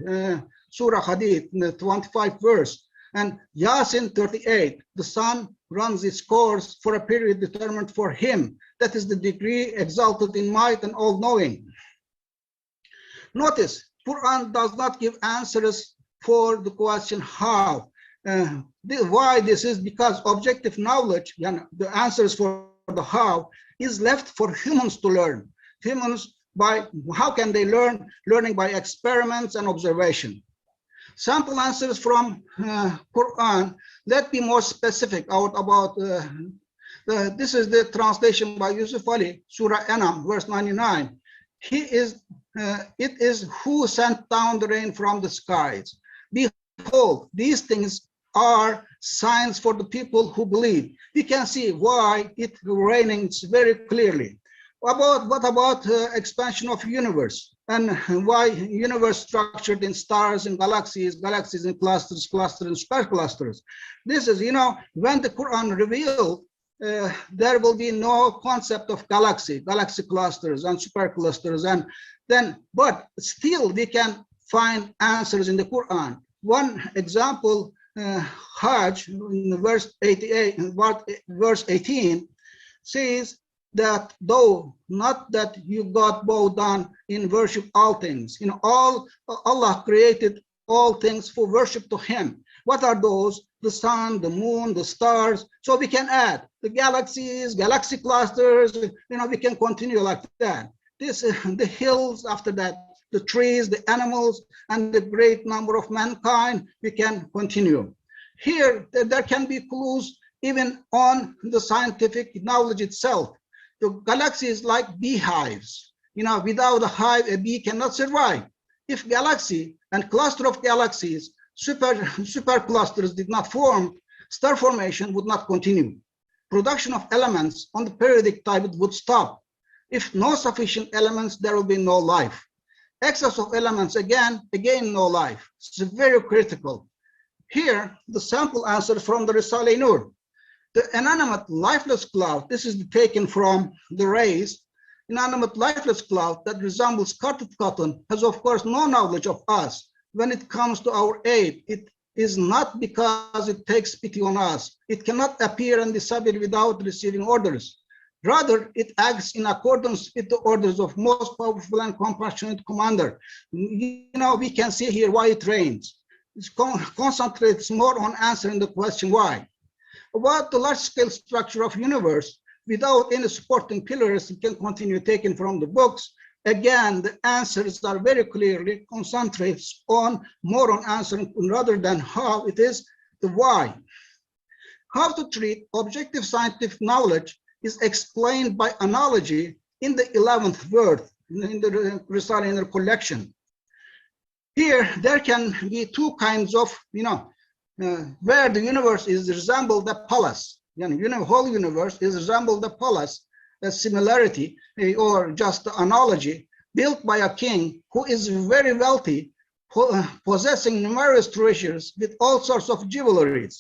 Surah Hadid, the 25th verse. And Yasin 38, the sun runs its course for a period determined for him. That is the degree exalted in might and all-knowing. Notice, Quran does not give answers for the question how. Why this is because objective knowledge, the answers for the how, is left for humans to learn. Humans, how can they learn? Learning by experiments and observation. Sample answers from Quran. Let's be more specific about this is the translation by Yusuf Ali, Surah Anam, verse 99. It is who sent down the rain from the skies. Behold, these things are signs for the people who believe. We can see why it rains very clearly. What about expansion of universe and why universe structured in stars and galaxies in clusters and superclusters? This is, when the Quran revealed there will be no concept of galaxy clusters and superclusters, but still we can find answers in the Quran. One example, Hajj, in verse 18, says that though not that you got bow down in worship all things, Allah created all things for worship to Him. What are those? The sun, the moon, the stars. So we can add the galaxies, galaxy clusters. We can continue like that. The hills. After that, the trees, the animals, and the great number of mankind. We can continue. Here, there can be clues even on the scientific knowledge itself. The galaxy is like beehives. Without a hive, a bee cannot survive. If galaxy and cluster of galaxies, super clusters did not form, star formation would not continue. Production of elements on the periodic table would stop. If no sufficient elements, there will be no life. Excess of elements, again, no life. It's very critical. Here, the sample answer from the Risale Nur. The inanimate lifeless cloud, this is taken from the rays, inanimate lifeless cloud that resembles carded cotton has of course no knowledge of us. When it comes to our aid, it is not because it takes pity on us. It cannot appear and disappear without receiving orders. Rather, it acts in accordance with the orders of most powerful and compassionate commander. We can see here why it rains. It concentrates more on answering the question why. About the large-scale structure of universe, without any supporting pillars, it can continue taken from the books. Again, the answers are very clearly concentrates on more on answering rather than how it is the why. How to treat objective scientific knowledge is explained by analogy in the 11th verse in the Risale collection. Here, there can be two kinds of, where the universe is resembled the palace. Whole universe is resembled the palace, a similarity or just analogy built by a king who is very wealthy, possessing numerous treasures with all sorts of jewelries.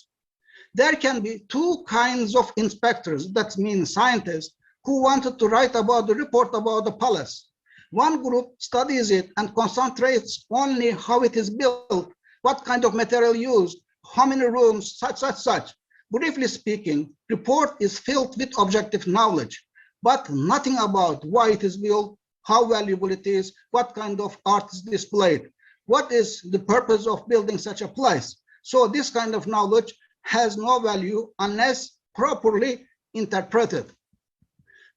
There can be two kinds of inspectors, that means scientists, who wanted to write about the report about the palace. One group studies it and concentrates only how it is built, what kind of material used, how many rooms, such. Briefly speaking, report is filled with objective knowledge, but nothing about why it is built, how valuable it is, what kind of art is displayed, what is the purpose of building such a place. So this kind of knowledge has no value unless properly interpreted.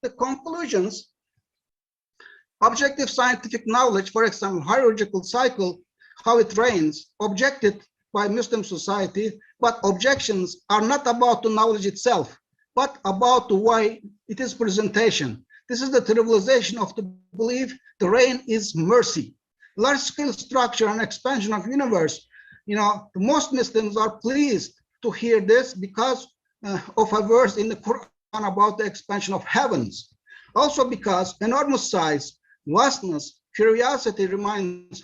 The conclusions, objective scientific knowledge, for example, hierarchical cycle, how it reigns, objected by Muslim society, but objections are not about the knowledge itself, but about the why it is presentation. This is the trivialization of the belief the reign is mercy. Large-scale structure and expansion of universe, most Muslims are pleased to hear this because of a verse in the Quran about the expansion of heavens. Also because enormous size, vastness, curiosity reminds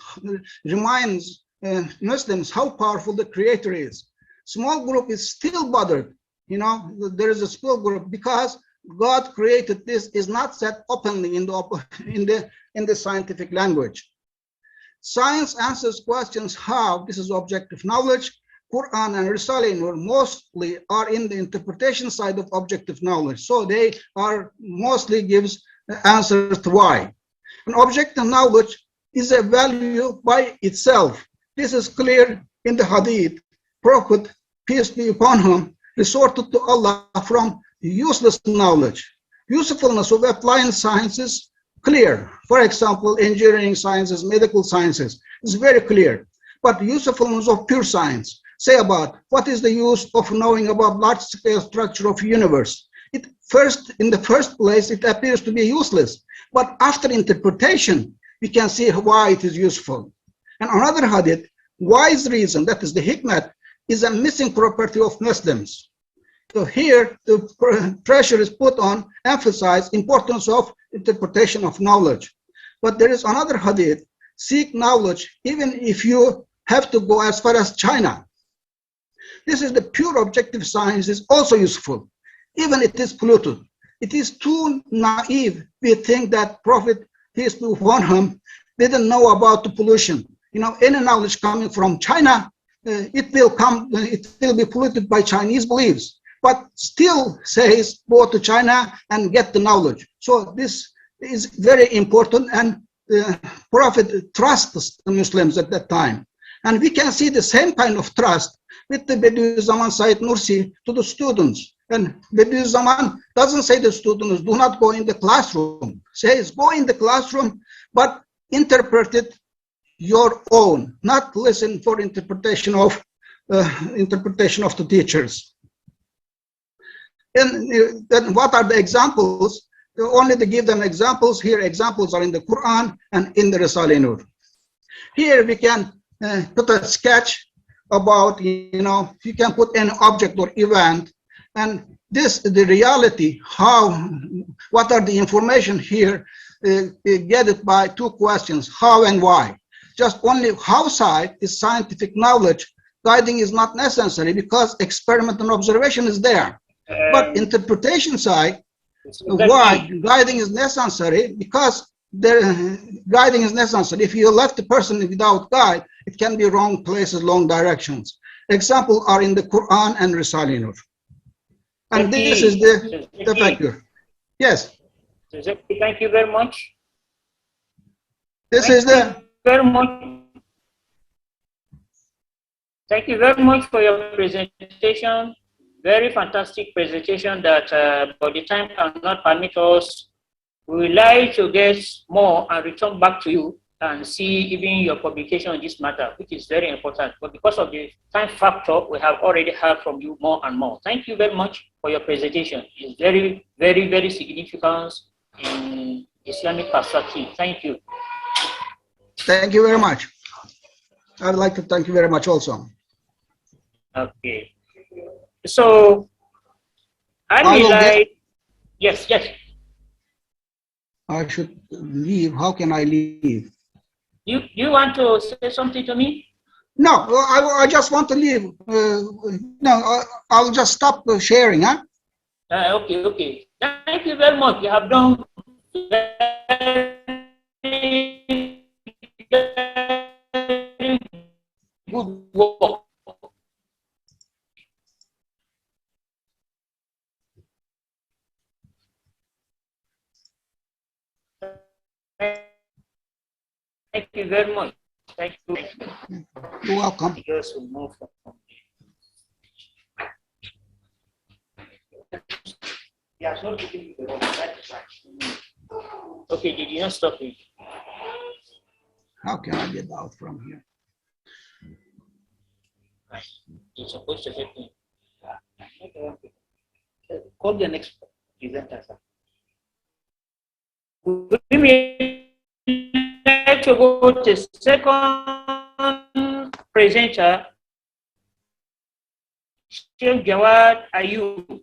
Muslims how powerful the Creator is. Small group is still bothered. There is a small group because God created this is not said openly in the scientific language. Science answers questions how, this is objective knowledge. Quran and Risale-i-Nur mostly are in the interpretation side of objective knowledge. So they are mostly gives answers to why. And objective knowledge is a value by itself. This is clear in the Hadith. Prophet, peace be upon him, resorted to Allah from useless knowledge. Usefulness of applying sciences clear. For example, engineering sciences, medical sciences is very clear. But usefulness of pure science, say about what is the use of knowing about large-scale structure of universe. In the first place, it appears to be useless. But after interpretation, we can see why it is useful. And another hadith, wise reason, that is the hikmat, is a missing property of Muslims. So here, the pressure is put on emphasize importance of interpretation of knowledge. But there is another hadith, seek knowledge even if you have to go as far as China. This is the pure objective science is also useful, even it is polluted. It is too naive. We think that Prophet, peace be upon him, didn't know about the pollution. Any knowledge coming from China, it will be polluted by Chinese beliefs. But still says, go to China and get the knowledge. So this is very important, and the Prophet trusts the Muslims at that time. And we can see the same kind of trust with the Bediuzzaman Said Nursi to the students. And Bediuzzaman doesn't say the students do not go in the classroom. Says go in the classroom, but interpret it your own, not listen for interpretation of the teachers. And then what are the examples? Only to give them examples. Here examples are in the Quran and in the Risale-i-Nur. Here we can put a sketch about, you can put an object or event, and this the reality, what are the information here, get it by two questions, how and why. Just only how side is scientific knowledge, guiding is not necessary because experiment and observation is there. But interpretation side, why guiding is necessary because guiding is necessary. If you left the person without guide, it can be wrong places, long directions. Examples are in the Quran and Risale-i-Nur. And this is the factor. Yes. Thank you very much. This is the very much. Thank you very much for your presentation. Very fantastic presentation that but the time cannot permit us. We would like to get more and return back to you and see even your publication on this matter, which is very important. But because of the time factor, we have already heard from you more and more. Thank you very much for your presentation. It's very, very, very significant in Islamic perspective. Thank you. Thank you very much. I'd like to thank you very much also. Okay. So, I will like, yes. I should leave. How can I leave? You want to say something to me? No, I just want to leave. No, I'll just stop sharing, huh? Okay. Thank you very much. You have done very good work. Thank you very much. Thank you. You're welcome. Yes, we move on. Okay, did you not stop me? How can I get out from here? You're supposed to help me. Call the next presenter. Would we like to go to the second presenter? Sheikh Jawad Ayub.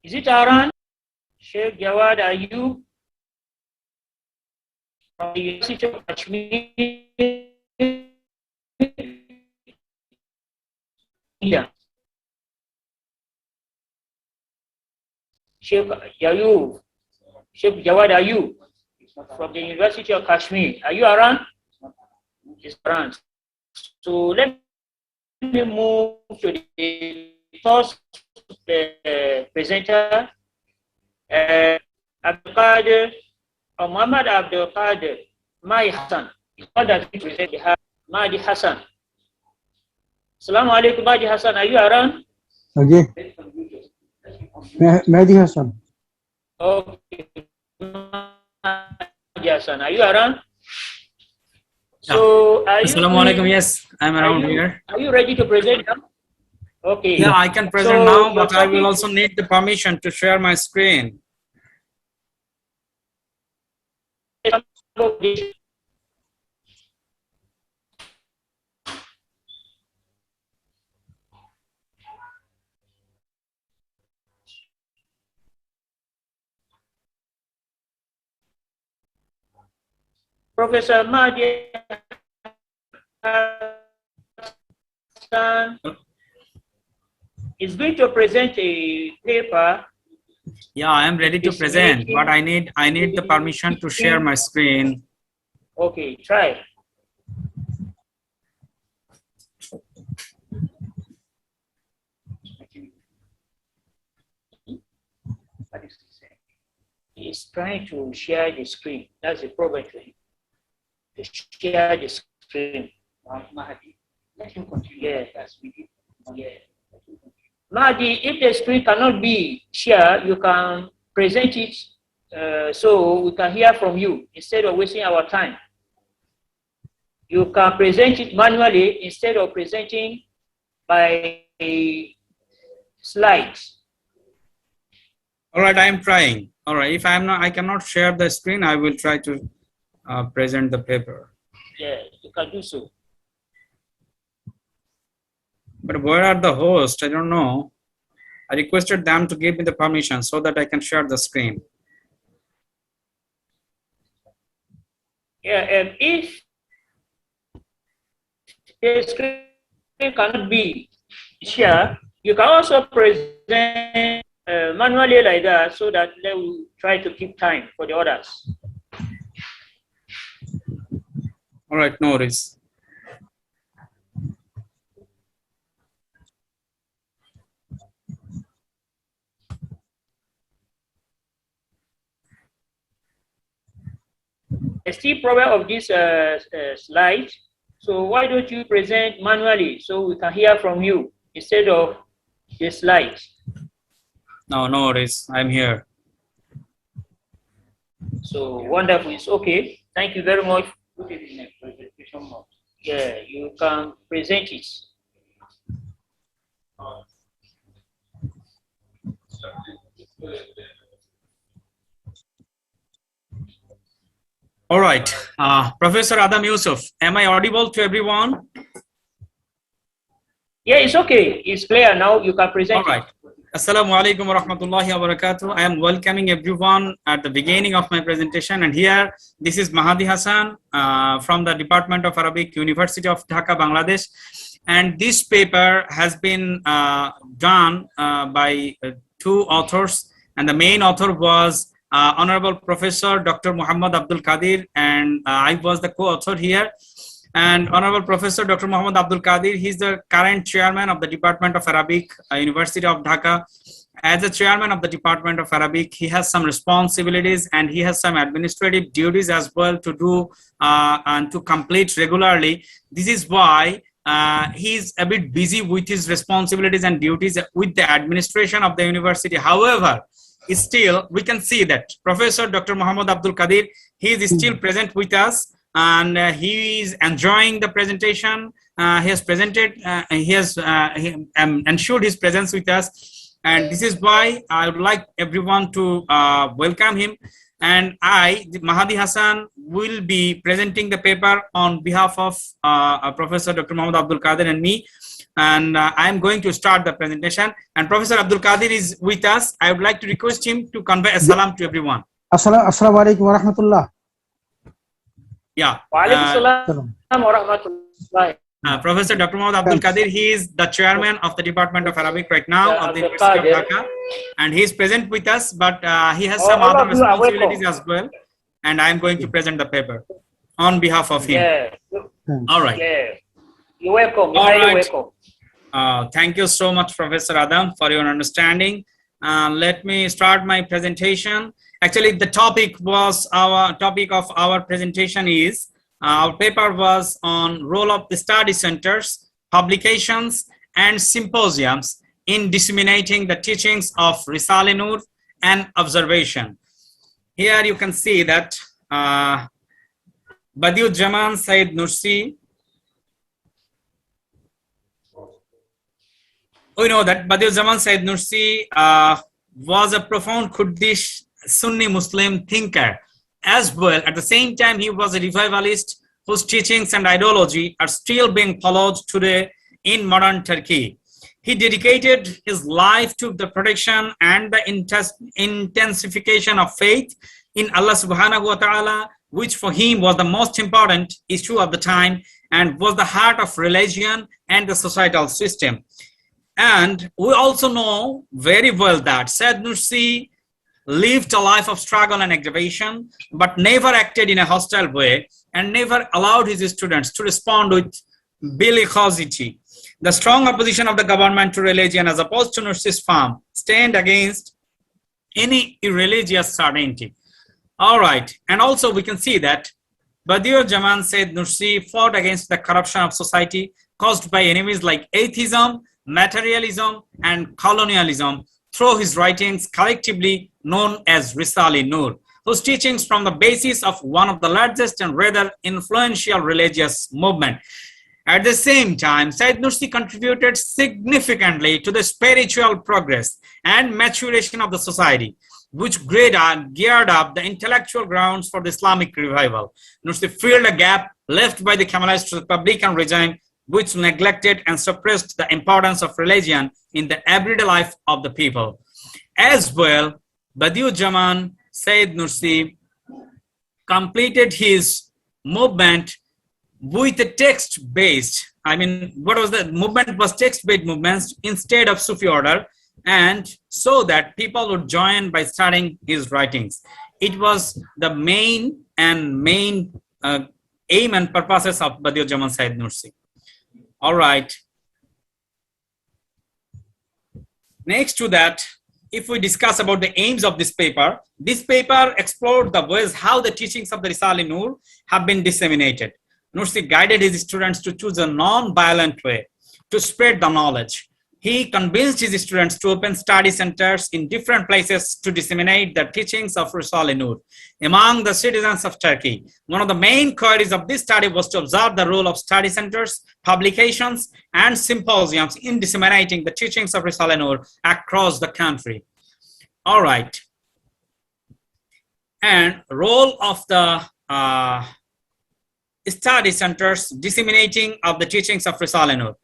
Is it Aaron? Sheikh Jawad Ayub from the University of Kashmir. Yeah. Sheikh Jawad Ayub from the University of Kashmir. Are you around? Yes, around. So let me move to the first presenter, Muhammad Abdul Qadir Mahdi Hassan. Mahdi Hassan. Assalamu alaikum, Mahdi Hassan. Are you around? Okay. Mahdi Hassan. Okay. Mahdi Hassan, are you around? So, Assalamu alaikum. Yes, I'm around here. Are you ready to present now? Okay. Yeah, I can present now, but I will also need the permission to share my screen. Professor Mahdi Hassan is going to present a paper. Yeah, I am ready to present, but I need the permission to share my screen. Okay, try. He's trying to share the screen. That's the problem to him. To share the screen. Mahdi, let him continue as we did. Yeah. Mahdi, if the screen cannot be shared, you can present it so we can hear from you instead of wasting our time. You can present it manually instead of presenting by slides. All right, I am trying. All right, if I cannot share the screen, I will try to present the paper. Yeah, you can do so. But where are the hosts? I don't know. I requested them to give me the permission so that I can share the screen. Yeah, and if the screen cannot be shared, you can also present manually like that so that they will try to keep time for the others. All right, no worries. The still problem of this slide. So why don't you present manually so we can hear from you instead of the slide? No worries. I'm here. So wonderful. It's okay. Thank you very much. Put it in a presentation mode. Yeah, you can present it. All right, Professor Adam Yusuf, am I audible to everyone? Yeah, it's okay. It's clear now. You can present. All right. Assalamu alaikum wa rahmatullahi wa barakatuh. I am welcoming everyone at the beginning of my presentation. And here, this is Mahdi Hassan from the Department of Arabic, University of Dhaka, Bangladesh. And this paper has been done by two authors. And the main author was Honorable Professor Dr. Muhammad Abdul Qadir. And I was the co-author here. And Honorable Professor Dr. Muhammad Abdul Qadir, he's the current chairman of the Department of Arabic, University of Dhaka. As the chairman of the Department of Arabic, he has some responsibilities and he has some administrative duties as well to do and to complete regularly. This is why he's a bit busy with his responsibilities and duties with the administration of the university. However, still, we can see that Professor Dr. Muhammad Abdul Qadir, he is still present with us. And he is enjoying the presentation. He has presented, he has ensured his presence with us. And this is why I would like everyone to welcome him. And I, Mahdi Hassan, will be presenting the paper on behalf of Professor Dr. Muhammad Abdul Qadir and me. And I am going to start the presentation. And Professor Abdul Qadir is with us. I would like to request him to convey a salam to everyone. Assalamu alaikum wa rahmatullah. Yeah. Professor Dr. Muhammad Abdul Qadir, he is the chairman of the Department of Arabic right now of the University of Dhaka, and he is present with us, but he has some other responsibilities as well, and I am going to present the paper on behalf of him. All right. You're welcome. All right. Welcome. Thank you so much, Professor Adam, for your understanding. Let me start my presentation. Actually, the topic was our topic of our presentation is our paper was on role of the study centers, publications, and symposiums in disseminating the teachings of Risale-i-Nur and observation. Here you can see that Bediuzzaman Said Nursi. We know that Bediuzzaman Said Nursi was a profound Kurdish Sunni Muslim thinker. As well, at the same time, he was a revivalist whose teachings and ideology are still being followed today in modern Turkey. He dedicated his life to the protection and the intensification of faith in Allah subhanahu wa ta'ala, which for him was the most important issue of the time and was the heart of religion and the societal system. And we also know very well that Said Nursi lived a life of struggle and aggravation, but never acted in a hostile way and never allowed his students to respond with bellicosity. The strong opposition of the government to religion as opposed to Nursi's firm stand against any irreligious certainty. All right. And also we can see that Bediuzzaman Said Nursi fought against the corruption of society caused by enemies like atheism, materialism, and colonialism through his writings collectively known as Risale-i-Nur, whose teachings form the basis of one of the largest and rather influential religious movement. At the same time, Said Nursi contributed significantly to the spiritual progress and maturation of the society, which geared up the intellectual grounds for the Islamic revival. Nursi filled a gap left by the Kemalist Republican regime, which neglected and suppressed the importance of religion in the everyday life of the people. As well, Bediuzzaman Said Nursi completed his movement with a text-based, what was the movement was text-based movements instead of Sufi order, and so that people would join by studying his writings. It was the main aim and purposes of Bediuzzaman Said Nursi. All right. Next to that, if we discuss about the aims of this paper explored the ways how the teachings of the Risale-i-Nur have been disseminated. Nursi guided his students to choose a non-violent way to spread the knowledge. He convinced his students to open study centers in different places to disseminate the teachings of Risale-i-Nur among the citizens of Turkey. One of the main queries of this study was to observe the role of study centers, publications, and symposiums in disseminating the teachings of Risale-i-Nur across the country. All right. And role of the study centers disseminating of the teachings of Risale-i-Nur.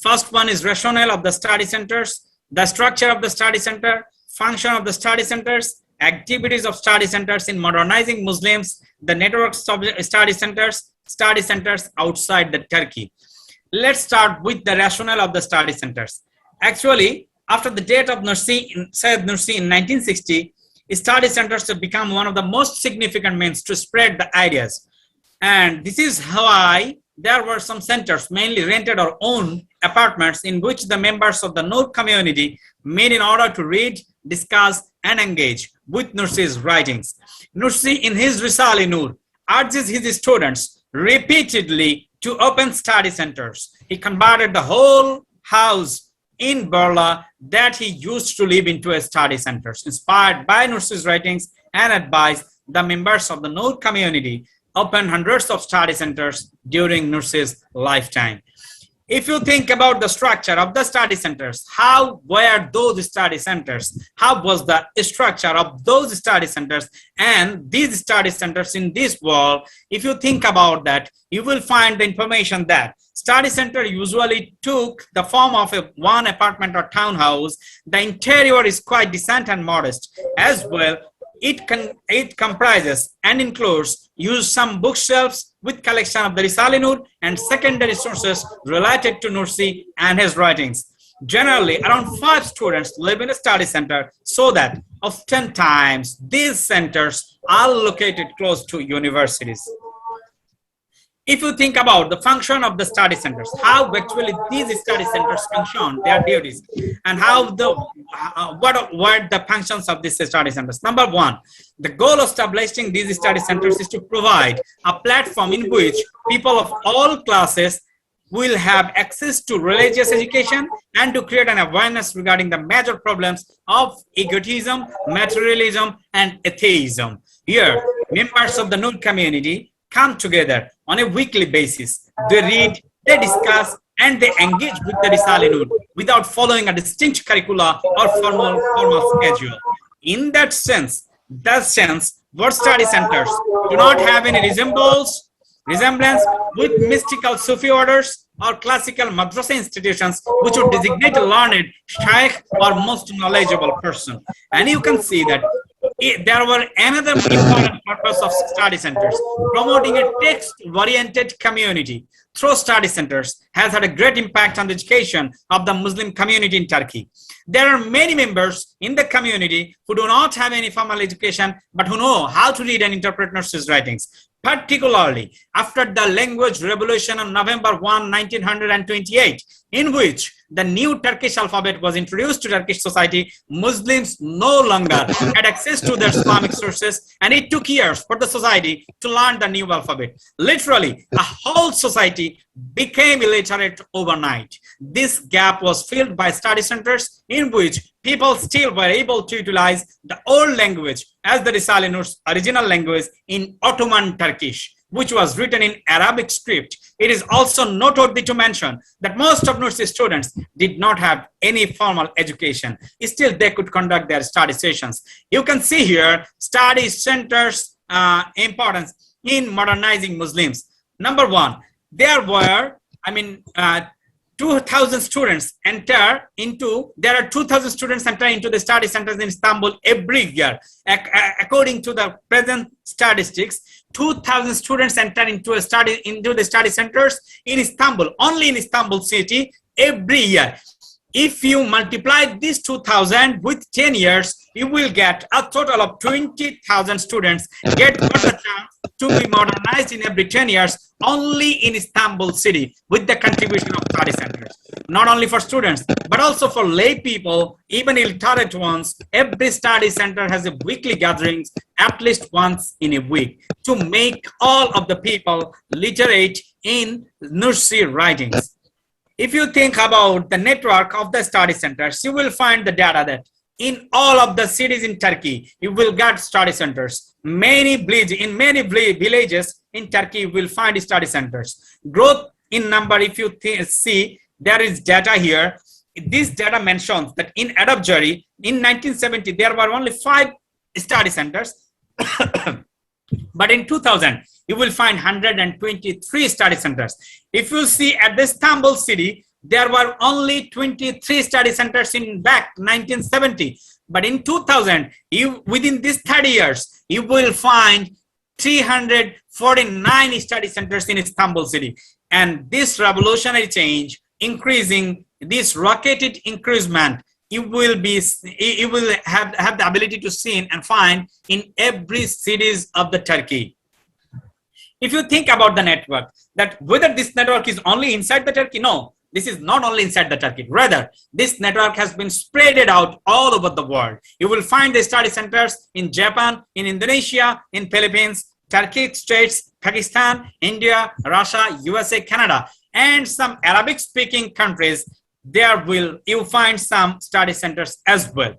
First one is rationale of the study centers, the structure of the study center, function of the study centers, activities of study centers in modernizing Muslims, the network of study centers outside the Turkey. Let's start with the rationale of the study centers. Actually, after the death of Sayyid Nursi in 1960, study centers have become one of the most significant means to spread the ideas. And this is why there were some centers, mainly rented or owned apartments, in which the members of the Nur community met in order to read, discuss, and engage with Nursi's writings. Nursi, in his Risale-i-Nur, urges his students repeatedly to open study centers. He converted the whole house in Burla that he used to live into a study centers. Inspired by Nursi's writings and advised, the members of the Nur community opened hundreds of study centers during Nursi's lifetime. If you think about the structure of the study centers, how were those study centers? How was the structure of those study centers and these study centers in this world? If you think about that, you will find the information that study center usually took the form of one apartment or townhouse. The interior is quite decent and modest. As well, it comprises and includes some bookshelves with collection of the Risale-i-Nur and secondary sources related to Nursi and his writings. Generally, around 5 students live in a study center, so that oftentimes these centers are located close to universities. If you think about the function of the study centers, how actually these study centers function, their duties, and how what were the functions of these study centers. Number one, the goal of establishing these study centers is to provide a platform in which people of all classes will have access to religious education and to create an awareness regarding the major problems of egotism, materialism, and atheism. Here, members of the Nur community come together on a weekly basis. They read, they discuss, and they engage with the Risale-i-Nur without following a distinct curricula or formal schedule. In that sense, what study centers do not have any resemblance with mystical Sufi orders or classical madrasa institutions, which would designate a learned shaykh or most knowledgeable person. And you can see that there were another important purpose of study centers, promoting a text-oriented community through study centers has had a great impact on the education of the Muslim community in Turkey. There are many members in the community who do not have any formal education, but who know how to read and interpret Nursi's writings. Particularly after the language revolution on November 1, 1928, in which the new Turkish alphabet was introduced to Turkish society, Muslims no longer had access to their Islamic sources, and it took years for the society to learn the new alphabet. Literally, a whole society became illiterate overnight. This gap was filled by study centers in which people still were able to utilize the old language as the Risale-i-Nur's original language in Ottoman Turkish, which was written in Arabic script. It is also noteworthy to mention that most of Nursi's students did not have any formal education. Still, they could conduct their study sessions. You can see here study centers' importance in modernizing Muslims. Number one, there were, 2,000 students enter into the study centers in Istanbul every year. According to the present statistics, 2,000 students enter into the study centers in Istanbul, only in Istanbul city, every year. If you multiply this 2,000 with 10 years, you will get a total of 20,000 students get the chance to be modernized in every 10 years only in Istanbul city with the contribution of study centers. Not only for students, but also for lay people, even illiterate ones. Every study center has a weekly gatherings at least once in a week to make all of the people literate in Nursi writings. If you think about the network of the study centers, you will find the data that in all of the cities in Turkey, you will get study centers. In many villages in Turkey, you will find study centers. Growth in number, if you see, there is data here. This data mentions that in Adabjari, in 1970, there were only 5 study centers. But in 2000, you will find 123 study centers. If you see at the Istanbul city, there were only 23 study centers in back 1970. But in 2000, within these 30 years, you will find 349 study centers in Istanbul city. And this revolutionary change, increasing this rocketed increasement, you will have the ability to see and find in every cities of the Turkey. If you think about the network, that whether this network is only inside the Turkey, no, this is not only inside the Turkey. Rather, this network has been spread out all over the world. You will find the study centers in Japan, in Indonesia, in Philippines, Turkic states, Pakistan, India, Russia, USA, Canada, and some Arabic-speaking countries. There you find some study centers as well.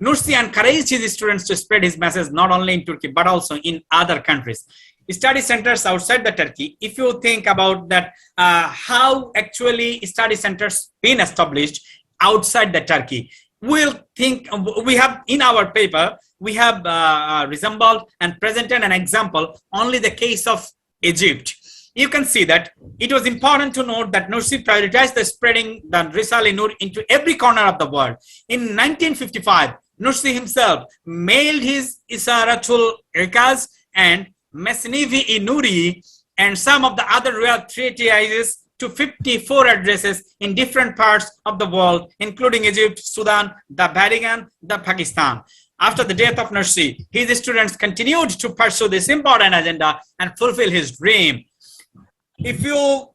Nursi encouraged his students to spread his message not only in Turkey but also in other countries. Study centers outside the Turkey, if you think about that, how actually study centers been established outside the Turkey, we'll think, we have in our paper, we have resembled and presented an example, only the case of Egypt. You can see that it was important to note that Nursi prioritized the spreading the Risale-i-Nur into every corner of the world. In 1955, Nursi himself mailed his Isaratul Irkaz and Mesnevi-i-Nuri and some of the other royal treatises to 54 addresses in different parts of the world, including Egypt, Sudan, the Vatican, the Pakistan. After the death of Nursi, his students continued to pursue this important agenda and fulfill his dream. If you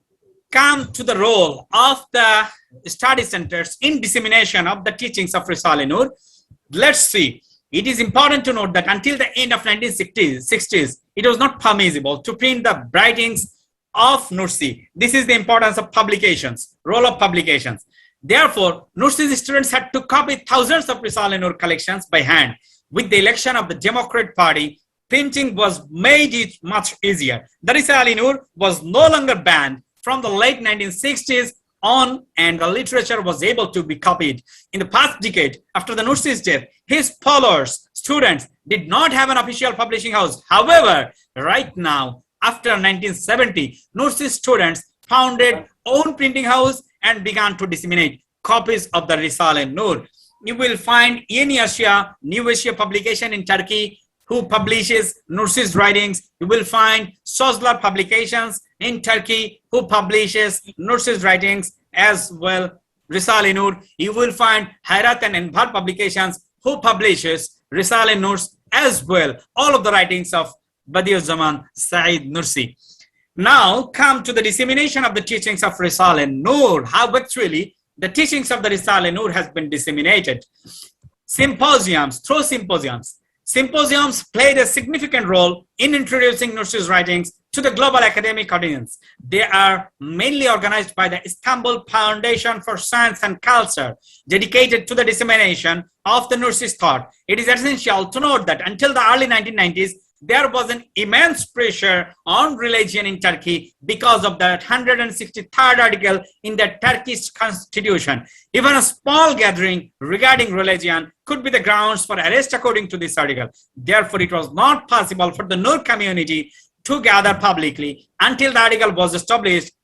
come to the role of the study centers in dissemination of the teachings of Risale-i-Nur, let's see. It is important to note that until the end of 1960s, it was not permissible to print the writings of Nursi. This is the importance of publications, role of publications. Therefore, Nursi's students had to copy thousands of Risale-i-Nur collections by hand. With the election of the Democrat Party, printing was made it much easier. The Risale-i-Nur was no longer banned from the late 1960s on, and the literature was able to be copied. In the past decade, after the Nursi's death, his followers, students, did not have an official publishing house. However, right now, after 1970, Nursi's students founded own printing house and began to disseminate copies of the Risale-i-Nur. You will find Yeni Asia, New Asia publication in Turkey, who publishes Nursi's writings. You will find Sozlar Publications in Turkey, who publishes Nursi's writings as well. Risale-i-Nur. You will find Hayrat and Envar Publications, who publishes Risale-i-Nur as well. All of the writings of Bediuzzaman Said Nursi. Now come to the dissemination of the teachings of Risale-i-Nur. How actually the teachings of the Risale-i-Nur has been disseminated. Symposiums, through symposiums. Symposiums played a significant role in introducing Nursi's writings to the global academic audience. They are mainly organized by the Istanbul Foundation for Science and Culture, dedicated to the dissemination of the Nursi's thought. It is essential to note that until the early 1990s, there was an immense pressure on religion in Turkey because of the 163rd article in the Turkish constitution. Even a small gathering regarding religion could be the grounds for arrest according to this article. Therefore, it was not possible for the Nur community to gather publicly until the article was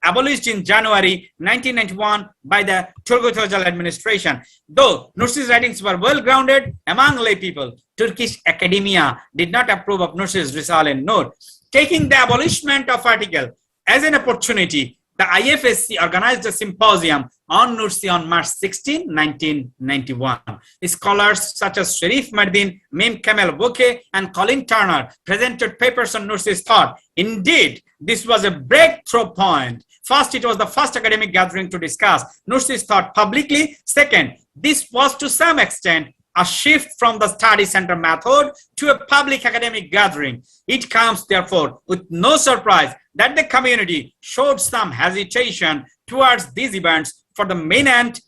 abolished in January 1991 by the Turgut Özal administration. Though Nursi's writings were well grounded among lay people, Turkish academia did not approve of Nursi's Risale-i-Nur. Taking the abolishment of article as an opportunity, the IFSC organized a symposium on Nursi on March 16, 1991. Scholars such as Sharif Mardin, Mim Kamel Bouquet, and Colin Turner presented papers on Nursi's thought. Indeed, this was a breakthrough point. First, it was the first academic gathering to discuss Nursi's thought publicly. Second, this was to some extent a shift from the study center method to a public academic gathering. It comes, therefore, with no surprise that the community showed some hesitation towards these events for the meant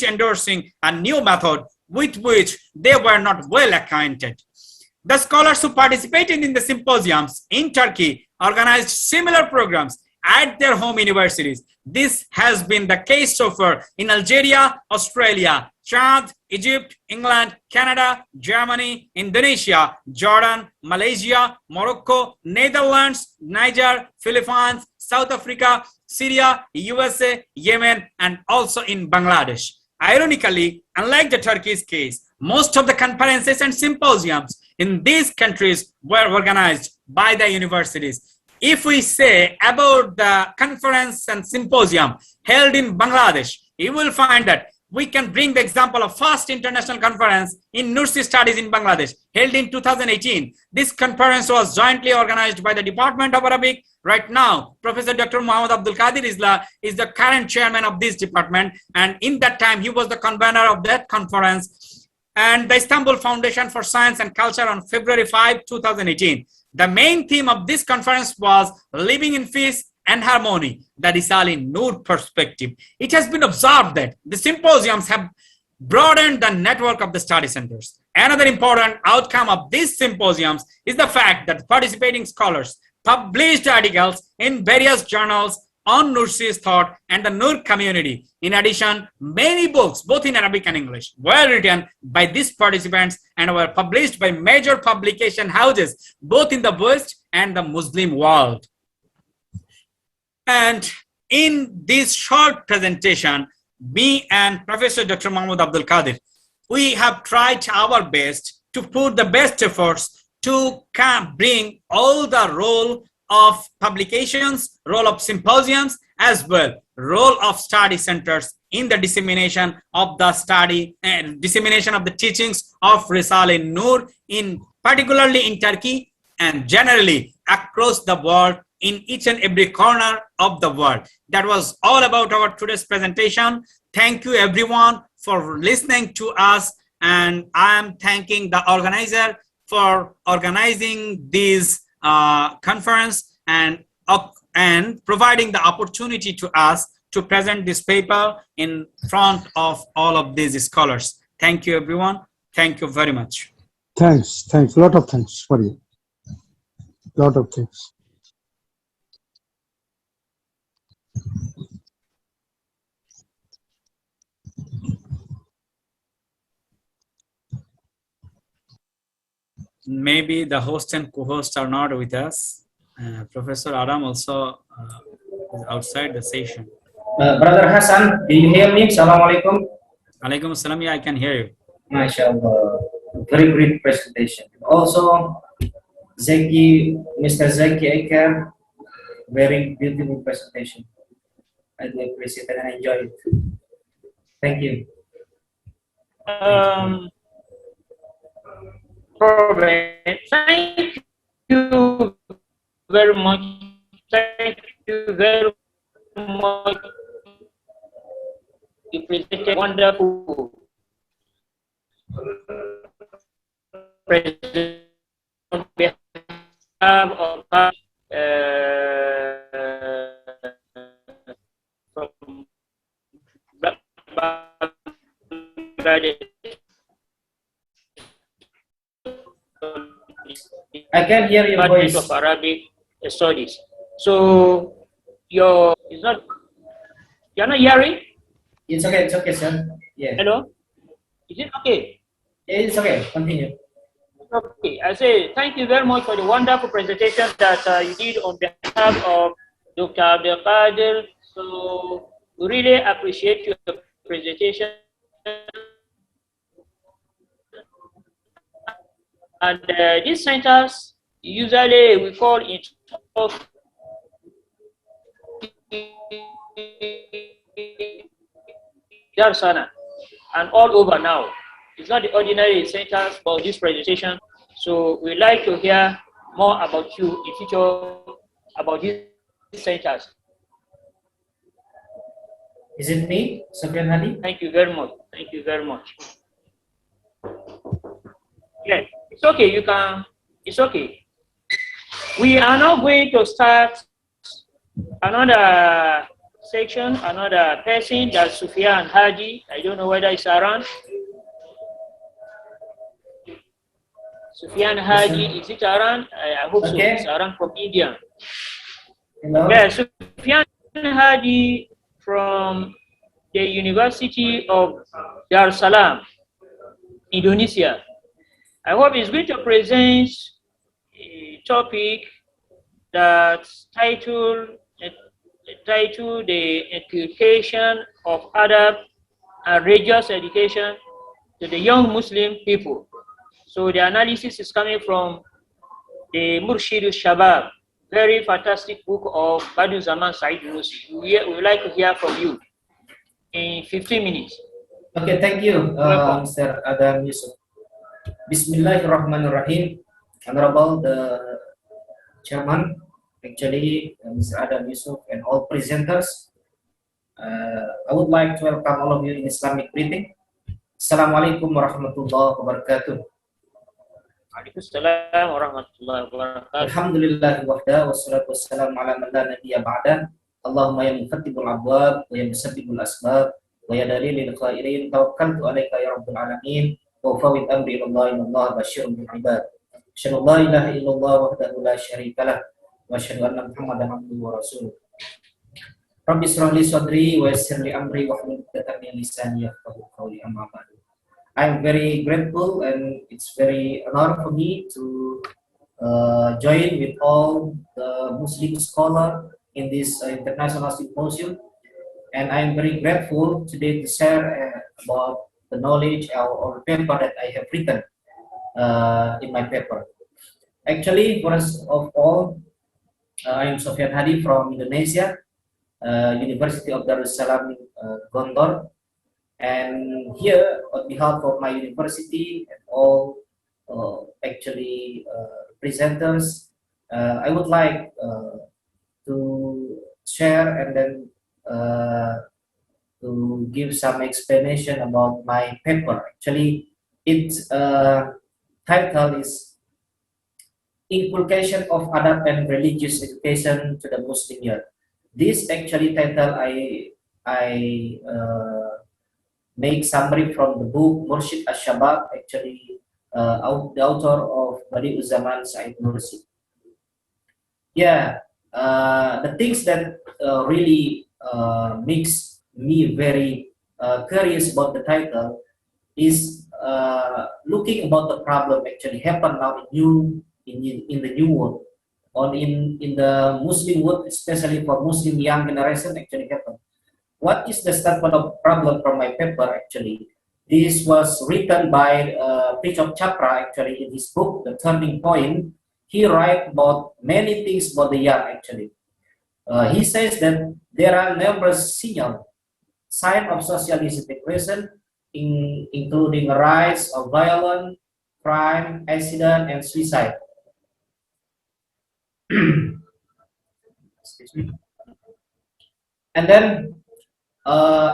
endorsing a new method with which they were not well acquainted. The scholars who participated in the symposiums in Turkey organized similar programs at their home universities. This has been the case so far in Algeria, Australia, Chad, Egypt, England, Canada, Germany, Indonesia, Jordan, Malaysia, Morocco, Netherlands, Niger, Philippines, South Africa, Syria, USA, Yemen, and also in Bangladesh. Ironically, unlike the Turkey's case, most of the conferences and symposiums in these countries were organized by the universities. If we say about the conference and symposium held in Bangladesh, you will find that we can bring the example of first international conference in Nursi studies in Bangladesh held in 2018. This conference was jointly organized by the Department of Arabic. Right now, Professor Dr. Muhammad Abdul Qadir Isla is the current chairman of this department, and in that time he was the convener of that conference, and the Istanbul Foundation for Science and Culture on February 5, 2018. The main theme of this conference was living in peace and harmony, the Risale Nur perspective. It has been observed that the symposiums have broadened the network of the study centers. Another important outcome of these symposiums is the fact that participating scholars published articles in various journals on Nursi's thought and the Nur community. In addition, many books, both in Arabic and English, were written by these participants and were published by major publication houses, both in the West and the Muslim world. And in this short presentation, me and Professor Dr. Muhammad Abdul Qadir, we have tried our best to put the best efforts to bring all the role of publications, role of symposiums, as well role of study centers in the dissemination of the study and dissemination of the teachings of Risale Nur, in particularly in Turkey and generally across the world, in each and every corner of the world. That was all about our today's presentation. Thank you everyone for listening to us, and I am thanking the organizer for organizing this conference and providing the opportunity to us to present this paper in front of all of these scholars. Thank you everyone. Thank you very much. Thanks. A lot of thanks for you. Lot of thanks. Maybe the host and co-host are not with us. Professor Adam also is outside the session. Brother Hassan, do you hear me? Assalamualaikum. Alaikum assalam. Yeah, I can hear you. MashaAllah. Very great presentation. Also, Mr. Zaki Eker, very beautiful presentation. I do appreciate it and enjoy it. Thank you. Thank you very much. Thank you very much. You presented wonderful presentation on behalf of from Bangladesh. I can hear your voice. Of Arabic Studies. So you're not hearing? It's okay, sir. Yeah. Hello? Is it okay? Yeah, it's okay. Continue. Okay, I say thank you very much for the wonderful presentation that you did on behalf of Dr. Abdul Qadir. So we really appreciate your presentation. And these centers, usually we call it Darsana, and all over now. It's not the ordinary centers for this presentation. So we'd like to hear more about you in future, about these centers. Is it me, Sufyan Hadi? Thank you very much. Thank you very much. Yeah, it's okay. You can. It's okay. We are now going to start another section, another person. That's Sufyan Hadi. I don't know whether it's around. Sufyan Hadi, is it around? I hope so. It's around from India. Hello. Yeah, Sufyan Hadi from the University of Dar es Salaam, Indonesia. I hope he's going to present a topic that's titled the inculcation of adab and religious education to the young Muslim people. So the analysis is coming from the Murshid Shabab, very fantastic book of Bediuzzaman Said Nursi. We would like to hear from you in 15 minutes. Okay, thank you, Mr. Adam Yusuf. Bismillahirrahmanirrahim. Honorable the chairman, actually, Mr. Adam Yusuf, and all presenters. I would like to welcome all of you in Islamic greeting. Assalamualaikum warahmatullahi wabarakatuh. Waalaikumsalam warahmatullahi wabarakatuh. Alhamdulillah wahda wassalatu wassalamu ala man la nabiyya ba'da. Allahumma ya mufattibul abwab wa ya musabbibul asbab wa ya dalilil khairin tawakkaltu alaika ya rabbul alamin wa fawid amri ilallah innallaha basyirun bil ibad. Asyhadu an la ilaha illallah wahdahu la syarikalah wa asyhadu anna Muhammadan abduhu wa rasuluh. Rabbi israh li sadri wa yassir li amri wa hlul 'uqdatam min lisani yafqahu qawli amma ba'du. I'm very grateful and it's very honor for me to join with all the Muslim scholars in this international symposium, and I'm very grateful today to share about the knowledge or paper that I have written in my paper. Actually, first of all, I'm Sofyan Hadi from Indonesia, University of Dar es Salaam, Gondor. And here, on behalf of my university and all presenters, I would like to share and then to give some explanation about my paper. Actually, its title is Inculcation of Adab and Religious Education to the Muslim Youth. This actually title I make summary from the book Murshid Ash-Shabab, actually the author of Bediuzzaman Said Nursi. Yeah, the things that really makes me very curious about the title is looking about the problem actually happen now in the new world, or in the Muslim world, especially for Muslim young generation actually happen. What is the standpoint of problem from my paper actually? This was written by Bishop Chapra actually in his book, The Turning Point. He writes about many things about the young actually. He says that there are numerous signs of social disintegration, including a rise of violence, crime, accident, and suicide. Excuse me. And then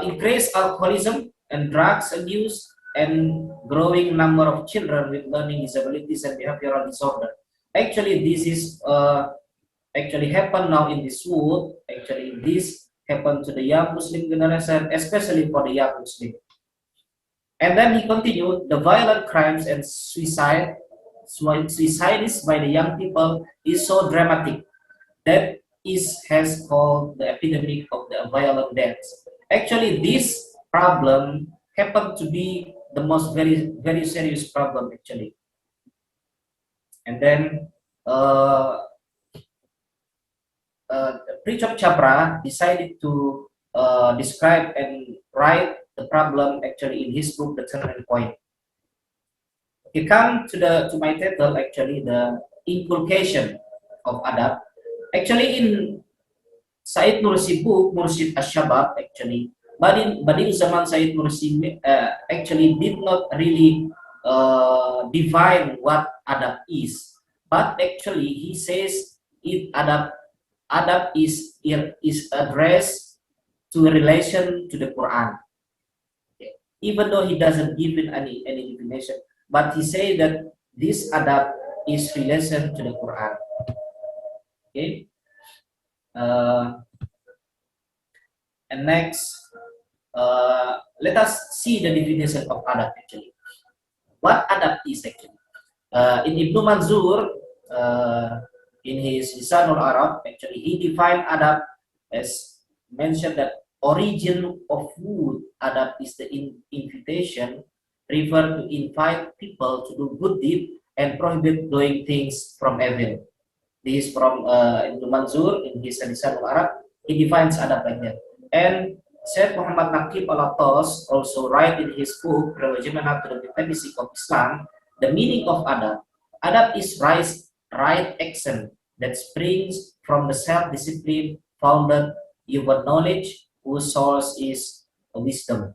increased alcoholism and drugs abuse, and growing number of children with learning disabilities and behavioral disorder. Actually, this is actually happen now in this world. Actually, this happened to the young Muslim generation, especially for the young Muslim. And then he continued, the violent crimes and suicides by the young people is so dramatic that has called the epidemic of the violent deaths. Actually, this problem happened to be the most very serious problem actually. And then Bishop Chapra decided to describe and write the problem actually in his book, The Turning Point. We come to my title actually, the inculcation of adab. Actually, in Said Nursi book, Murshid Ash-Shabab, actually, Bediuzzaman Said Nursi actually did not really define what adab is, but actually he says adab is addressed to relation to the Quran. Okay. Even though he doesn't give it any definition, but he say that this adab is relation to the Quran. Okay. And next, let us see the definition of adab actually. What adab is actually? In Ibn Manzur, in his Lisanul Arab, actually he defined adab as mentioned that origin of wood. Adab is the invitation, refer to invite people to do good deed and prohibit doing things from evil. This is from Ibn Manzur in his Lisanul Arab. He defines adab like that. And Syed Muhammad Naqib al-Attas also write in his book Bediuzzaman to the Metaphysics of Islam, the meaning of adab. Adab is right action that springs from the self-discipline founded human knowledge whose source is wisdom.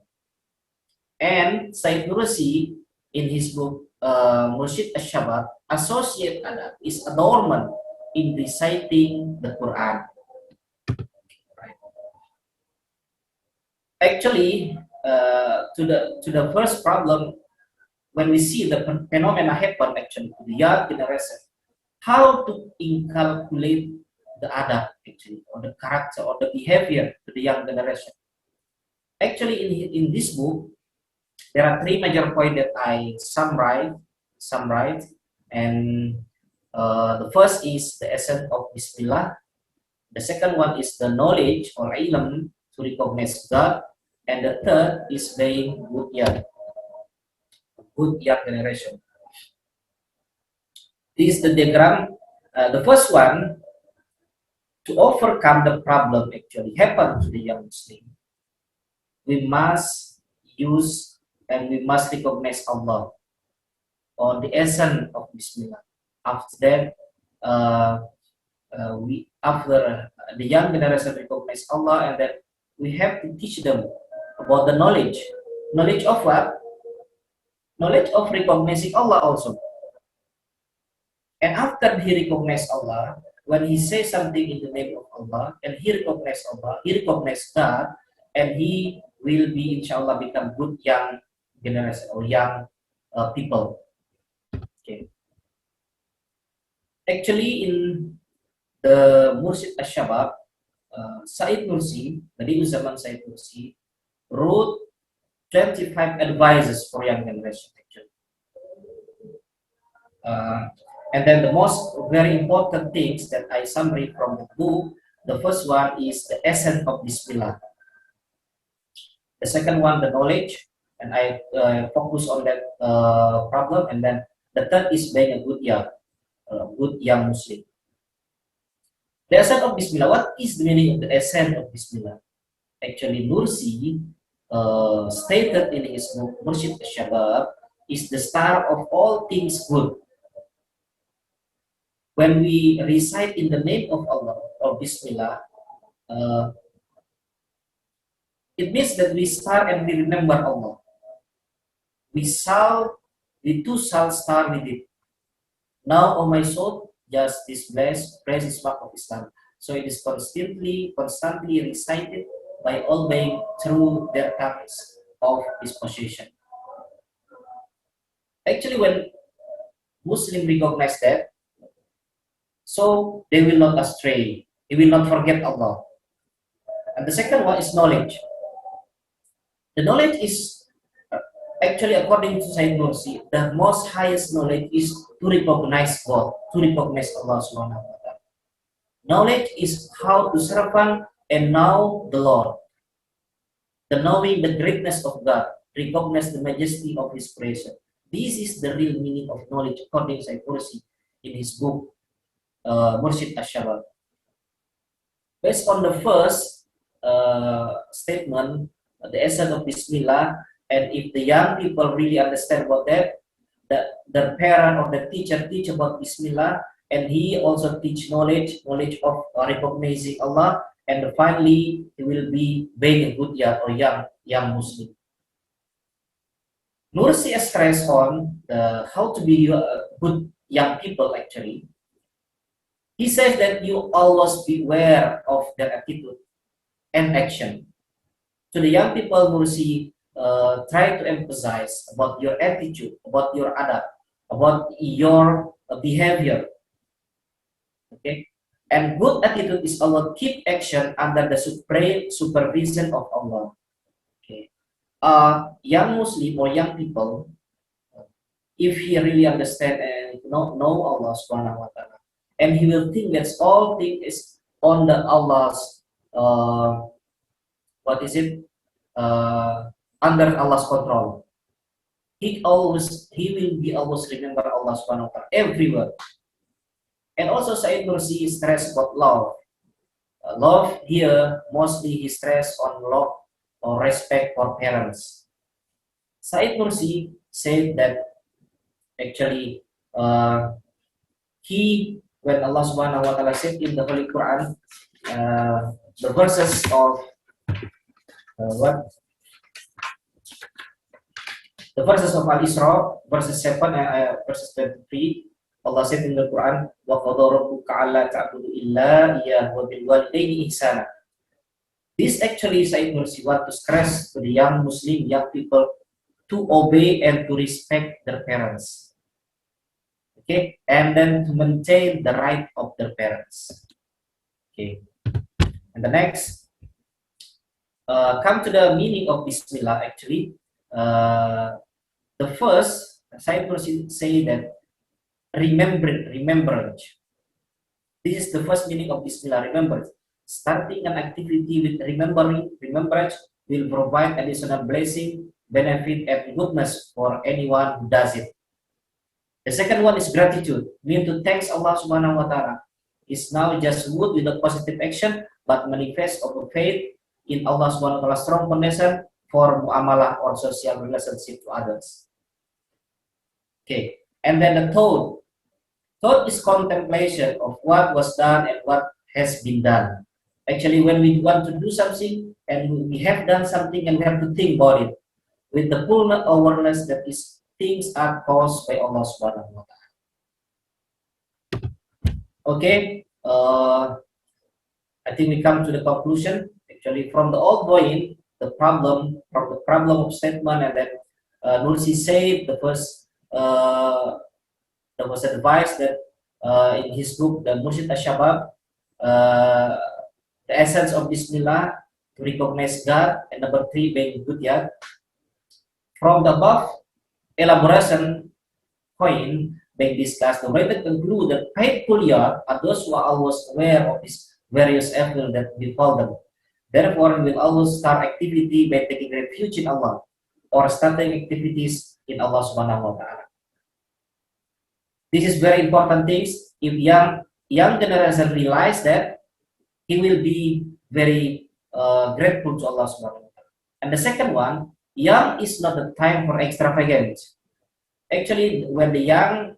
And Said Nursi in his book Murshid Ash-Shabab associate adab is adornment in reciting the Quran. Actually, to the first problem, when we see the phenomena happen actually to the young generation, how to inculcate the adab actually, or the character or the behavior to the young generation. Actually, in this book, there are three major points that I summarize, and the first is the essence of Bismillah. The second one is the knowledge or ilm to recognize God, and the third is being good young generation. This is the diagram. The first one, to overcome the problem actually happen to the young Muslim, we must use and we must recognize Allah or the essence of Bismillah. After that, after the young generation recognize Allah, and then we have to teach them about the knowledge of what? Knowledge of recognizing Allah also. And after he recognizes Allah, when he says something in the name of Allah, and he recognizes Allah, he recognizes God, and he will be, inshallah, become good young generation or young people. Okay. Actually, in the Murshid Ash-Shabab, Said Nursi, Bediuzzaman Said Nursi, wrote 25 advices for young generation. Actually. And then the most very important things that I summary from the book, the first one is the essence of Bismillah. The second one, the knowledge, and I focus on that problem. And then the third is being a good young Muslim. The essence of Bismillah, what is the meaning of the essence of Bismillah? Actually, Nursi stated in his book, Murshid Ash-Shabab, is the start of all things good. When we recite in the name of Allah or Bismillah, it means that we start and we remember Allah. We too shall start with it. Now, O my soul, just this blessed, praise is mark of Islam. So it is constantly recited by all being through their tongues of disposition. Actually, when Muslims recognize that, so they will not astray, they will not forget Allah. And the second one is knowledge. The knowledge is actually, according to Said Nursi, the most highest knowledge is to recognize God, to recognize Allah Subhanahu wa Ta'ala. Knowledge is how to serve and know the Lord. The knowing the greatness of God, recognize the majesty of His creation. This is the real meaning of knowledge, according to Said Nursi in his book Murshid Ash-Shabab. Based on the first statement, the essence of Bismillah, and if the young people really understand about that, the parent or the teacher teach about Bismillah, and he also teach knowledge of recognizing Allah, and finally he will be being a good young Muslim. Nursi stress on how to be good young people actually. He says that you always beware of their attitude and action. To the young people, Nursi try to emphasize about your attitude, about your adab, about your behavior. Okay, and good attitude is Allah keep action under the supreme supervision of Allah. Okay, young Muslim or young people, if he really understand and know Allah Subhanahu wa Ta'ala, and he will think that all things is on the Allah's under Allah's control. He will be always remember Allah subhanahu wa ta'ala everywhere. And also Said Nursi stressed about love. Love here, mostly he stressed on love or respect for parents. Said Nursi said that actually when Allah subhanahu wa ta'ala said in the Holy Quran, the verses of the verses of Al-Isra, verses 7 and verses 23, Allah said in the Quran, وَقَضَى رَبُّكَ أَلَّا تَعْبُدُوا إِلَّا إِيَّاهُ وَبِالْوَالِدَيْنِ إِحْسَانًا. This actually Said Nursi want to stress to the young Muslim, young people, to obey and to respect their parents. Okay, and then to maintain the right of their parents. Okay, and the next, come to the meaning of Bismillah actually. The first, Said Nursi say that remembrance. This is the first meaning of Bismillah, remembrance. Starting an activity with remembrance will provide additional blessing, benefit, and goodness for anyone who does it. The second one is gratitude, mean to thank Allah subhanahu wa ta'ala. Is now just wood with a positive action, but manifest of a faith in Allah subhanahu wa ta'ala, strong foundation for muamalah or social relationship to others. Okay, and then the thought is contemplation of what was done and what has been done. Actually, when we want to do something and we have done something and we have to think about it with the full awareness that is things are caused by Allah subhanahu wa ta'ala. Okay, I think we come to the conclusion. Actually, from the old going, the problem of statement, and then Nursi said the first there was advice that in his book, the Murshid Ashabab, the essence of Bismillah, to recognize God, and number 3 being good yard. From the above elaboration point being discussed, the writer conclude that faithful yard are those who are always aware of these various evils that befall them. Therefore, we will always start activity by taking refuge in Allah or starting activities in Allah subhanahu wa ta'ala. This is very important things. If young generation realize that, he will be very grateful to Allah subhanahu wa ta'ala. And the second one, young is not the time for extravagance. Actually, when the young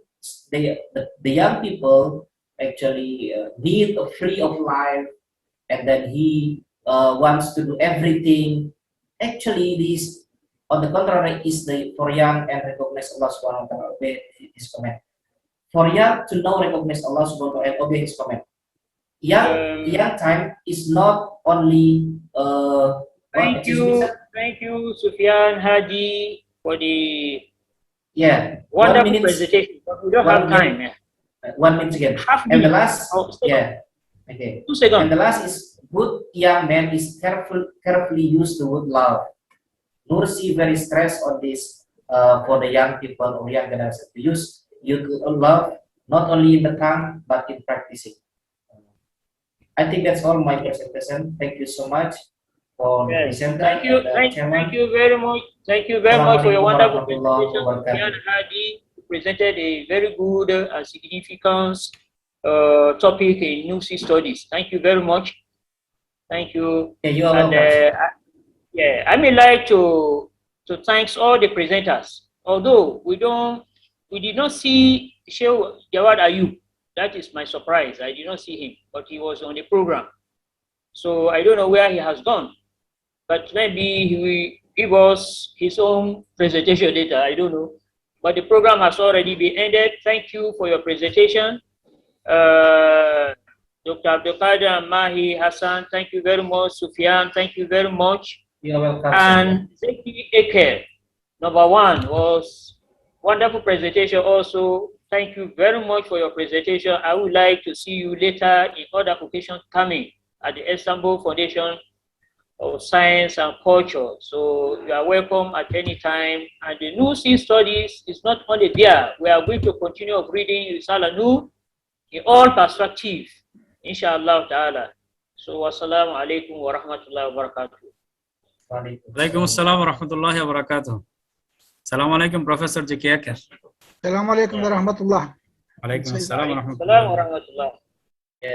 people actually need a free of life, and then he wants to do everything. Actually, this, on the contrary, is for young and recognize Allah subhanahu wa ta'ala, obey his command. For young to know, recognize Allah subhanahu wa ta'ala and obey his command. Young time is not only thank you, Sufyan Haji, for the wonderful presentation. But we don't have time. 1 minute again. And the last, okay. 2 seconds. And the last is good young man is carefully use the word love. Nursi very stressed on this for the young people or young generation to use love not only in the tongue but in practicing. I think that's all my presentation. Thank you so much for presenting. Thank you very much. Thank you very much for your wonderful presentation. Sufyan Hadi presented a very good and significant topic in Nursi studies. Thank you very much. Thank you. Yeah, you are welcome. I may like to thank all the presenters. Although we did not see Sheikh Jawad Ayub. That is my surprise. I did not see him, but he was on the program. So I don't know where he has gone. But maybe he will give us his own presentation later. I don't know. But the program has already been ended. Thank you for your presentation. Dr. Abdelkader and Mahi Hassan, thank you very much. Sufyan, thank you very much. You're welcome. And Zeki Eker, number 1, was wonderful presentation also. Thank you very much for your presentation. I would like to see you later in other occasions coming at the Istanbul Foundation of Science and Culture. So you are welcome at any time. And the Nursi studies is not only there. We are going to continue reading Risala Nur in all perspective, inshallah ta'ala. So, wassalamu alaikum wa rahmatullahi wa barakatuh. Alaikum assalam wa rahmatullahi wa barakatuh. Assalamu alaikum, Professor J.K. Aker. Assalamu alaikum wa rahmatullah. Alaikum assalam wa rahmatullahi Assalamu wa rahmatullah.